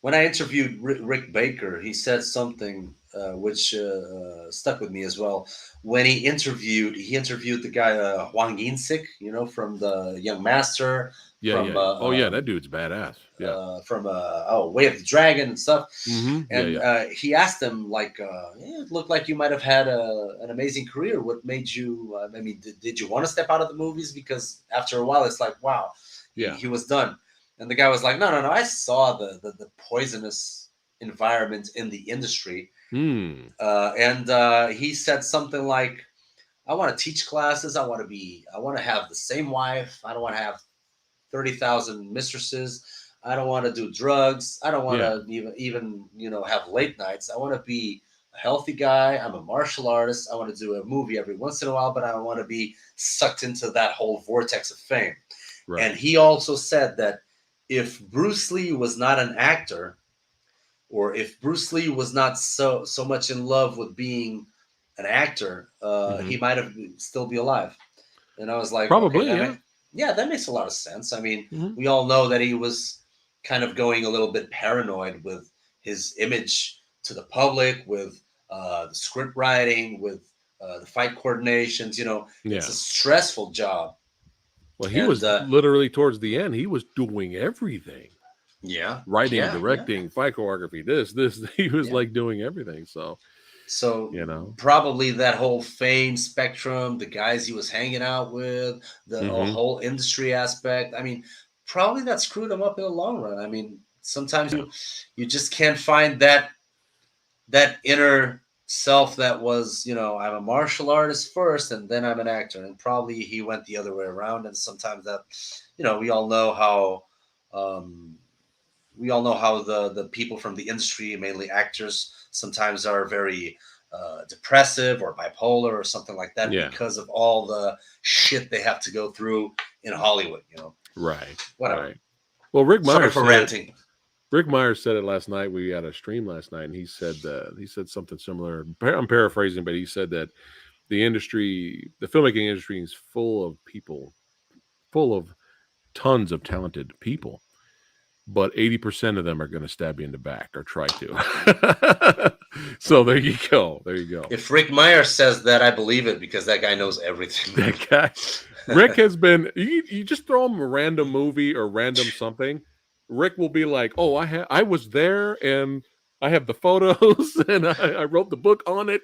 S2: when I interviewed Rick Baker, he said something which stuck with me as well. When he interviewed the guy Huang Yinsik, from the Young Master,
S1: Yeah,
S2: from
S1: yeah. Oh yeah, that dude's badass. Yeah.
S2: Way of the Dragon and stuff.
S1: Yeah,
S2: And
S1: yeah.
S2: he asked him like, it looked like you might have had an amazing career. What made you? I mean, did you want to step out of the movies? Because after a while, it's like, wow,
S1: Yeah.
S2: he was done. And the guy was like, no, no, no. I saw the poisonous environment in the industry,
S1: Hmm.
S2: and he said something like, I want to teach classes. I want to have the same wife. I don't want to have 30,000 mistresses. I don't want to do drugs. I don't want
S1: Yeah.
S2: to even have late nights. I want to be a healthy guy. I'm a martial artist. I want to do a movie every once in a while, but I don't want to be sucked into that whole vortex of fame. And
S1: Right.
S2: he also said that if Bruce Lee was not an actor, or if Bruce Lee was not so much in love with being an actor,
S1: Hmm.
S2: he might have still be alive. And I was like, okay,
S1: Probably, yeah.
S2: yeah, that makes a lot of sense. I mean,
S1: Hmm.
S2: we all know that he was kind of going a little bit paranoid with his image to the public, with the script writing, with the fight coordinations. It's a
S1: Yeah.
S2: stressful job.
S1: Well, he
S2: And
S1: was literally towards the end. He was doing everything:
S2: yeah,
S1: writing,
S2: yeah, yeah,
S1: directing, fight choreography. This. He was
S2: yeah.
S1: like doing everything. So
S2: So
S1: you know.
S2: probably that whole fame spectrum, the guys he was hanging out with, the
S1: Hmm.
S2: whole industry aspect. I mean, probably that screwed him up in the long run. I mean, sometimes
S1: Yeah.
S2: you just can't find that inner self that was, I'm a martial artist first and then I'm an actor. And probably he went the other way around. And sometimes that, we all know how um, the people from the industry, mainly actors, sometimes are very depressive or bipolar or something like that
S1: Yeah.
S2: because of all the shit they have to go through in Hollywood.
S1: Right.
S2: Whatever.
S1: Right. Well,
S2: Sorry for ranting.
S1: Rick Myers said it last night. We had a stream last night, and he said something similar. I'm paraphrasing, but he said that the filmmaking industry, is full of people, full of tons of talented people, but 80% of them are going to stab you in the back or try to. So there you go. There you go.
S2: If Rick Myers says that, I believe it because that guy knows everything.
S1: That guy, Rick has been. You just throw him a random movie or random something. Rick will be like, "Oh, I was there, and I have the photos, and I wrote the book on it."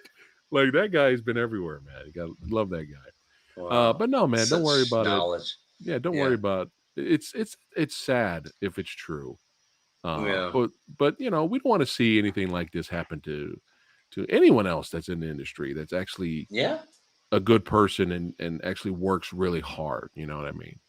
S1: Like that guy's been everywhere, man. You got love that guy.
S2: Wow.
S1: But no, man, don't worry
S2: Such
S1: about it.
S2: knowledge.
S1: Yeah, don't worry
S2: Yeah.
S1: about it's sad if it's true.
S2: Yeah.
S1: But we don't want to see anything like this happen to anyone else that's in the industry that's actually
S2: Yeah.
S1: a good person and actually works really hard. You know what I mean?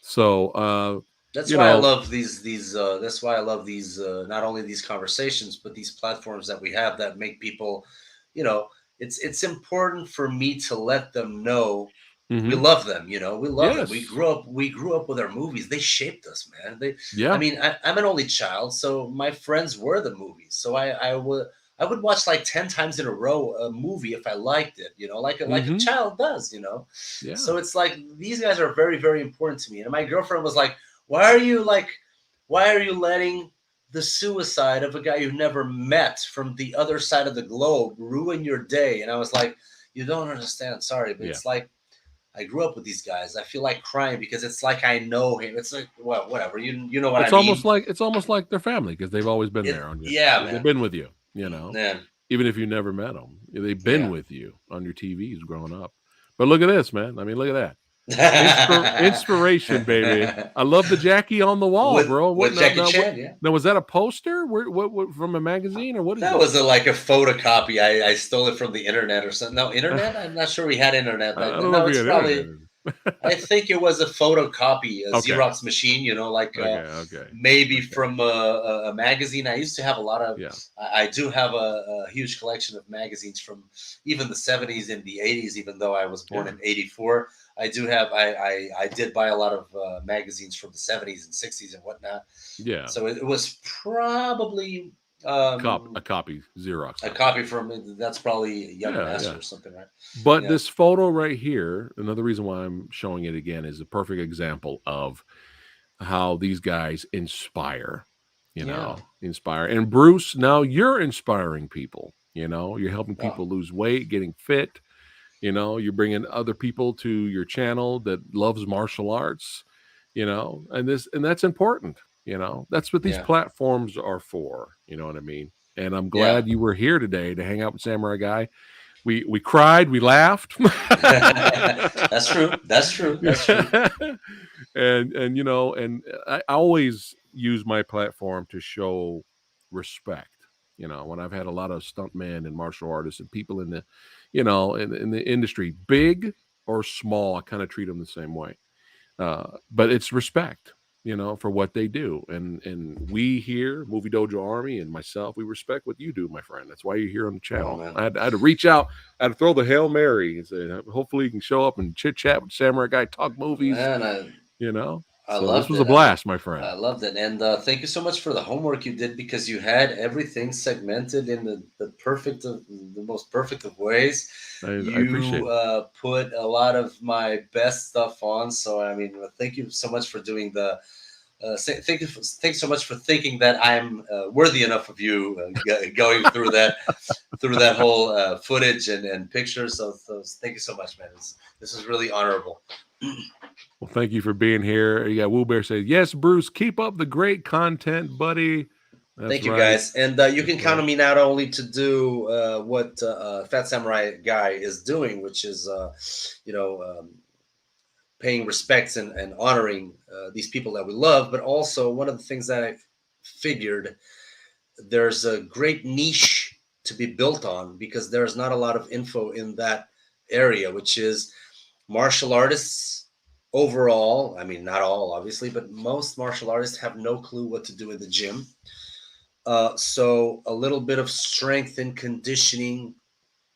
S1: So
S2: That's
S1: you
S2: why I
S1: know,
S2: love these. That's why I love these. Not only these conversations, but these platforms that we have that make people. You know, it's important for me to let them know we
S1: hmm
S2: love them. We love them. We
S1: yes,
S2: grew up. We grew up with our movies. They shaped us, man. I
S1: yeah,
S2: mean, I'm an only child, so my friends were the movies. So I would watch like 10 times in a row a movie if I liked it. Like a
S1: hmm
S2: child does.
S1: yeah,
S2: So it's like these guys are very, very important to me. And my girlfriend was like, why are you letting the suicide of a guy you never met from the other side of the globe ruin your day? And I was like, you don't understand. Sorry, but
S1: yeah.
S2: it's like I grew up with these guys. I feel like crying because it's like I know him. It's like, well, whatever. You know what I mean?
S1: It's almost like their family because they've always been there on you.
S2: Yeah,
S1: They've
S2: man.
S1: been with you.
S2: Man.
S1: Even if you never met them, they've been
S2: Yeah.
S1: with you on your TVs growing up. But look at this, man. I mean, look at that. Inspiration, baby. I love the Jackie on the wall,
S2: with
S1: bro. What
S2: with
S1: now?
S2: Jackie
S1: Now,
S2: Chan, yeah.
S1: now was that a poster? What from a magazine or what is
S2: That
S1: that?
S2: was like a photocopy. I stole it from the internet or something. No, internet? I'm not sure we had internet
S1: I
S2: back then.
S1: don't know
S2: No,
S1: if you
S2: it's
S1: had
S2: probably, I
S1: internet.
S2: think it was a photocopy, a
S1: Okay,
S2: Xerox machine, like
S1: okay,
S2: maybe
S1: okay.
S2: from a magazine. I used to have a lot of,
S1: Yeah,
S2: I do have a huge collection of magazines from even the 70s and the 80s, even though I was born
S1: yeah,
S2: in 84. I do have, I did buy a lot of magazines from the 70s and 60s and whatnot.
S1: yeah.
S2: So it was probably um,
S1: A copy, Xerox
S2: a
S1: copy.
S2: copy from that's probably Young
S1: Yeah,
S2: Master
S1: yeah.
S2: or something, right?
S1: But
S2: Yeah,
S1: this photo right here, another reason why I'm showing it again is a perfect example of how these guys inspire,
S2: yeah.
S1: inspire. And Bruce, now you're inspiring people, you're helping
S2: Oh,
S1: people lose weight, getting fit, you're bringing other people to your channel that loves martial arts, and that's important. That's what these
S2: Yeah.
S1: platforms are for. You know what I mean? And I'm
S2: Yeah.
S1: glad you were here today to hang out with Samurai Guy. We cried, we laughed.
S2: That's true. That's true. That's true.
S1: And I always use my platform to show respect. When I've had a lot of stuntmen and martial artists and people in the, in the industry, big or small, I kind of treat them the same way. But it's respect, for what they do. And we here, Movie Dojo Army and myself, we respect what you do, my friend. That's why you're here on the
S2: Oh
S1: channel.
S2: man.
S1: I had to reach out, I had to throw the Hail Mary and say, hopefully you can show up and chit chat with Samurai Guy, talk movies,
S2: Man, I
S1: So this
S2: loved
S1: was a
S2: it.
S1: blast, my friend.
S2: I loved it. And thank you so much for the homework you did, because you had everything segmented in the most perfect of ways.
S1: I appreciate
S2: You
S1: it.
S2: put a lot of my best stuff on. So, I mean, thank you so much for doing the. Thanks so much for thinking that I'm worthy enough of you going through that whole footage and pictures. So thank you so much, man. This is really honorable.
S1: Well, thank you for being here. Yeah, Woo Bear says, yes, Bruce, keep up the great content, buddy. That's
S2: Thank you,
S1: right.
S2: guys, and you can
S1: That's
S2: count
S1: right.
S2: on me not only to do what Fat Samurai Guy is doing, which is paying respects and honoring these people that we love, but also one of the things that I figured, there's a great niche to be built on, because there's not a lot of info in that area, which is martial artists overall. I mean, not all, obviously, but most martial artists have no clue what to do in the gym. So a little bit of strength and conditioning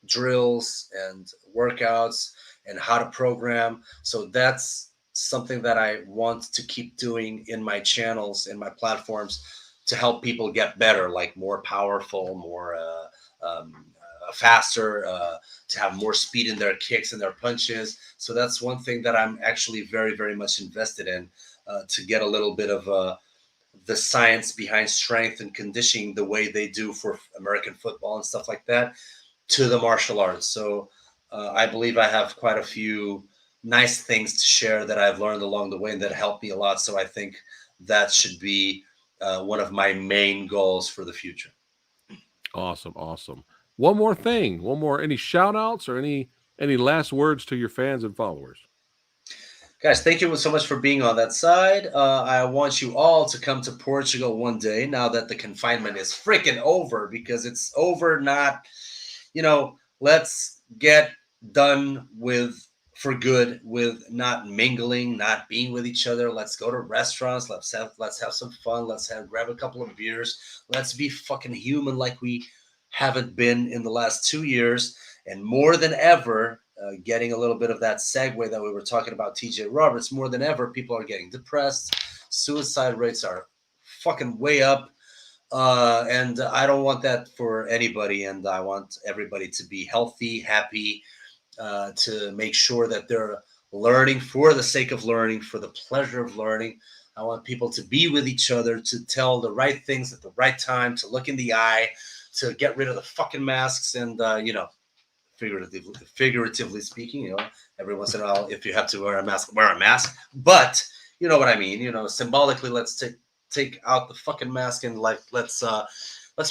S2: drills and workouts and how to program. So that's something that I want to keep doing in my channels, in my platforms, to help people get better, like more powerful, more faster, to have more speed in their kicks and their punches. So that's one thing that I'm actually very, very much invested in, to get a little bit of the science behind strength and conditioning, the way they do for American football and stuff like that, to the martial arts. So I believe I have quite a few nice things to share that I've learned along the way and that helped me a lot. So I think that should be one of my main goals for the future.
S1: Awesome. Awesome. One more thing. Any shout outs or any last words to your fans and followers?
S2: Guys, thank you so much for being on that side. I want you all to come to Portugal one day, now that the confinement is freaking over, because it's over. Not, let's get done with for good with not mingling, not being with each other. Let's go to restaurants. Let's have some fun. Grab a couple of beers. Let's be fucking human, like we haven't been in the last 2 years. And more than ever, getting a little bit of that segue that we were talking about, TJ Roberts, more than ever, people are getting depressed. Suicide rates are fucking way up. And I don't want that for anybody. And I want everybody to be healthy, happy, to make sure that they're learning for the sake of learning, for the pleasure of learning. I want people to be with each other, to tell the right things at the right time, to look in the eye, to get rid of the fucking masks. And, figuratively speaking, every once in a while, if you have to wear a mask, wear a mask. But you know what I mean. Symbolically, let's take out the fucking mask and let's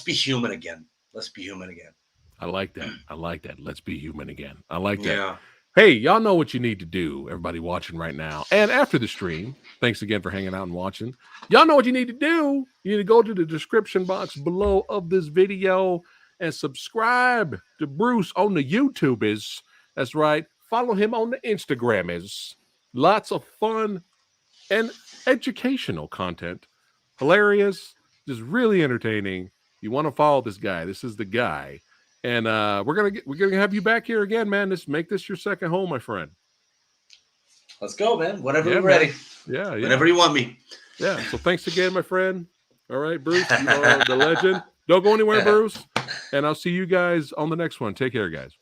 S2: be human again. Let's be human again.
S1: I like that. Let's be human again. I like that.
S2: Yeah.
S1: Hey, y'all know what you need to do, everybody watching right now and after the stream. Thanks again for hanging out and watching. Y'all know what you need to do. You need to go to the description box below of this video and subscribe to Bruce on the YouTube is. That's right. Follow him on the Instagram is. Lots of fun and educational content. Hilarious, just really entertaining. You want to follow this guy. This is the guy. And we're gonna have you back here again, man. Make this your second home, my friend.
S2: Let's go, man. Whenever
S1: Yeah,
S2: you're ready.
S1: Yeah.
S2: Whenever you want me.
S1: Yeah. So thanks again, my friend. All right, Bruce, you are the legend. Don't go anywhere, Bruce. And I'll see you guys on the next one. Take care, guys.